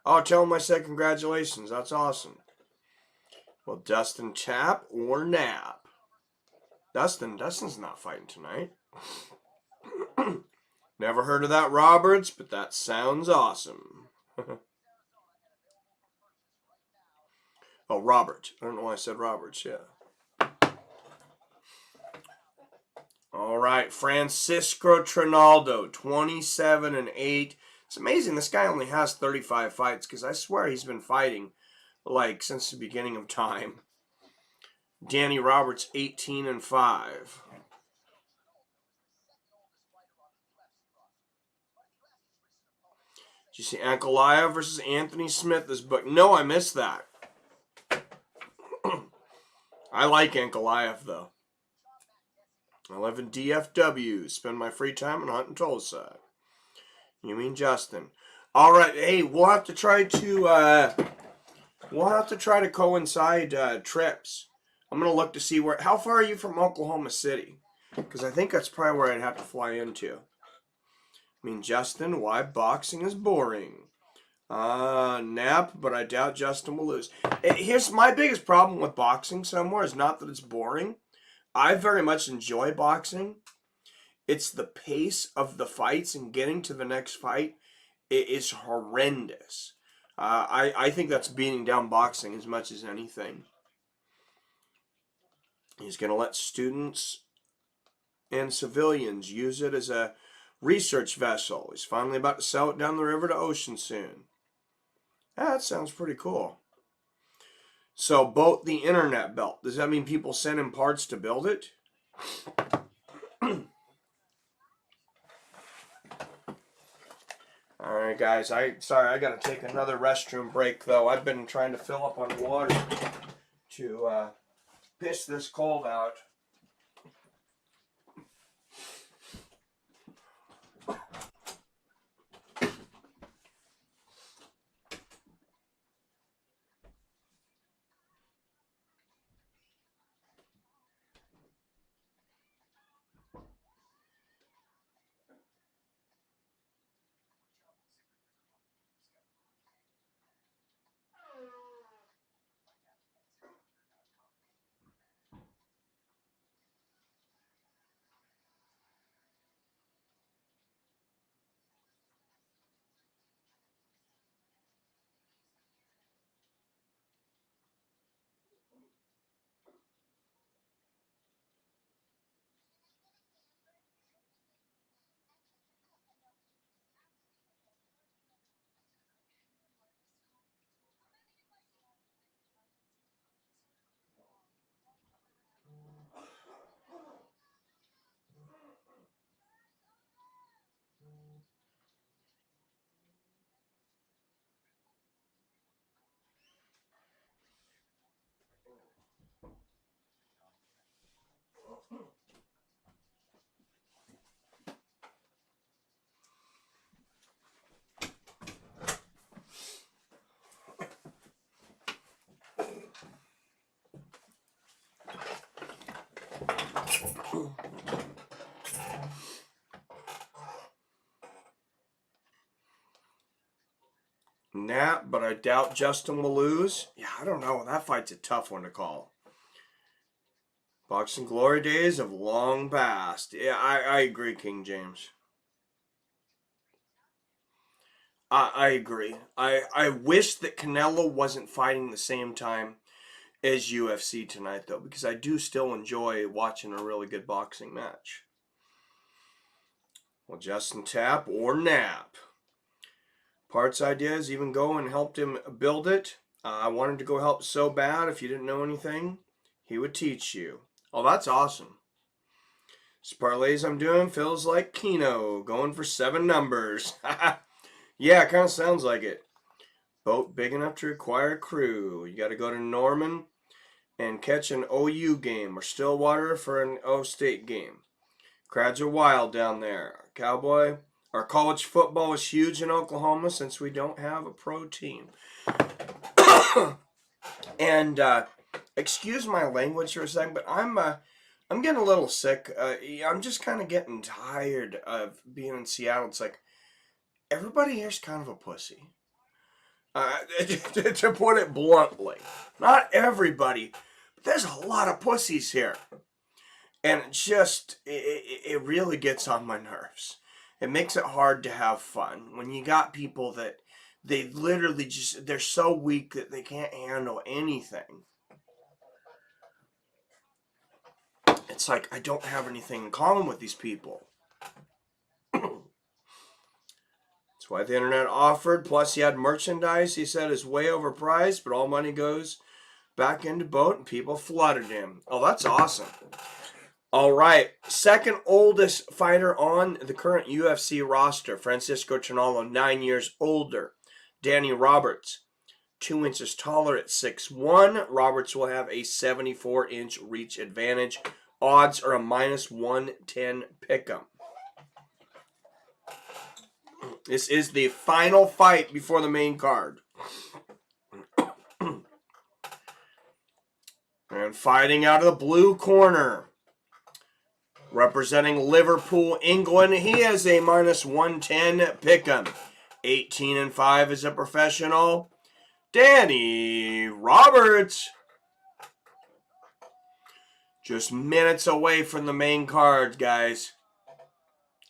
Oh, tell him I said congratulations. That's awesome. Well, Dustin tap or nap? Dustin's not fighting tonight. Never heard of that, Roberts, but that sounds awesome. Oh, Robert. I don't know why I said Roberts, yeah. All right, Francisco Trinaldo, 27-8. It's amazing this guy only has 35 fights because I swear he's been fighting like since the beginning of time. Danny Roberts, 18-5. Did you see Ankalaev versus Anthony Smith this book? No, I missed that. I like Ankalaev, though. I live in DFW. Spend my free time in Hunt and Tulsa. You mean Justin? All right. Hey, we'll have to try to coincide trips. I'm gonna look to see how far are you from Oklahoma City? Because I think that's probably where I'd have to fly into. I mean, Justin, why boxing is boring? Nap, but I doubt Justin will lose. Here's my biggest problem with boxing somewhere is not that it's boring. I very much enjoy boxing. It's the pace of the fights and getting to the next fight. It is horrendous. I think that's beating down boxing as much as anything. He's going to let students and civilians use it as a research vessel. He's finally about to sell it down the river to Ocean soon. That sounds pretty cool. So, boat the internet belt. Does that mean people send him parts to build it? Alright, guys. Sorry, I gotta take another restroom break, though. I've been trying to fill up on water to piss this cold out. Nah, but I doubt Justin will lose. Yeah, I don't know. That fight's a tough one to call. Boxing glory days have long passed. Yeah, I agree, King James. I agree. I wish that Canelo wasn't fighting the same time as UFC tonight, though, because I do still enjoy watching a really good boxing match. Well, Justin tap or nap. Parts ideas even go and helped him build it. I wanted to go help so bad. If you didn't know anything, he would teach you. Oh, that's awesome. This parlays I'm doing feels like Keno, going for 7 numbers. Yeah, it kind of sounds like it. Boat big enough to require a crew. You got to go to Norman and catch an OU game or Stillwater for an O State game. Crowds are wild down there. Cowboy, our college football is huge in Oklahoma since we don't have a pro team. And excuse my language for a second, but I'm getting a little sick. I'm just kind of getting tired of being in Seattle. It's like everybody here's kind of a pussy. To put it bluntly, not everybody, but there's a lot of pussies here. And it really gets on my nerves. It makes it hard to have fun when you got people that they literally they're so weak that they can't handle anything. It's like I don't have anything in common with these people. That's why the internet offered. Plus, he had merchandise he said is way overpriced, but all money goes back into boat and people flooded him. Oh, that's awesome. All right, second oldest fighter on the current UFC roster, Francisco Trinaldo, 9 years older. Danny Roberts, 2 inches taller at 6'1". Roberts will have a 74-inch reach advantage. Odds are a -110 pick'em. This is the final fight before the main card. And fighting out of the blue corner, representing Liverpool, England, he is a -110 pick'em. 18-5 as a professional. Danny Roberts. Just minutes away from the main card, guys.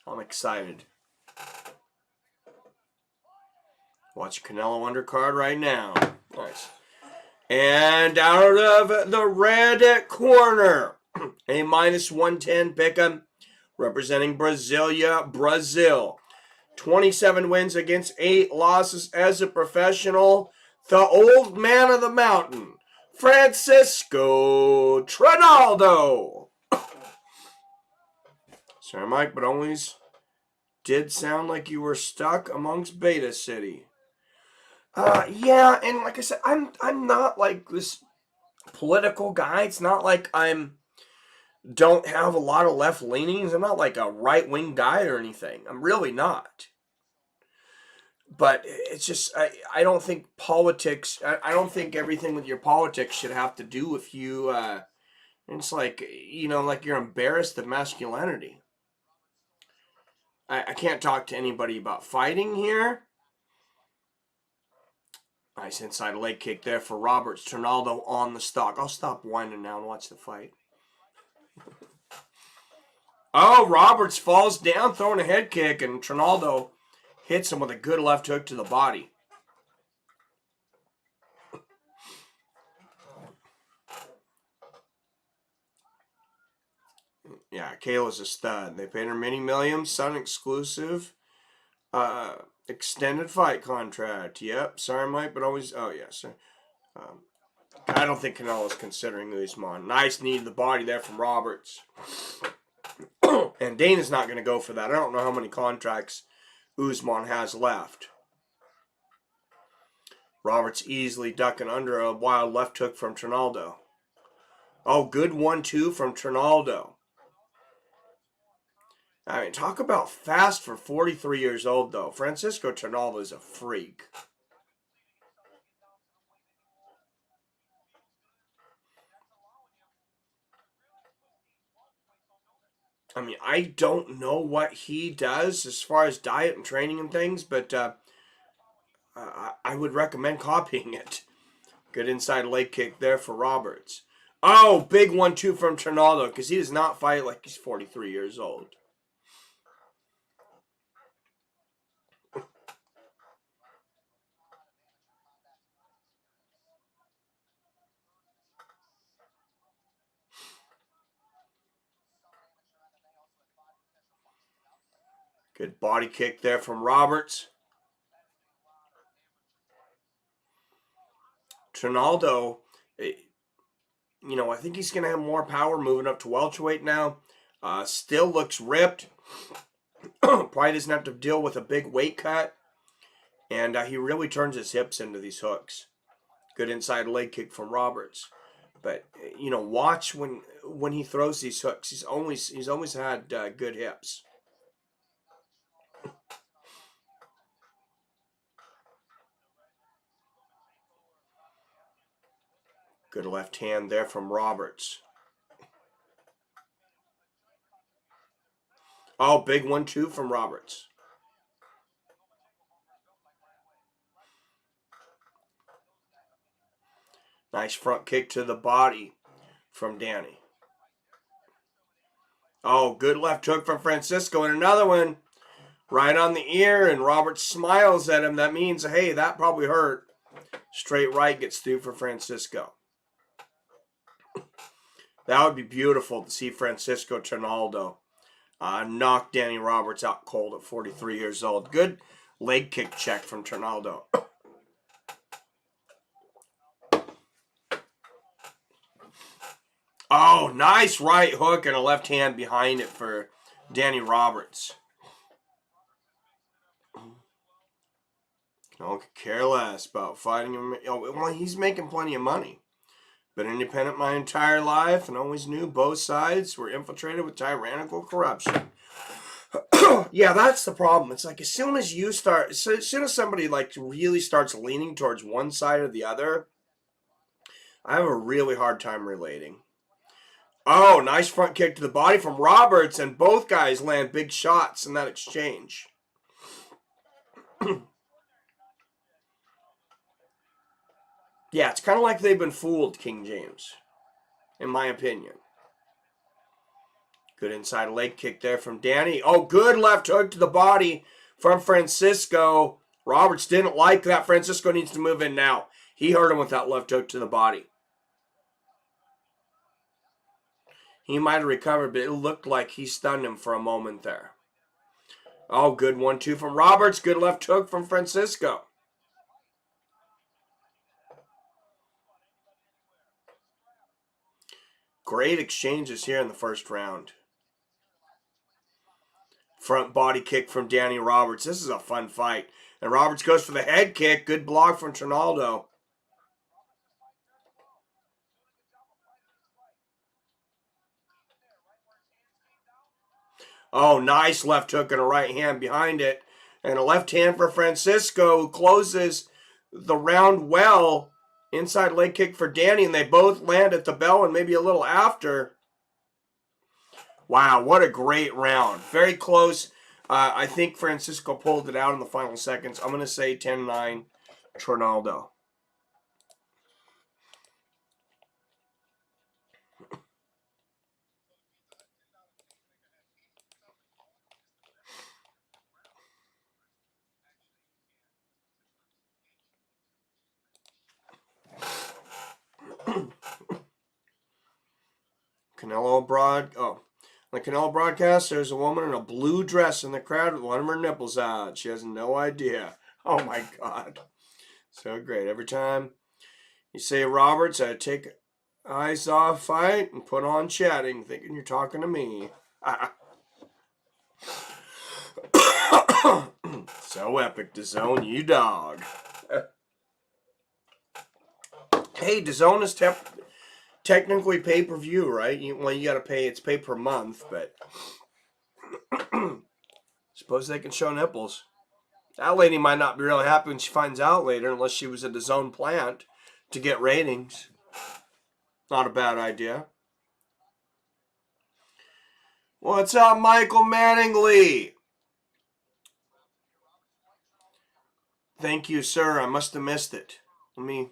I'm excited. Watch Canelo undercard right now. Nice. And out of the red corner, a -110 pick'em, representing Brasilia, Brazil. 27 wins against 8 losses as a professional. The old man of the mountain, Francisco Trinaldo. Sorry, Mike, but always did sound like you were stuck amongst Beta City. Yeah, and like I said, I'm not like this political guy. It's not like don't have a lot of left leanings. I'm not like a right wing guy or anything. I'm really not. But it's just I don't think politics. I don't think everything with your politics should have to do with you. It's like like you're embarrassed of masculinity. I can't talk to anybody about fighting here. Nice inside leg kick there for Roberts. Trinaldo on the stock. I'll stop whining now and watch the fight. Oh, Roberts falls down throwing a head kick, and Trinaldo hits him with a good left hook to the body. Yeah, Kayla's a stud. They paid her many millions, Sun exclusive. Extended fight contract. Yep. Sorry, Mike, but always. Oh, yeah. Sorry. I don't think Canelo's considering Usman. Nice knee to the body there from Roberts. And Dana's not going to go for that. I don't know how many contracts Usman has left. Roberts easily ducking under a wild left hook from Trinaldo. Oh, good 1-2 from Trinaldo. I mean, talk about fast for 43 years old, though. Francisco Trinaldo is a freak. I mean, I don't know what he does as far as diet and training and things, but I would recommend copying it. Good inside leg kick there for Roberts. Oh, big 1-2 from Trinaldo, because he does not fight like he's 43 years old. Good body kick there from Roberts. Trinaldo, I think he's going to have more power moving up to welterweight now. Still looks ripped. Probably doesn't have to deal with a big weight cut. And he really turns his hips into these hooks. Good inside leg kick from Roberts. But, watch when he throws these hooks. He's always had good hips. Good left hand there from Roberts. Oh, big 1-2 from Roberts. Nice front kick to the body from Danny. Oh, good left hook from Francisco. And another one right on the ear. And Roberts smiles at him. That means, hey, that probably hurt. Straight right gets through for Francisco. That would be beautiful to see Francisco Trinaldo knock Danny Roberts out cold at 43 years old. Good leg kick check from Trinaldo. Oh, nice right hook and a left hand behind it for Danny Roberts. Don't care less about fighting him. Well, he's making plenty of money. Been independent my entire life and always knew both sides were infiltrated with tyrannical corruption. Yeah, that's the problem. It's like as soon as somebody like really starts leaning towards one side or the other, I have a really hard time relating. Oh, nice front kick to the body from Roberts, and both guys land big shots in that exchange. Yeah, it's kind of like they've been fooled, King James, in my opinion. Good inside leg kick there from Danny. Oh, good left hook to the body from Francisco. Roberts didn't like that. Francisco needs to move in now. He hurt him with that left hook to the body. He might have recovered, but it looked like he stunned him for a moment there. Oh, good 1-2 from Roberts. Good left hook from Francisco. Great exchanges here in the first round. Front body kick from Danny Roberts. This is a fun fight. And Roberts goes for the head kick. Good block from Trinaldo. Oh, nice left hook and a right hand behind it. And a left hand for Francisco, who closes the round well. Inside leg kick for Danny, and they both land at the bell and maybe a little after. Wow, what a great round. Very close. I think Francisco pulled it out in the final seconds. I'm going to say 10-9 Trinaldo. The Canelo broadcast, there's a woman in a blue dress in the crowd with one of her nipples out. She has no idea. Oh my God. So great. Every time you say Roberts, I take eyes off fight and put on chatting, thinking you're talking to me. So epic, DAZN, you dog. Hey, DAZN is technically pay-per-view, right? You got to pay. It's pay per month, but suppose they can show nipples. That lady might not be really happy when she finds out later, unless she was at the DAZN plant to get ratings. Not a bad idea. What's up, Michael Mattingly? Thank you, sir. I must have missed it. Let me...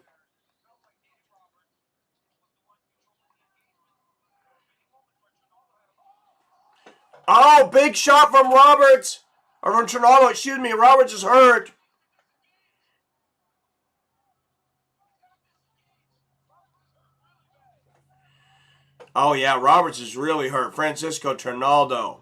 Oh, big shot from Roberts. Or from Trinaldo, excuse me. Roberts is hurt. Oh, yeah, Roberts is really hurt. Francisco Trinaldo.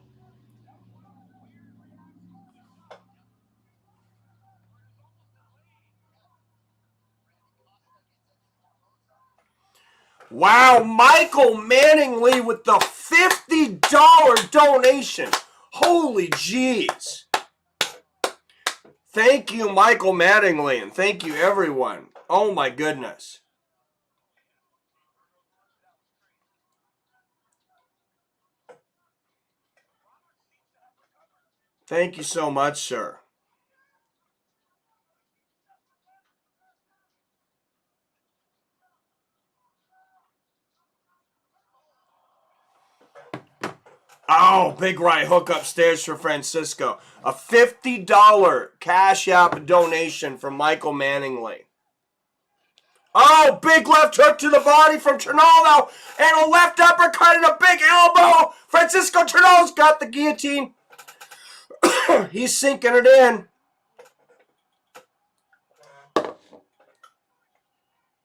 Wow, Michael Mattingly with the $50 donation. Holy jeez. Thank you, Michael Mattingly, and thank you, everyone. Oh, my goodness. Thank you so much, sir. Oh, big right hook upstairs for Francisco. A $50 Cash App donation from Michael Mattingly. Oh, big left hook to the body from Trinaldo. And a left uppercut and a big elbow. Francisco Trinaldo's got the guillotine. He's sinking it in.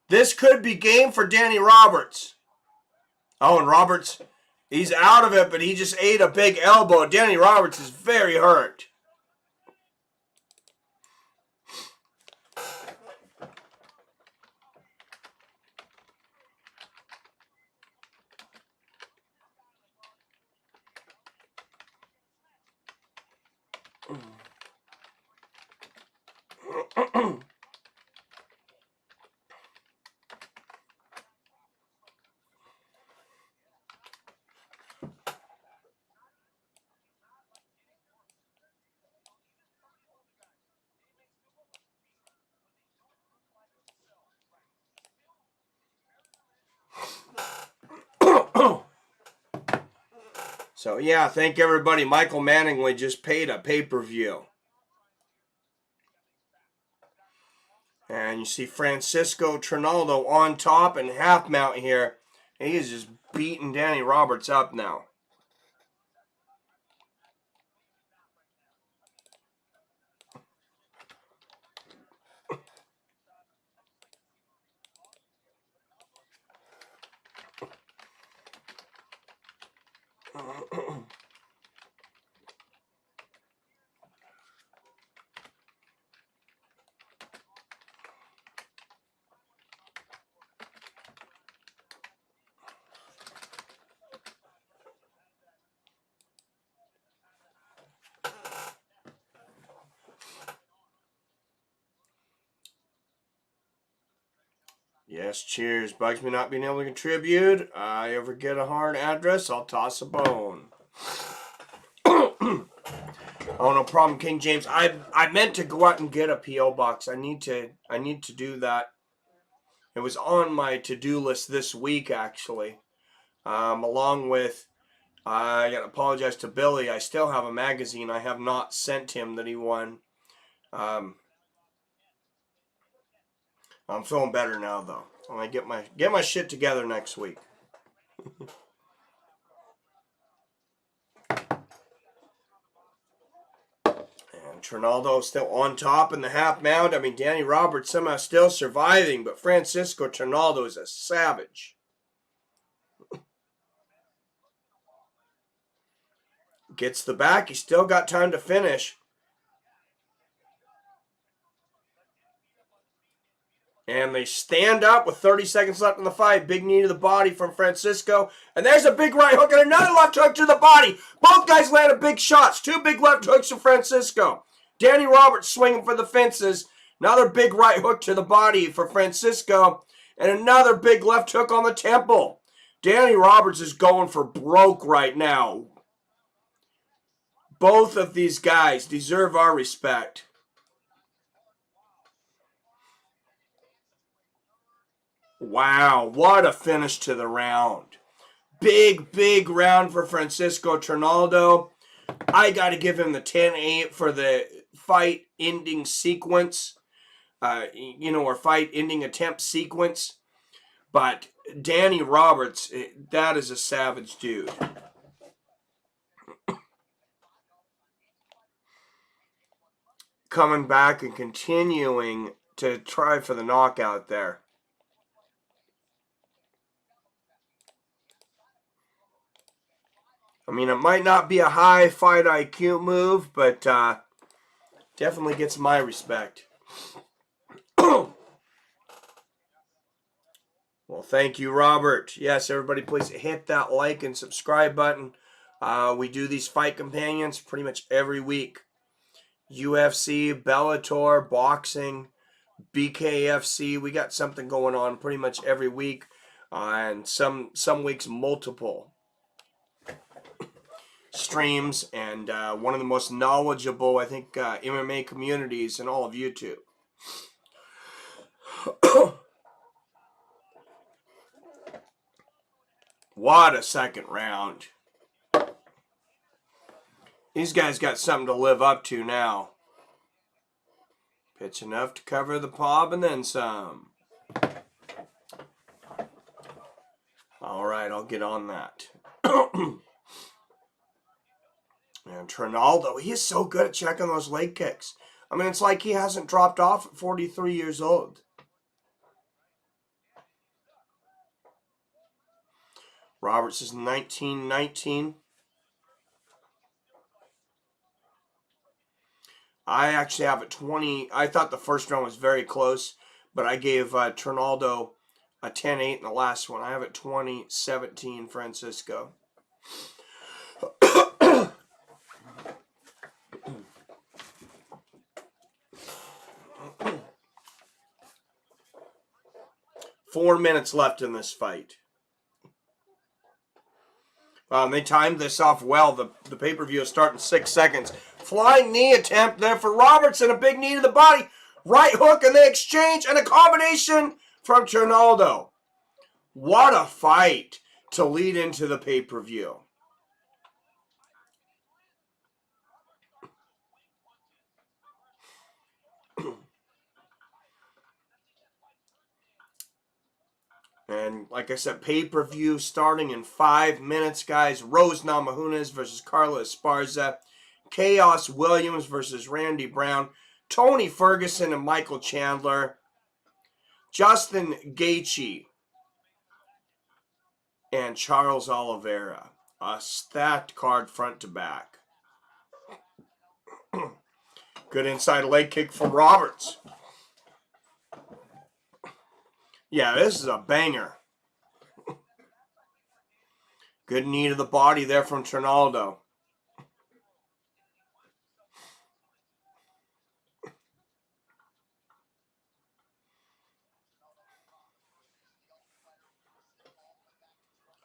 This could be game for Danny Roberts. Oh, and Roberts, he's out of it, but he just ate a big elbow. Danny Roberts is very hurt. So, yeah, thank everybody. Michael Mattingly just paid a pay-per-view. And you see Francisco Trinaldo on top and half mount here. He is just beating Danny Roberts up now. Yes, cheers. Bugs me not being able to contribute. I ever get a hard address, I'll toss a bone. Oh, no problem, King James. I meant to go out and get a P.O. box. I need to do that. It was on my to-do list this week, actually. Along with, I gotta apologize to Billy. I still have a magazine I have not sent him that he won. I'm feeling better now, though. I'm gonna get my shit together next week. And Trinaldo still on top in the half mount. I mean, Danny Roberts somehow still surviving, but Francisco Trinaldo is a savage. Gets the back. He's still got time to finish. And they stand up with 30 seconds left in the fight. Big knee to the body from Francisco. And there's a big right hook and another left hook to the body. Both guys landed big shots. Two big left hooks from Francisco. Danny Roberts swinging for the fences. Another big right hook to the body for Francisco. And another big left hook on the temple. Danny Roberts is going for broke right now. Both of these guys deserve our respect. Wow, what a finish to the round. Big round for Francisco Trinaldo. I got to give him the 10-8 for the fight-ending sequence. Or fight-ending attempt sequence. But Danny Roberts, that is a savage dude. Coming back and continuing to try for the knockout there. I mean, it might not be a high fight IQ move, but definitely gets my respect. Well, thank you, Robert. Yes, everybody, please hit that like and subscribe button. We do these fight companions pretty much every week. UFC, Bellator, boxing, BKFC. We got something going on pretty much every week. And some weeks, multiple streams. And one of the most knowledgeable, I think, MMA communities in all of YouTube. What a second round. These guys got something to live up to now. Pitch enough to cover the pop and then some. All right, I'll get on that. And Trinaldo, he is so good at checking those leg kicks. I mean, it's like he hasn't dropped off at 43 years old. Roberts is 19-19. I actually have it 20. I thought the first round was very close, but I gave Trinaldo a 10-8 in the last one. I have it 20-17 Francisco. 4 minutes left in this fight. They timed this off well. The pay-per-view is starting 6 seconds. Flying knee attempt there for Roberts and a big knee to the body. Right hook and they exchange and a combination from Trinaldo. What a fight to lead into the pay-per-view. And like I said, pay-per-view starting in 5 minutes, guys. Rose Namajunas versus Carla Esparza. Chaos Williams versus Randy Brown. Tony Ferguson and Michael Chandler. Justin Gaethje and Charles Oliveira. A stacked card front to back. Good inside leg kick from Roberts. Yeah, this is a banger. Good knee to the body there from Trinaldo.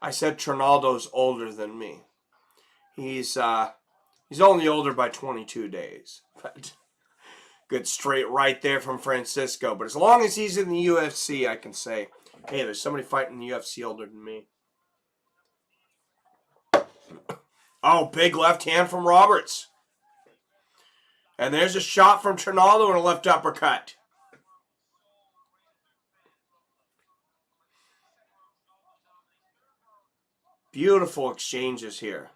I said Trinaldo's older than me. He's only older by 22 days. But good straight right there from Francisco. But as long as he's in the UFC, I can say, hey, there's somebody fighting in the UFC older than me. Oh, big left hand from Roberts. And there's a shot from Trinaldo and a left uppercut. Beautiful exchanges here.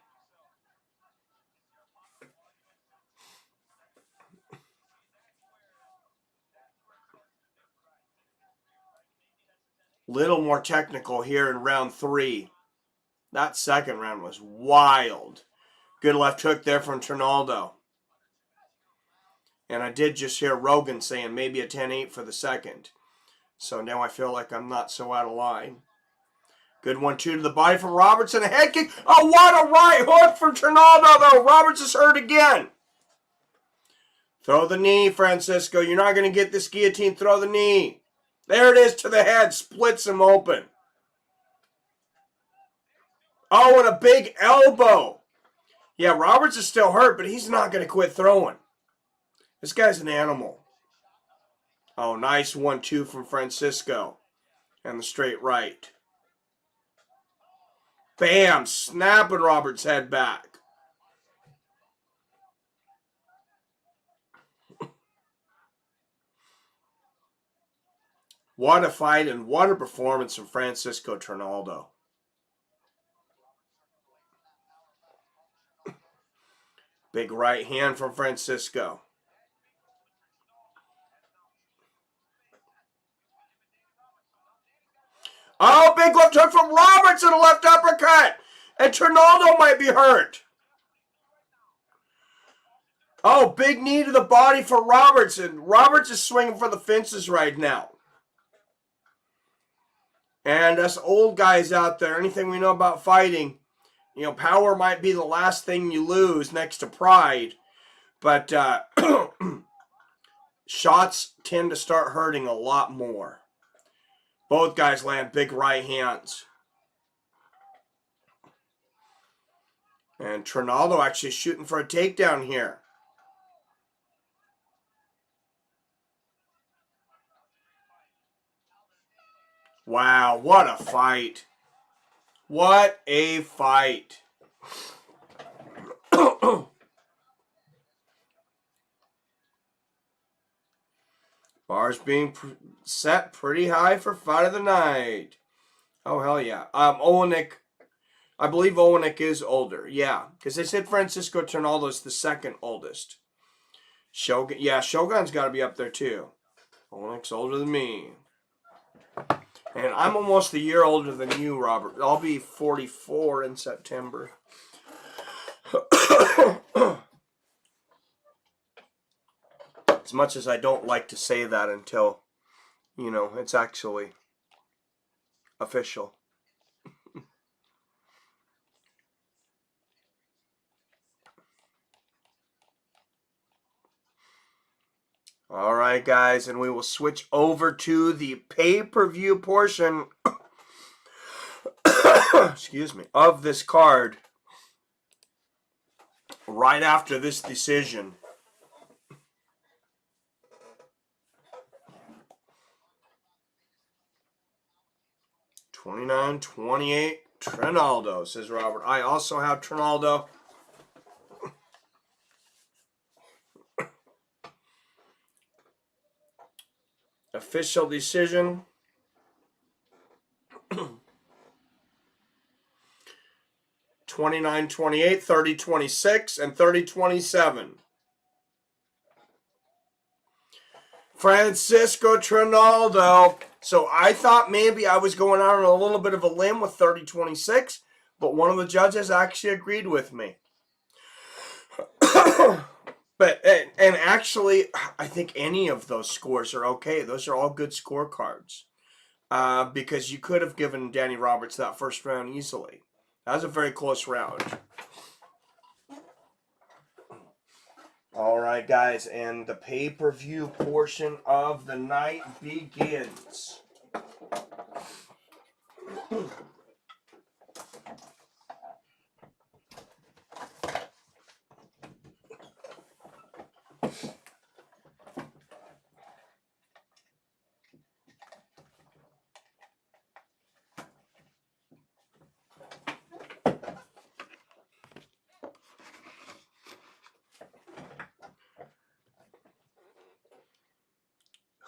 Little more technical here in round 3. That second round was wild. Good left hook there from Trinaldo. And I did just hear Rogan saying maybe a 10-8 for the second. So now I feel like I'm not so out of line. Good 1-2 to the body from Roberts and a head kick. Oh, what a right hook from Trinaldo, though. Roberts is hurt again. Throw the knee, Francisco. You're not going to get this guillotine. Throw the knee. There it is to the head. Splits him open. Oh, and a big elbow. Yeah, Roberts is still hurt, but he's not going to quit throwing. This guy's an animal. Oh, nice 1-2 from Francisco. And the straight right. Bam! Snapping Roberts' head back. What a fight and what a performance from Francisco Trinaldo. Big right hand from Francisco. Oh, big left hook from Roberts and a left uppercut. And Trinaldo might be hurt. Oh, big knee to the body for Roberts. And Roberts is swinging for the fences right now. And us old guys out there, anything we know about fighting, you know, power might be the last thing you lose next to pride. But shots tend to start hurting a lot more. Both guys land big right hands. And Trinaldo actually shooting for a takedown here. Wow, what a fight. What a fight. Bars being set pretty high for fight of the night. Oh, hell yeah. Olenek, I believe Olenek is older. Yeah, because they said Francisco Trinaldo's the second oldest. Shogun, yeah, Shogun's got to be up there too. Olenek's older than me. And I'm almost a year older than you, Robert. I'll be 44 in September. As much as I don't like to say that until, you know, it's actually official. All right, guys, and we will switch over to the pay-per-view portion excuse me, of this card right after this decision. $29-28 Trinaldo, says Robert. I also have Trinaldo. Official decision. 29-28, 30-26, and 30-27. Francisco Trinaldo. So I thought maybe I was going out on a little bit of a limb with 30-26, but one of the judges actually agreed with me. But and actually, I think any of those scores are okay. Those are all good scorecards. Because you could have given Danny Roberts that first round easily. That was a very close round. All right, guys, and the pay-per-view portion of the night begins.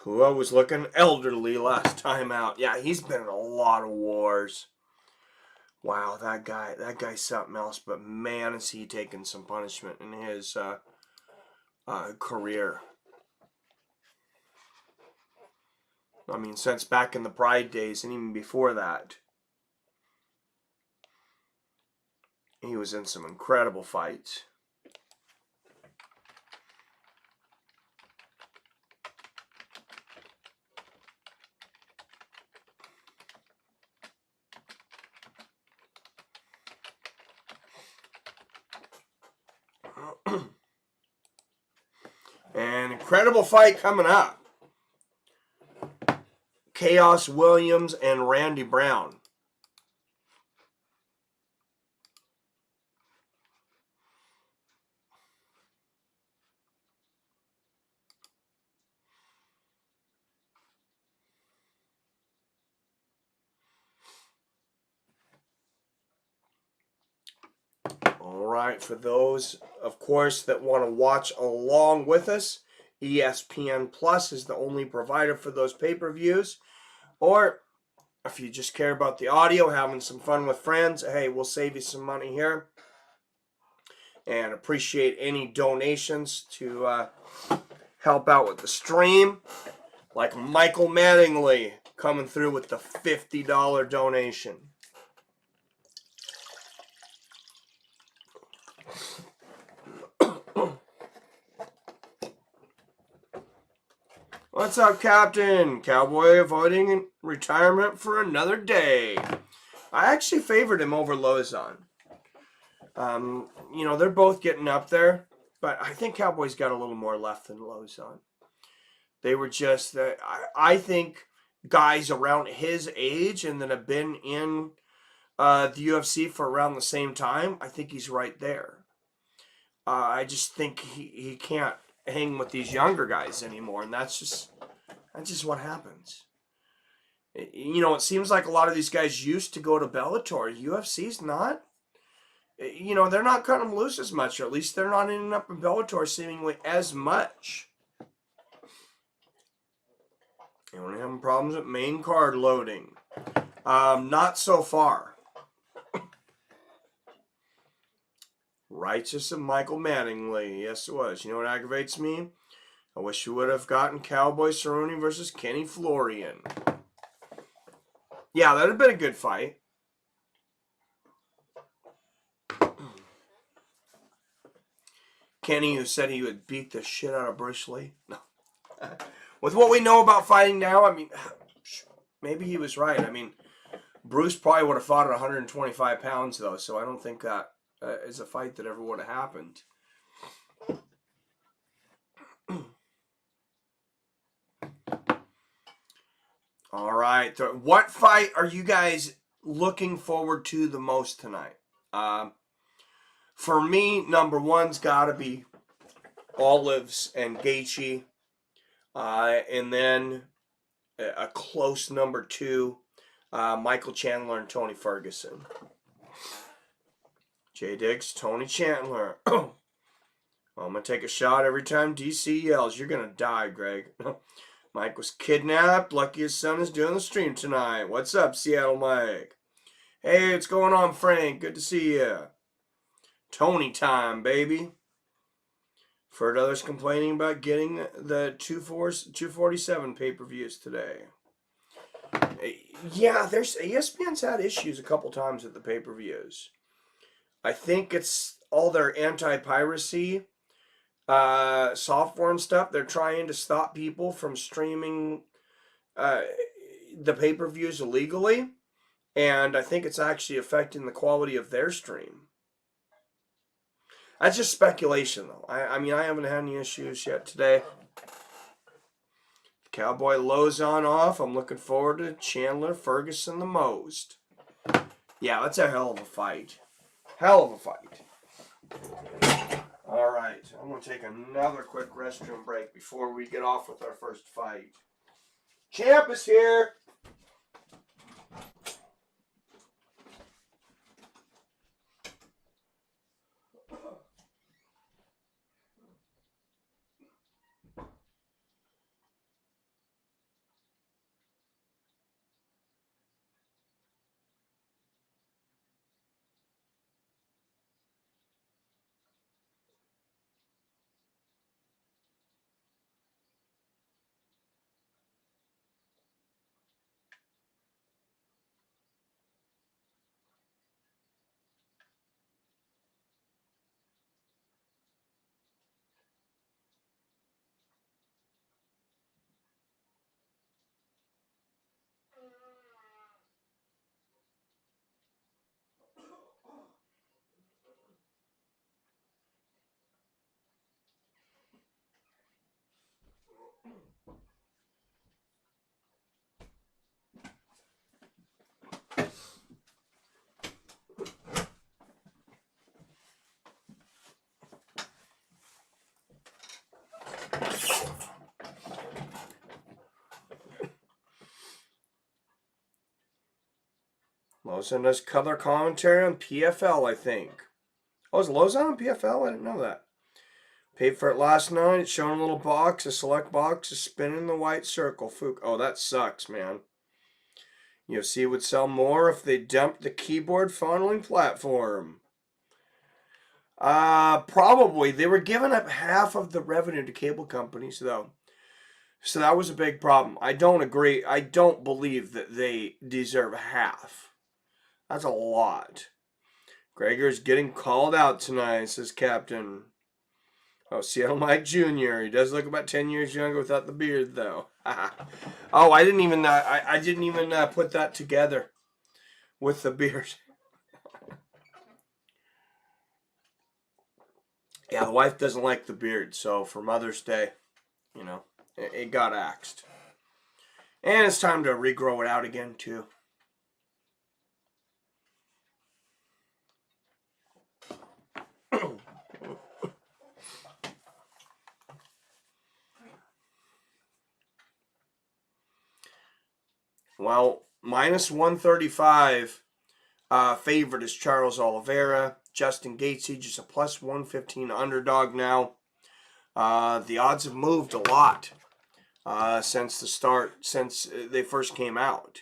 Hua was looking elderly last time out. Yeah, he's been in a lot of wars. Wow, that guy's something else. But man, is he taking some punishment in his career. I mean, since back in the Pride days and even before that. He was in some incredible fights. An incredible fight coming up. Chaos Williams and Randy Brown. All right, for those, of course, that want to watch along with us, ESPN Plus is the only provider for those pay-per-views. Or if you just care about the audio, having some fun with friends, hey, we'll save you some money here. And appreciate any donations to help out with the stream. Like Michael Mattingly coming through with the $50 donation. What's up, Captain? Cowboy avoiding retirement for another day. I actually favored him over Lauzon. You know, they're both getting up there, but I think Cowboy's got a little more left than Lauzon. They were just, I think guys around his age and that have been in the UFC for around the same time, I think he's right there. I just think he can't hang with these younger guys anymore, and that's just what happens. You know, it seems like a lot of these guys used to go to Bellator. UFC's not. You know, they're not cutting them loose as much, or at least they're not ending up in Bellator seemingly as much. You only having problems with main card loading. Not so far. Righteous of Michael Mattingly. Yes, it was. You know what aggravates me? I wish you would have gotten Cowboy Cerrone versus Kenny Florian. Yeah, that would have been a good fight. Kenny, who said he would beat the shit out of Bruce Lee. No. With what we know about fighting now, I mean, maybe he was right. I mean, Bruce probably would have fought at 125 pounds, though, so I don't think that is a fight that ever would have happened. All right. What fight are you guys looking forward to the most tonight? For me, number one's got to be Olives and Gaethje. And then a close number two, Michael Chandler and Tony Ferguson. J Diggs, Tony Chandler. I'm going to take a shot every time DC yells. You're going to die, Greg. Mike was kidnapped. Lucky his son is doing the stream tonight. What's up, Seattle Mike? Hey, what's going on, Frank? Good to see you. Tony time, baby. Heard others complaining about getting the 247 pay-per-views today. Yeah, ESPN's had issues a couple times with the pay-per-views. I think it's all their anti-piracy software and stuff. They're trying to stop people from streaming the pay-per-views illegally, and I think it's actually affecting the quality of their stream. That's just speculation, though. I mean, I haven't had any issues yet today. Cowboy Lauzon off. I'm looking forward to Chandler Ferguson the most. Yeah, that's a hell of a fight. Hell of a fight. All right, I'm going to take another quick restroom break before we get off with our first fight. Champ is here. Lauzon does color commentary on PFL, I think. Oh, is Lauzon on PFL? I didn't know that. Paid for it last night. It's showing a little box. A select box is spinning the white circle. Fook. Oh, that sucks, man. UFC would sell more if they dumped the keyboard funneling platform. Probably. They were giving up half of the revenue to cable companies, though. So that was a big problem. I don't agree. I don't believe that they deserve half. That's a lot. Gregor's getting called out tonight, says Captain. Oh, Seattle Mike Jr. He does look about 10 years younger without the beard, though. Oh, I didn't even put that together with the beard. Yeah, the wife doesn't like the beard, so for Mother's Day, you know, it got axed. And it's time to regrow it out again, too. Well, minus 135 favorite is Charles Oliveira. Justin Gaethje just a plus 115 underdog now. The odds have moved a lot since they first came out.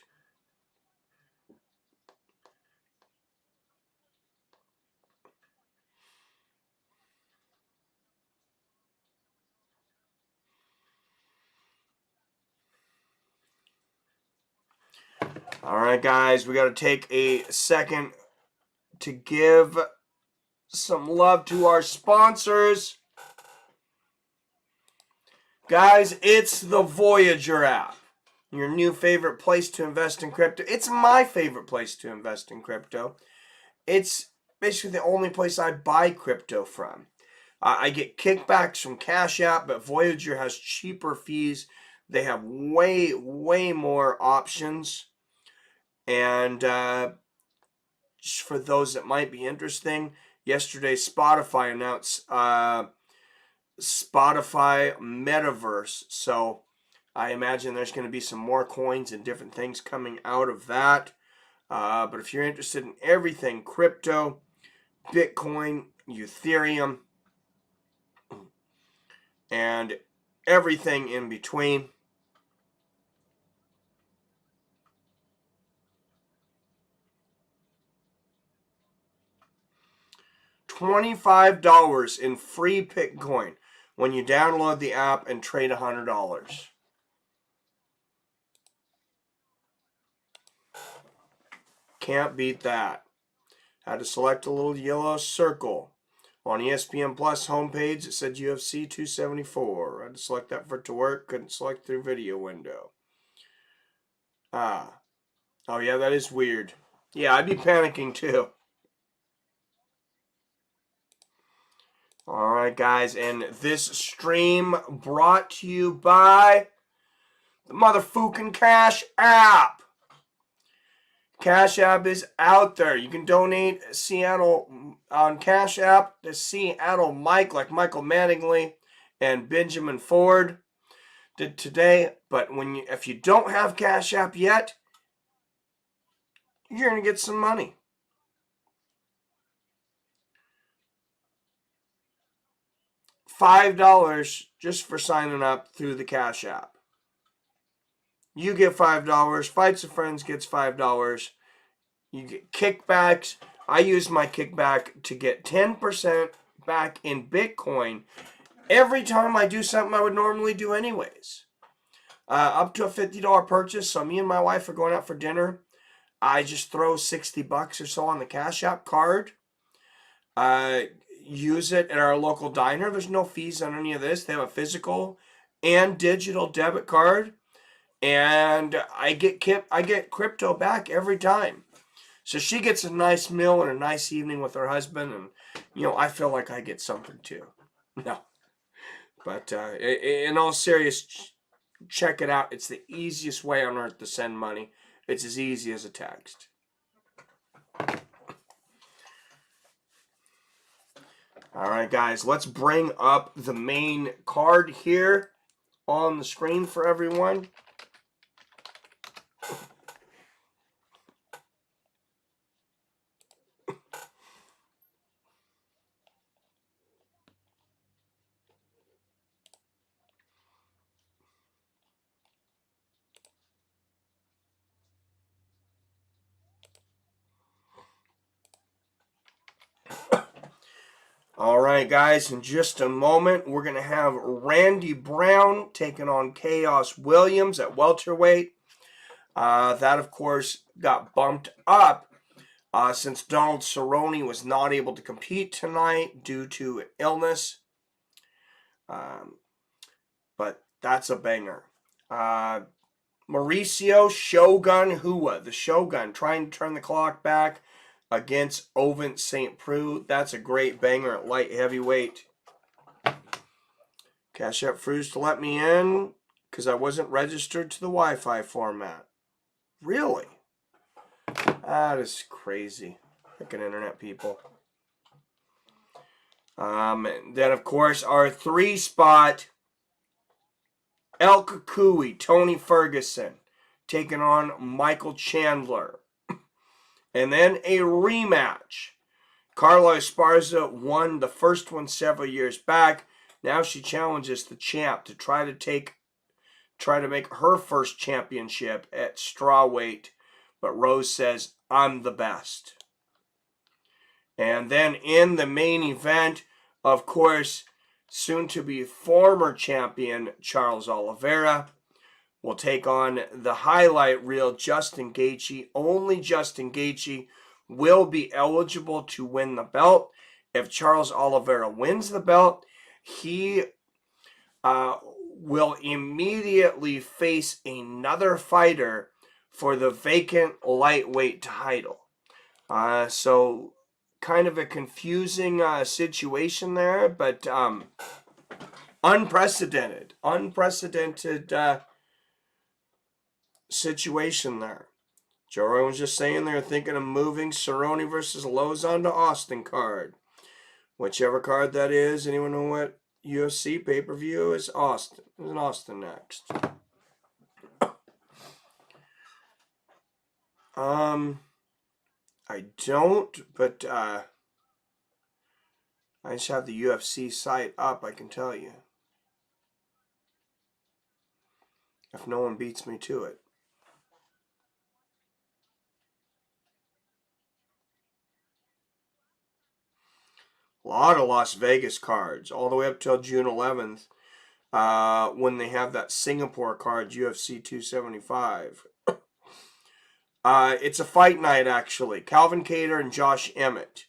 All right, guys, we got to take a second to give some love to our sponsors. Guys, it's the Voyager app, your new favorite place to invest in crypto. It's my favorite place to invest in crypto. It's basically the only place I buy crypto from. I get kickbacks from Cash App, but Voyager has cheaper fees. They have way, way more options. And just for those that might be interesting, yesterday Spotify announced Spotify Metaverse. So I imagine there's going to be some more coins and different things coming out of that. But if you're interested in everything crypto, Bitcoin, Ethereum, and everything in between, $25 in free Bitcoin when you download the app and trade $100. Can't beat that. Had to select a little yellow circle. On ESPN Plus homepage, it said UFC 274. I had to select that for it to work. Couldn't select through video window. Oh yeah, that is weird. Yeah, I'd be panicking too. Alright, guys, and this stream brought to you by the motherfucking Cash App. Cash App is out there. You can donate Seattle on Cash App to Seattle Mike, like Michael Mattingly and Benjamin Ford did today. But if you don't have Cash App yet, you're going to get some money. $5 just for signing up through the Cash App. You get $5. Fights of Friends gets $5. You get kickbacks. I use my kickback to get 10% back in Bitcoin every time I do something I would normally do anyways. Up to a $50 purchase. So me and my wife are going out for dinner. I just throw $60 or so on the Cash App card. Use it at our local diner. There's no fees on any of this. They have a physical and digital debit card. And I get crypto back every time. So she gets a nice meal and a nice evening with her husband, and I feel like I get something too. No, but in all seriousness, check it out. It's the easiest way on earth to send money. It's as easy as a text. All right, guys, let's bring up the main card here on the screen for everyone. All right, guys, in just a moment, we're going to have Randy Brown taking on Chaos Williams at welterweight. That, of course, got bumped up since Donald Cerrone was not able to compete tonight due to illness. But that's a banger. Mauricio Shogun Hua, the Shogun, trying to turn the clock back against Ovin St. Preux. That's a great banger at light heavyweight. Cash App Fruits to let me in because I wasn't registered to the Wi-Fi format. Really? That is crazy. Freaking internet people. Then, of course, our 3-spot El Kukui, Tony Ferguson, taking on Michael Chandler. And then a rematch. Carla Esparza won the first one several years back. Now she challenges the champ to try to make her first championship at strawweight. But Rose says, I'm the best. And then in the main event, of course, soon-to-be former champion Charles Oliveira will take on the highlight reel Justin Gaethje. Only Justin Gaethje will be eligible to win the belt. If Charles Oliveira wins the belt, he will immediately face another fighter for the vacant lightweight title. So kind of a confusing situation there, but unprecedented situation there. Joe Rogan was just saying they're thinking of moving Cerrone versus Lauzon to Austin card. Whichever card that is. Anyone know what UFC pay-per-view is? Austin. Is in Austin next. I don't, but I just have the UFC site up, I can tell you. If no one beats me to it. A lot of Las Vegas cards, all the way up till June 11th, when they have that Singapore card, UFC 275. It's a fight night, actually. Calvin Kattar and Josh Emmett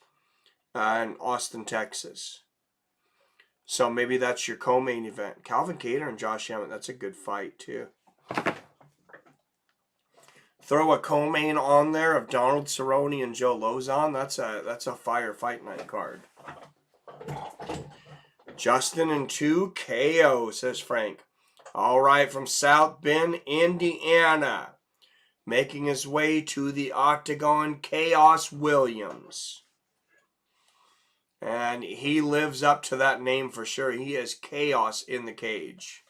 in Austin, Texas. So maybe that's your co-main event. Calvin Kattar and Josh Emmett, that's a good fight, too. Throw a co-main on there of Donald Cerrone and Joe Lauzon. That's a fire fight night card. Justin and 2 KO, says Frank. All right, from South Bend, Indiana. Making his way to the octagon, Chaos Williams. And he lives up to that name for sure. He is chaos in the cage.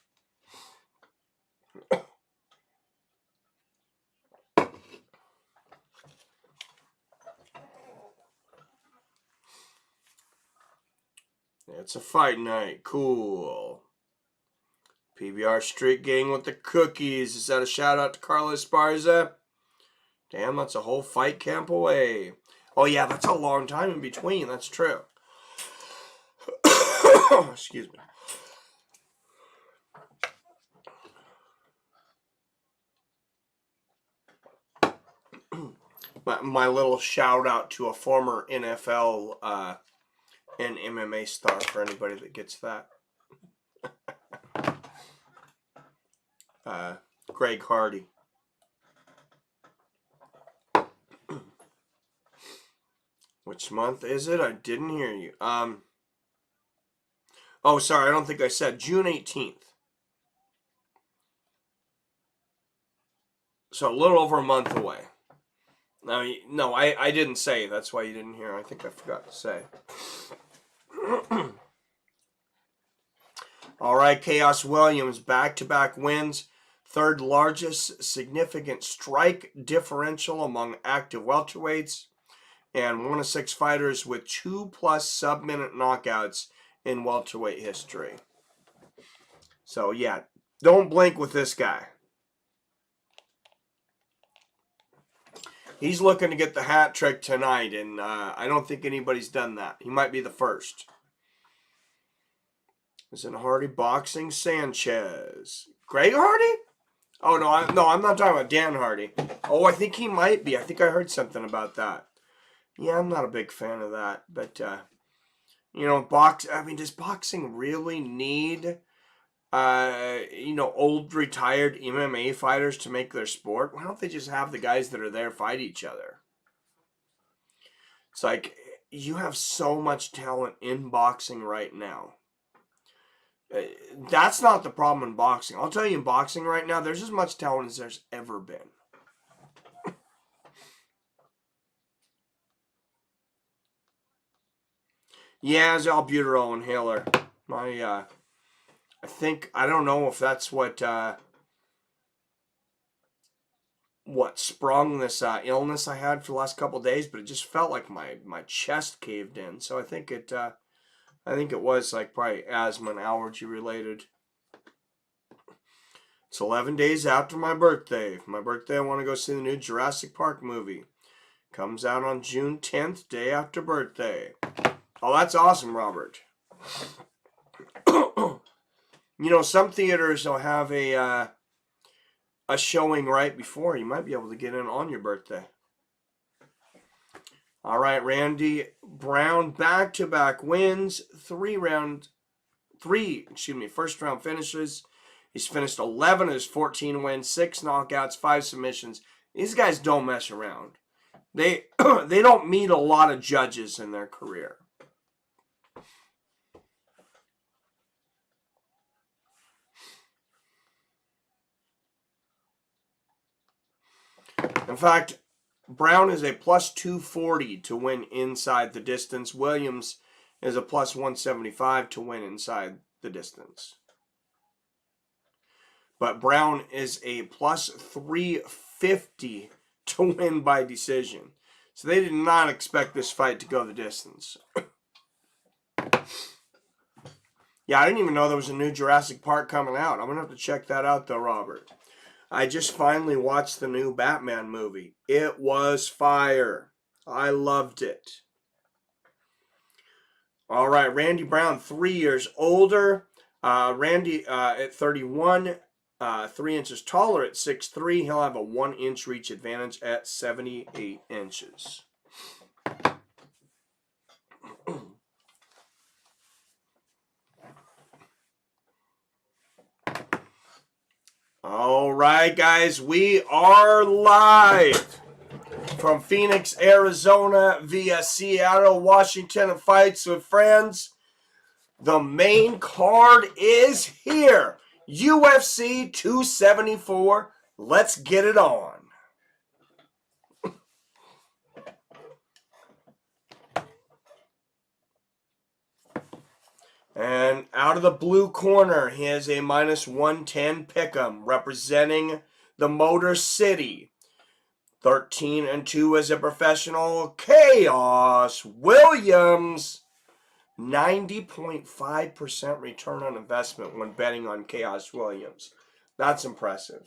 It's a fight night. Cool. PBR Street Gang with the cookies. Is that a shout out to Carla Esparza? Damn, that's a whole fight camp away. Oh yeah, that's a long time in between. That's true. Excuse me. My little shout out to a former NFL and MMA star for anybody that gets that. Greg Hardy. Which month is it? I didn't hear you. Oh, sorry, I don't think I said. June 18th. So a little over a month away. No, I didn't say. That's why you didn't hear. I think I forgot to say. All right, Chaos Williams, back-to-back wins. Third largest significant strike differential among active welterweights. And one of 6 fighters with 2+ sub-minute knockouts in welterweight history. So, yeah, don't blink with this guy. He's looking to get the hat trick tonight, and I don't think anybody's done that. He might be the first. Isn't Hardy boxing Sanchez? Greg Hardy? Oh, no, I'm not talking about Dan Hardy. Oh, I think he might be. I think I heard something about that. Yeah, I'm not a big fan of that. But, does boxing really need, old retired MMA fighters to make their sport? Why don't they just have the guys that are there fight each other? It's like, you have so much talent in boxing right now. That's not the problem in boxing. I'll tell you, in boxing right now, there's as much talent as there's ever been. Yeah, it's albuterol inhaler. I don't know if that's what sprung this illness I had for the last couple of days, but it just felt like my chest caved in. So I think it was like probably asthma and allergy related. It's 11 days after my birthday. For my birthday, I want to go see the new Jurassic Park movie. Comes out on June 10th, day after birthday. Oh, that's awesome, Robert. Some theaters will have a showing right before. You might be able to get in on your birthday. All right, Randy Brown, back-to-back wins, first round finishes. He's finished 11 of his 14 wins, 6 knockouts, 5 submissions. These guys don't mess around. They don't meet a lot of judges in their career. In fact, Brown is a plus 240 to win inside the distance. Williams is a plus 175 to win inside the distance. But Brown is a plus 350 to win by decision. So they did not expect this fight to go the distance. Yeah, I didn't even know there was a new Jurassic Park coming out. I'm going to have to check that out though, Robert. I just finally watched the new Batman movie. It was fire. I loved it. All right, Randy Brown, 3 years older. Randy at 31, 3 inches taller at 6'3". He'll have a 1-inch reach advantage at 78 inches. All right, guys, we are live from Phoenix, Arizona via Seattle, Washington, and Fights with Friends. The main card is here. UFC 274. Let's get it on. And out of the blue corner, he has a minus 110 pick'em representing the Motor City. 13-2 as a professional. Chaos Williams. 90.5% return on investment when betting on Chaos Williams. That's impressive.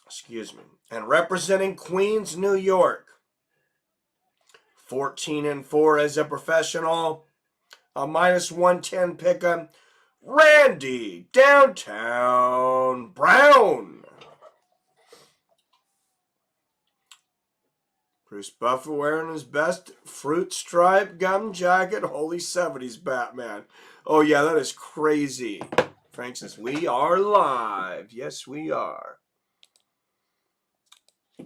Excuse me. And representing Queens, New York. 14-4 as a professional. A minus 110 pick'em. Randy Downtown Brown. Bruce Buffer wearing his best fruit stripe gum jacket. Holy 70s Batman. Oh yeah, that is crazy. Frank says, we are live. Yes, we are.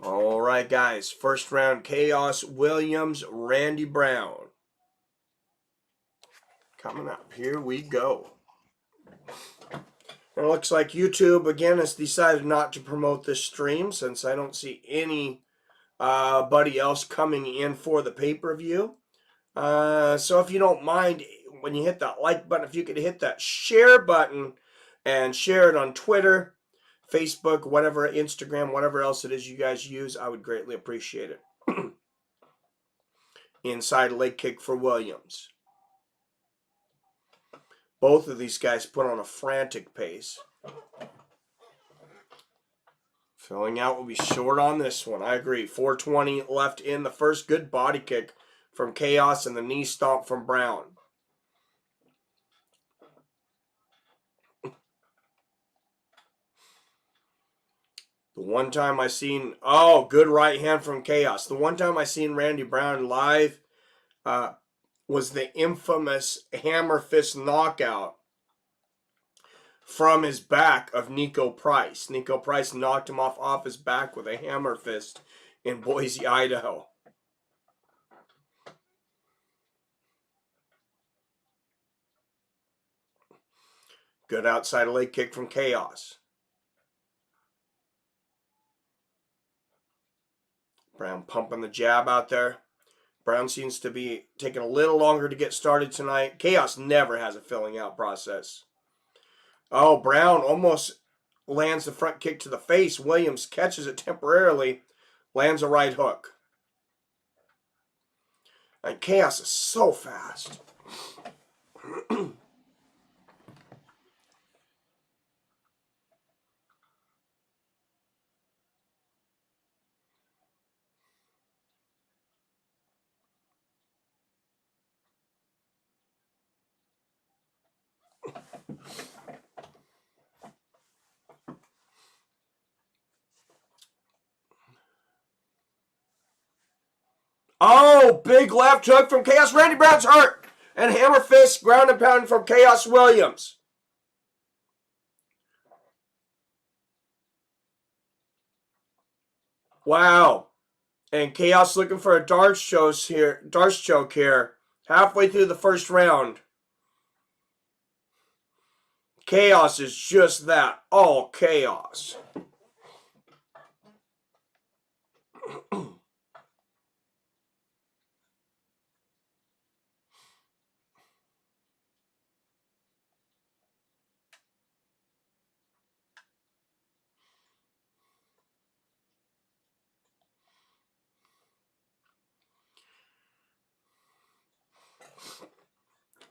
All right, guys. First round, Chaos Williams, Randy Brown. Coming up. Here we go. And it looks like YouTube, again, has decided not to promote this stream since I don't see anybody else coming in for the pay-per-view. So if you don't mind, when you hit that like button, if you could hit that share button and share it on Twitter, Facebook, whatever, Instagram, whatever else it is you guys use, I would greatly appreciate it. Inside leg kick for Williams. Both of these guys put on a frantic pace. Filling out will be short on this one. I agree. 4:20 left in the first. Good body kick from Chaos and the knee stomp from Brown. The one time I seen, good right hand from Chaos. The one time I seen Randy Brown live was the infamous hammer fist knockout from his back of Nico Price. Nico Price knocked him off his back with a hammer fist in Boise, Idaho. Good outside leg kick from Chaos. Brown pumping the jab out there. Brown seems to be taking a little longer to get started tonight. Chaos never has a filling out process. Oh, Brown almost lands the front kick to the face. Williams catches it temporarily, lands a right hook. And Chaos is so fast. Oh, big left hook from Chaos. Randy Brown's hurt. And hammer fist, ground and pound from Chaos Williams. Wow. And Chaos looking for a darts choke here. Halfway through the first round. Chaos is just that. All chaos.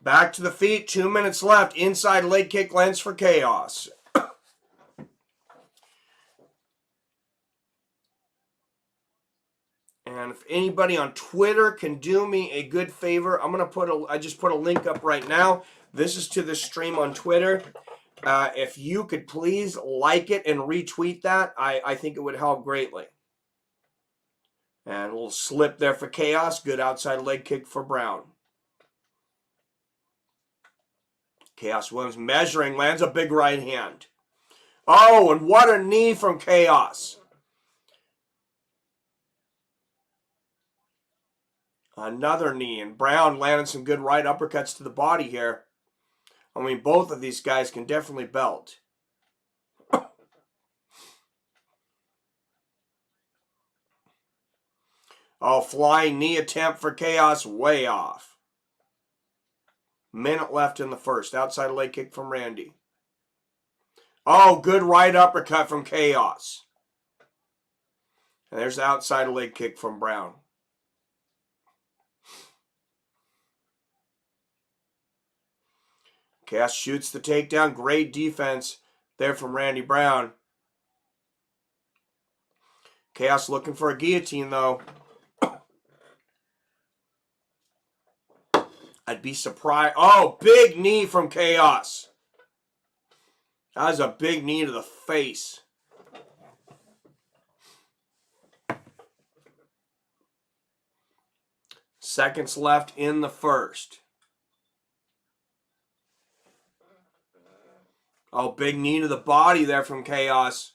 Back to the feet. 2 minutes left. Inside leg kick lands for Chaos. And if anybody on Twitter can do me a good favor, I just put a link up right now. This is to the stream on Twitter. If you could please like it and retweet that, I think it would help greatly. And a little slip there for Chaos. Good outside leg kick for Brown. Chaos Williams measuring, lands a big right hand. Oh, and what a knee from Chaos. Another knee, and Brown landing some good right uppercuts to the body here. I mean, both of these guys can definitely belt. Oh, flying knee attempt for Chaos, way off. Minute left in the first. Outside leg kick from Randy. Oh, good right uppercut from Chaos. And there's the outside leg kick from Brown. Chaos shoots the takedown. Great defense there from Randy Brown. Chaos looking for a guillotine, though. I'd be surprised. Oh, big knee from Chaos. That was a big knee to the face. Seconds left in the first. Oh, big knee to the body there from Chaos.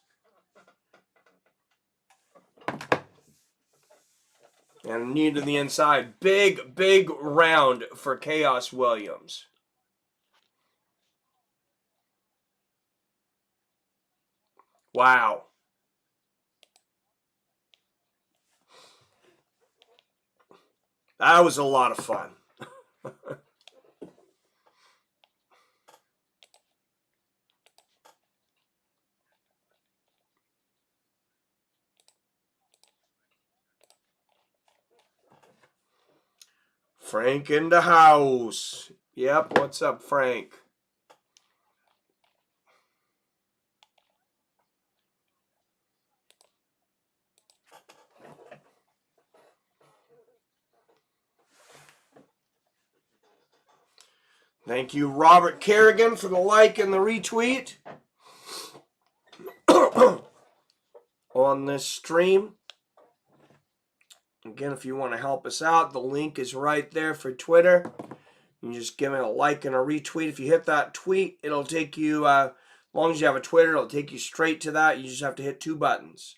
And knee to the inside. Big, big round for Chaos Williams. Wow. That was a lot of fun. Frank in the house. Yep, what's up, Frank? Thank you, Robert Kerrigan, for the like and the retweet on this stream. Again, if you want to help us out, the link is right there for Twitter. You just give it a like and a retweet. If you hit that tweet, it'll take you, as long as you have a Twitter, it'll take you straight to that. You just have to hit 2 buttons.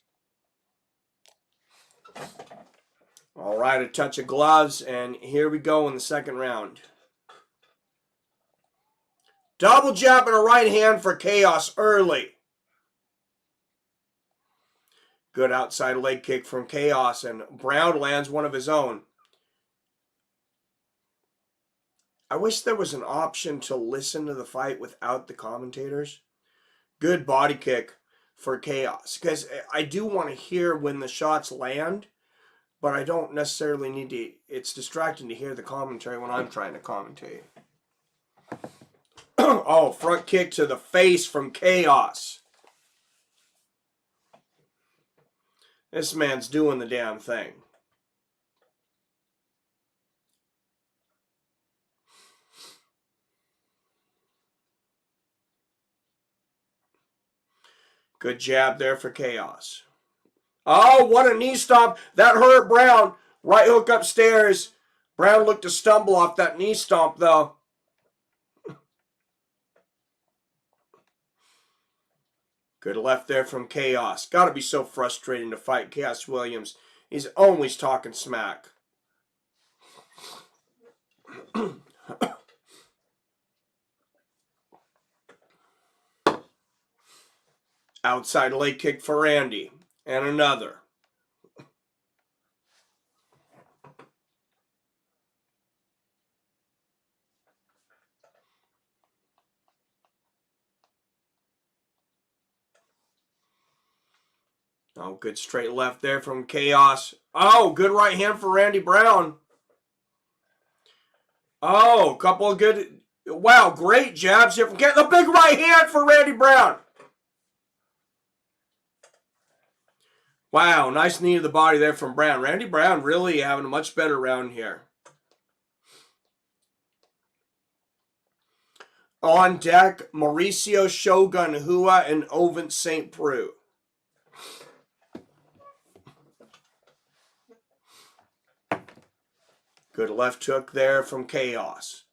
All right, a touch of gloves, and here we go in the second round. Double jab and a right hand for Chaos early. Good outside leg kick from Chaos, and Brown lands one of his own. I wish there was an option to listen to the fight without the commentators. Good body kick for Chaos, because I do want to hear when the shots land, but I don't necessarily need to. It's distracting to hear the commentary when I'm trying to commentate. Oh, front kick to the face from Chaos. This man's doing the damn thing. Good jab there for Chaos. Oh, what a knee stomp. That hurt Brown. Right hook upstairs. Brown looked to stumble off that knee stomp, though. Good left there from Chaos. Got to be so frustrating to fight Chaos Williams. He's always talking smack. Outside leg kick for Randy. And another. Oh, good straight left there from Chaos. Oh, good right hand for Randy Brown. Oh, a couple of good... Wow, great jabs here from Chaos. The big right hand for Randy Brown. Wow, nice knee to the body there from Brown. Randy Brown really having a much better round here. On deck, Mauricio Shogun Hua and Ovin St. Preux. Good left hook there from Chaos.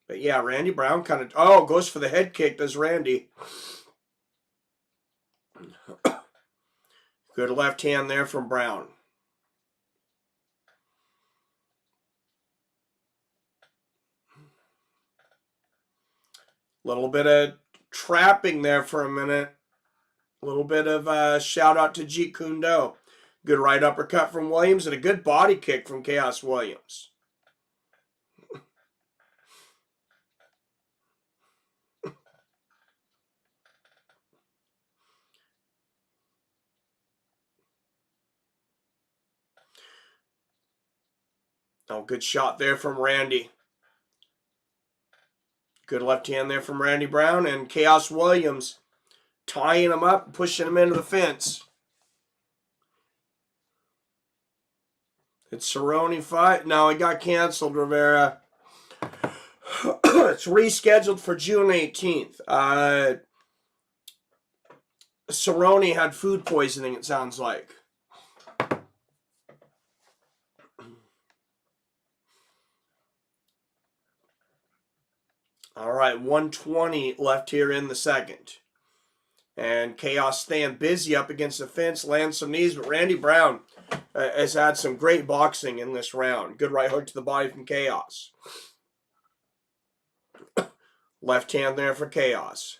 But yeah, Randy Brown kind of... Oh, goes for the head kick, does Randy. Good left hand there from Brown. Little bit of trapping there for a minute. A little bit of a shout out to Jeet Kune Do. Good right uppercut from Williams and a good body kick from Chaos Williams. Oh, good shot there from Randy. Good left hand there from Randy Brown, and Chaos Williams tying him up and pushing him into the fence. It's Cerrone fight. No, it got canceled, Rivera. It's rescheduled for June 18th. Cerrone had food poisoning, it sounds like. All right, 1:20 left here in the second. And Chaos staying busy up against the fence, lands some knees, but Randy Brown has had some great boxing in this round. Good right hook to the body from Chaos. Left hand there for Chaos.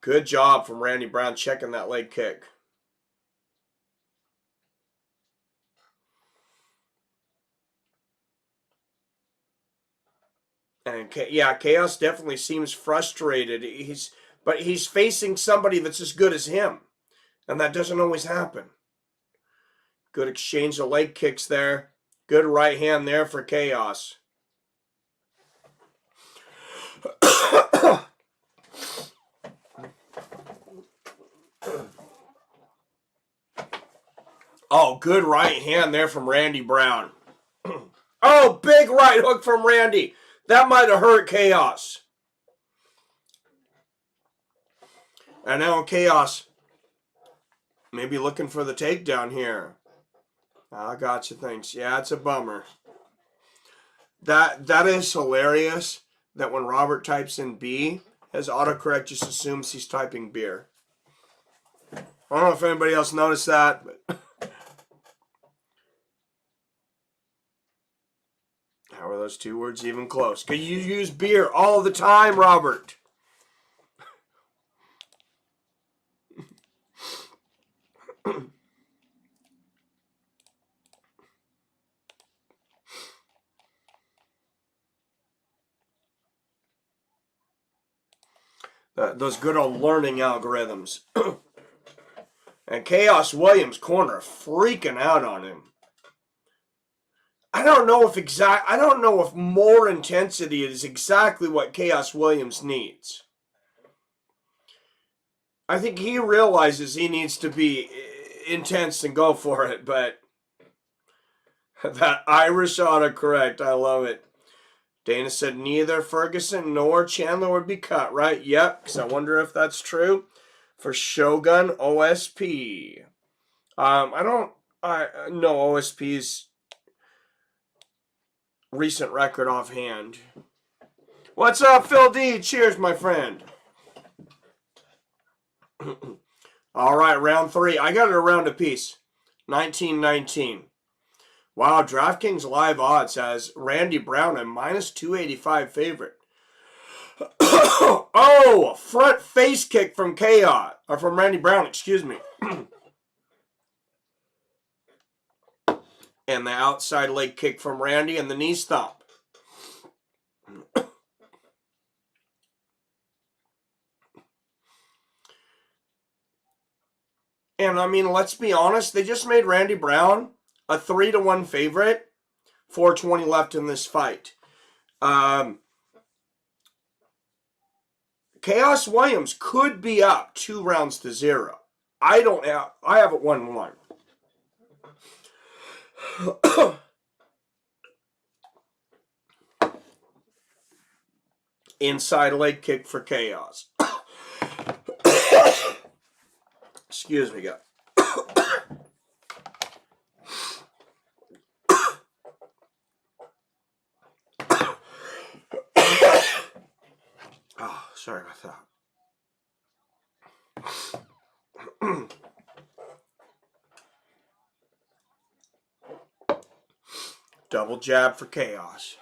Good job from Randy Brown checking that leg kick. And yeah, Chaos definitely seems frustrated. But he's facing somebody that's as good as him. And that doesn't always happen. Good exchange of leg kicks there. Good right hand there for Chaos. Oh, good right hand there from Randy Brown. Oh, big right hook from Randy. That might have hurt Chaos. And now Chaos maybe looking for the takedown here. I gotcha, thanks. Yeah, it's a bummer. That is hilarious that when Robert types in B, his autocorrect just assumes he's typing beer. I don't know if anybody else noticed that, but how are those two words even close? Because you use beer all the time, Robert. Those good old learning algorithms. And Chaos Williams corner freaking out on him. I don't know if more intensity is exactly what Chaos Williams needs. I think he realizes he needs to be intense and go for it, but that Irish autocorrect, I love it. Dana said neither Ferguson nor Chandler would be cut, right? Yep, because I wonder if that's true for Shogun OSP. I know OSP's recent record offhand. What's up, Phil D? Cheers, my friend. All right, round 3. I got it around a piece. 19-19. Wow, DraftKings Live Odds has Randy Brown a minus 285 favorite. Oh, front face kick from Chaos, or from Randy Brown, excuse me. And the outside leg kick from Randy and the knee stomp. And I mean, let's be honest, they just made Randy Brown a 3-1 favorite. 4:20 left in this fight. Chaos Williams could be up 2-0. I have it 1-1. Inside leg kick for Chaos. Excuse me, guys. Oh, sorry about that. Double jab for Chaos.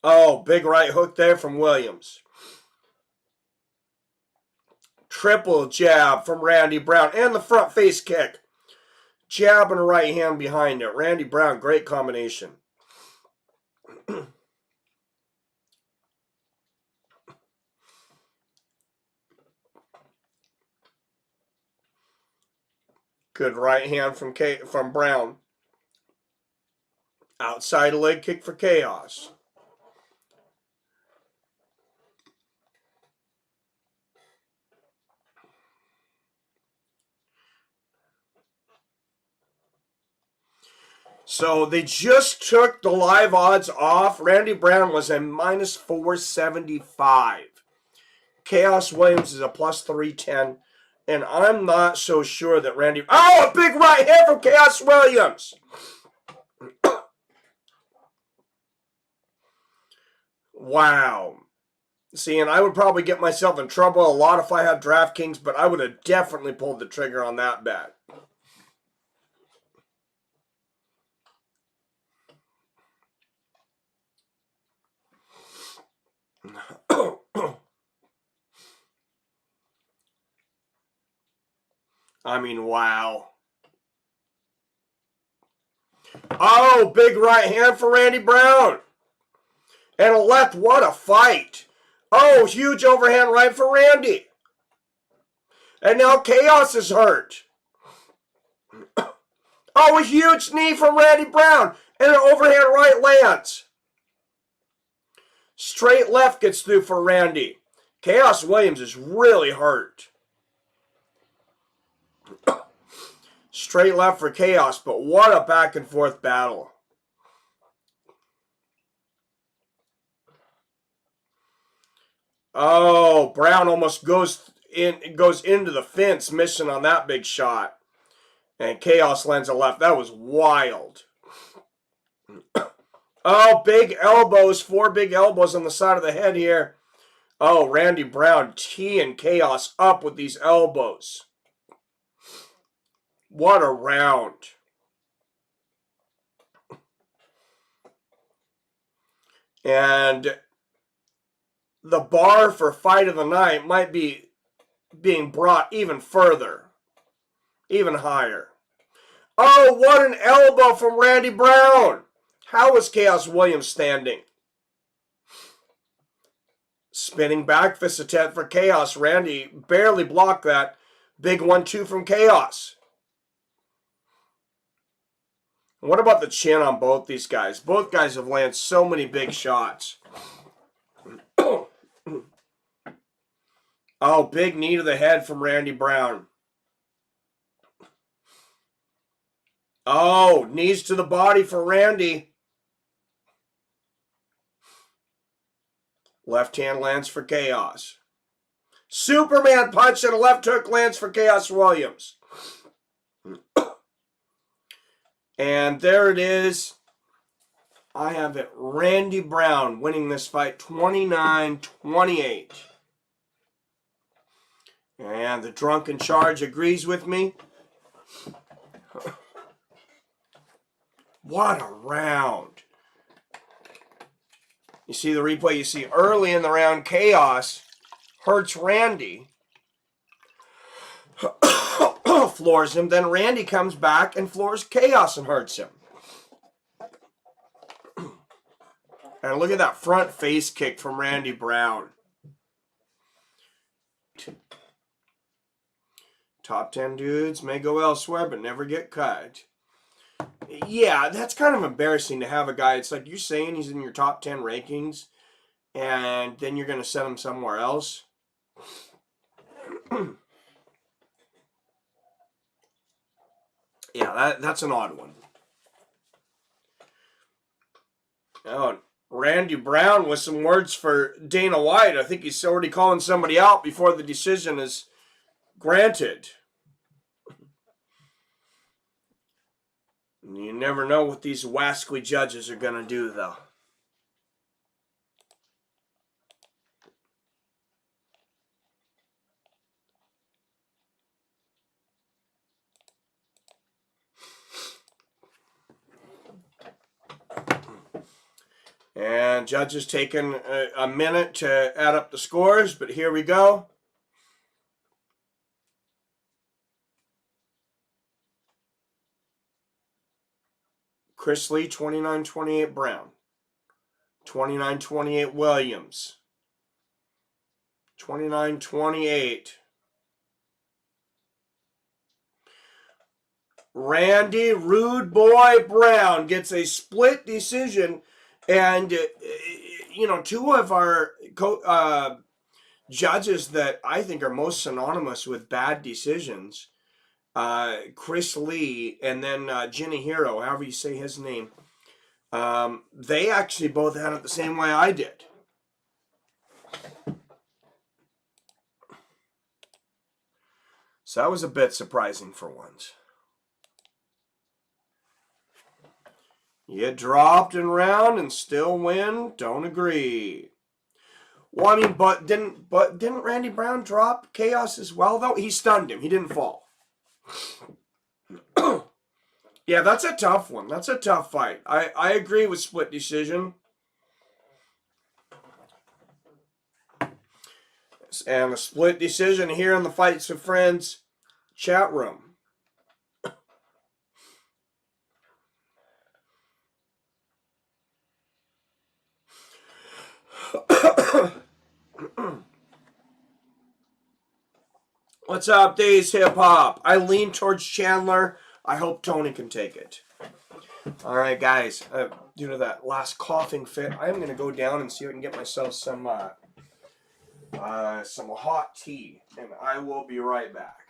Oh, big right hook there from Williams. Triple jab from Randy Brown. And the front face kick. Jab and a right hand behind it. Randy Brown, great combination. Good right hand from Brown. Outside leg kick for Chaos. So they just took the live odds off. Randy Brown was a minus 475. Chaos Williams is a plus 310. And I'm not so sure that Randy... Oh, a big right hand from Chaos Williams. Wow. See, and I would probably get myself in trouble a lot if I had DraftKings, but I would have definitely pulled the trigger on that bet. I mean, wow. Oh, big right hand for Randy Brown. And a left, what a fight. Oh, huge overhand right for Randy. And now Chaos is hurt. Oh, a huge knee from Randy Brown. And an overhand right lands. Straight left gets through for Randy. Chaos Williams is really hurt. Straight left for Chaos, but what a back and forth battle. Oh, Brown almost goes into the fence, missing on that big shot. And Chaos lands a left. That was wild. Oh, big elbows. 4 big elbows on the side of the head here. Oh, Randy Brown teeing Chaos up with these elbows. What a round. And the bar for fight of the night might be being brought even further. Even higher. Oh, what an elbow from Randy Brown. How is Chaos Williams standing? Spinning back fist attempt for Chaos. Randy barely blocked that. Big 1-2 from Chaos. What about the chin on both these guys? Both guys have landed so many big shots. Oh, big knee to the head from Randy Brown. Oh, knees to the body for Randy. Left hand lands for Chaos. Superman punch and a left hook lands for Chaos Williams. And there it is. I have it. Randy Brown winning this fight 29-28. And the drunken charge agrees with me. What a round. You see the replay, you see early in the round, Chaos hurts Randy. Floors him. Then Randy comes back and floors Chaos and hurts him. And look at that front face kick from Randy Brown. Top 10 dudes may go elsewhere but never get cut. Yeah, that's kind of embarrassing to have a guy. It's like you're saying he's in your top 10 rankings and then you're going to send him somewhere else. Yeah, that's an odd one. Oh, Randy Brown with some words for Dana White. I think he's already calling somebody out before the decision is granted. You never know what these wascally judges are going to do, though. And judges taking a minute to add up the scores, but here we go. Chris Lee, 29-28 Brown. 29-28 Williams. 29-28. Randy Rude Boy Brown gets a split decision. And, you know, two of our judges that I think are most synonymous with bad decisions, Chris Lee and then Ginny Hero, however you say his name, they actually both had it the same way I did. So that was a bit surprising for once. You dropped in round and still win? Don't agree. Well, I mean, but didn't Randy Brown drop Chaos as well, though? He stunned him. He didn't fall. Yeah, that's a tough one. That's a tough fight. I agree with split decision. And a split decision here in the Fights with Friends chat room. What's up, Days Hip Hop? I lean towards Chandler. I hope Tony can take it. All right, guys. Due to that last coughing fit, I am going to go down and see if I can get myself some hot tea, and I will be right back.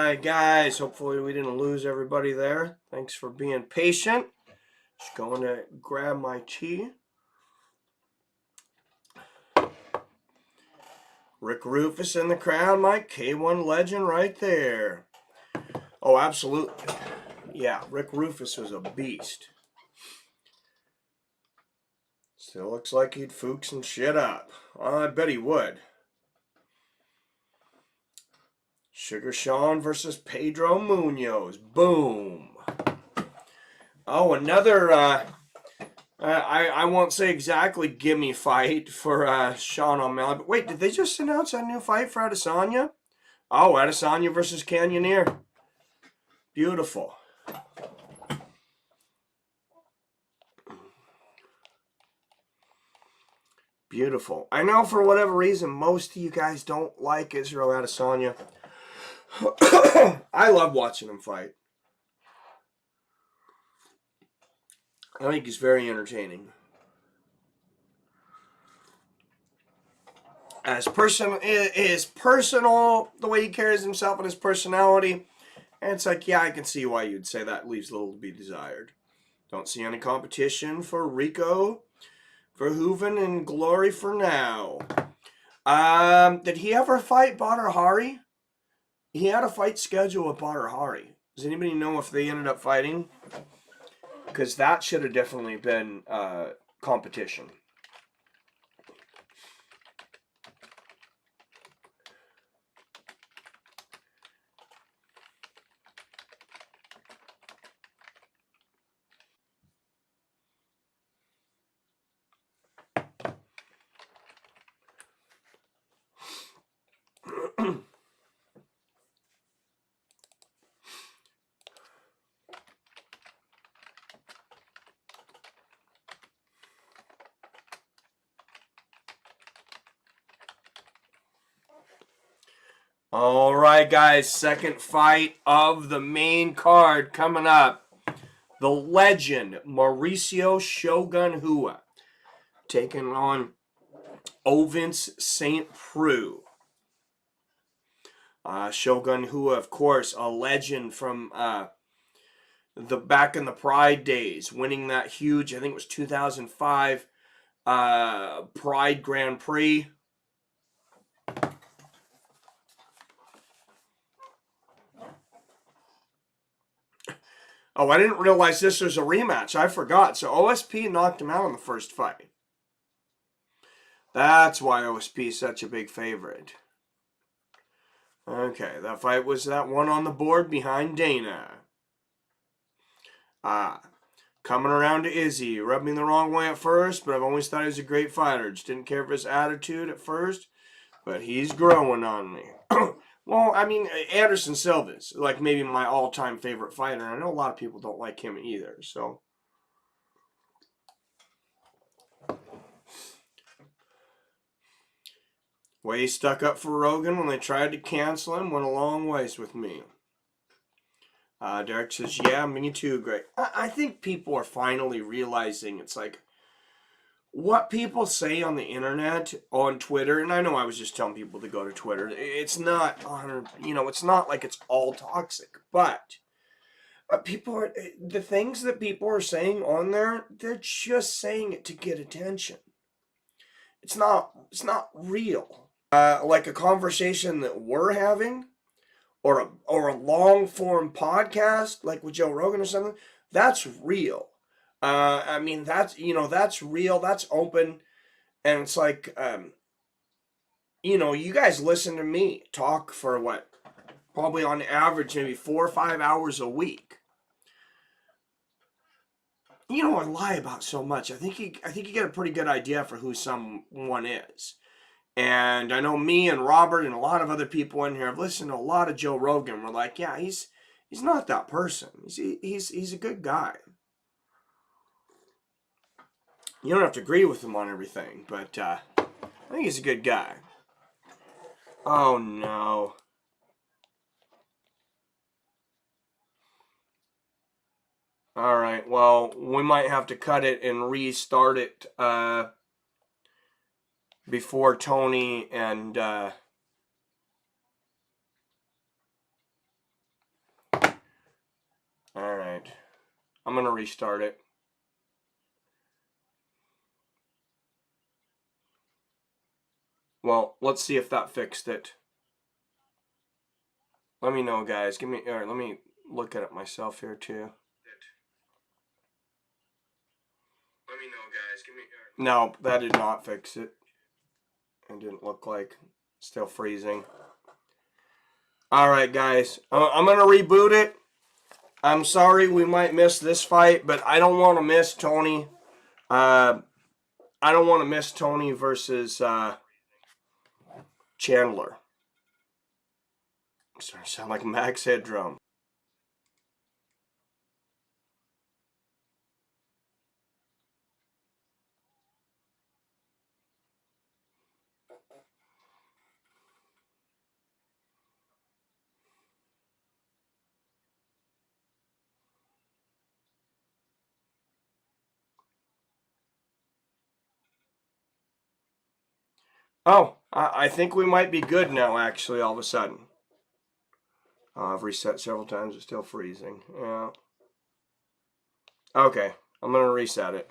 right, guys. Hopefully we didn't lose everybody there. Thanks for being patient. Just going to grab my tea. Rick Rufus in the crowd, Mike. K1 legend right there. Oh, absolutely. Yeah, Rick Rufus was a beast. Still looks like he'd fook some shit up. I bet he would. Sugar Sean versus Pedro Munoz. Boom. Oh, another, I won't say exactly gimme fight for Sean O'Malley. But wait, did they just announce a new fight for Adesanya? Oh, Adesanya versus Cannonier. Beautiful. Beautiful. I know for whatever reason, most of you guys don't like Israel Adesanya. I love watching him fight. I think he's very entertaining. His personal, the way he carries himself and his personality, and it's like, yeah, I can see why you'd say that leaves little to be desired. Don't see any competition for Rico Verhoeven and Glory for now. Did he ever fight Badr Hari? He had a fight scheduled with Badr Hari. Does anybody know if they ended up fighting? Because that should have definitely been competition. All right, guys. Second fight of the main card coming up. The legend, Mauricio Shogun Rua, taking on Ovince St. Preux. Shogun Rua, of course, a legend from the back in the Pride days, winning that huge, I think it was 2005 Pride Grand Prix. Oh, I didn't realize this was a rematch. I forgot. So OSP knocked him out in the first fight. That's why OSP is such a big favorite. Okay, that fight was that one on the board behind Dana. Coming around to Izzy. Rubbed me the wrong way at first, but I've always thought he was a great fighter. Just didn't care for his attitude at first, but he's growing on me. Well, I mean, Anderson Silva's like maybe my all-time favorite fighter. I know a lot of people don't like him either, so. Way he stuck up for Rogan when they tried to cancel him went a long ways with me. Derek says, yeah, me too, Greg. I think people are finally realizing it's like what people say on the internet, on Twitter, and I know I was just telling people to go to Twitter. It's not, it's not like it's all toxic, but the things that people are saying on there, they're just saying it to get attention. It's not real. Like a conversation that we're having, or a long form podcast like with Joe Rogan or something, that's real. I mean, that's real, that's open, and it's like, you guys listen to me talk for what, probably on average maybe 4 or 5 hours a week. I lie about so much. I think you get a pretty good idea for who someone is. And I know me and Robert and a lot of other people in here have listened to a lot of Joe Rogan. We're like, yeah, he's not that person. He's a good guy. You don't have to agree with him on everything, but I think he's a good guy. Oh no. All right, well, we might have to cut it and restart it before Tony and Alright. I'm going to restart it. Well, let's see if that fixed it. Let me know, guys. Let me look at it myself here, too. Let me know, guys. No, that did not fix it. It didn't look like. Still freezing. Alright, guys. I'm going to reboot it. I'm sorry we might miss this fight, but I don't want to miss Tony. I don't want to miss Tony versus Chandler. I'm starting to sound like Max Headroom. Oh, I think we might be good now, actually, all of a sudden. I've reset several times. It's still freezing. Yeah. Okay, I'm going to reset it.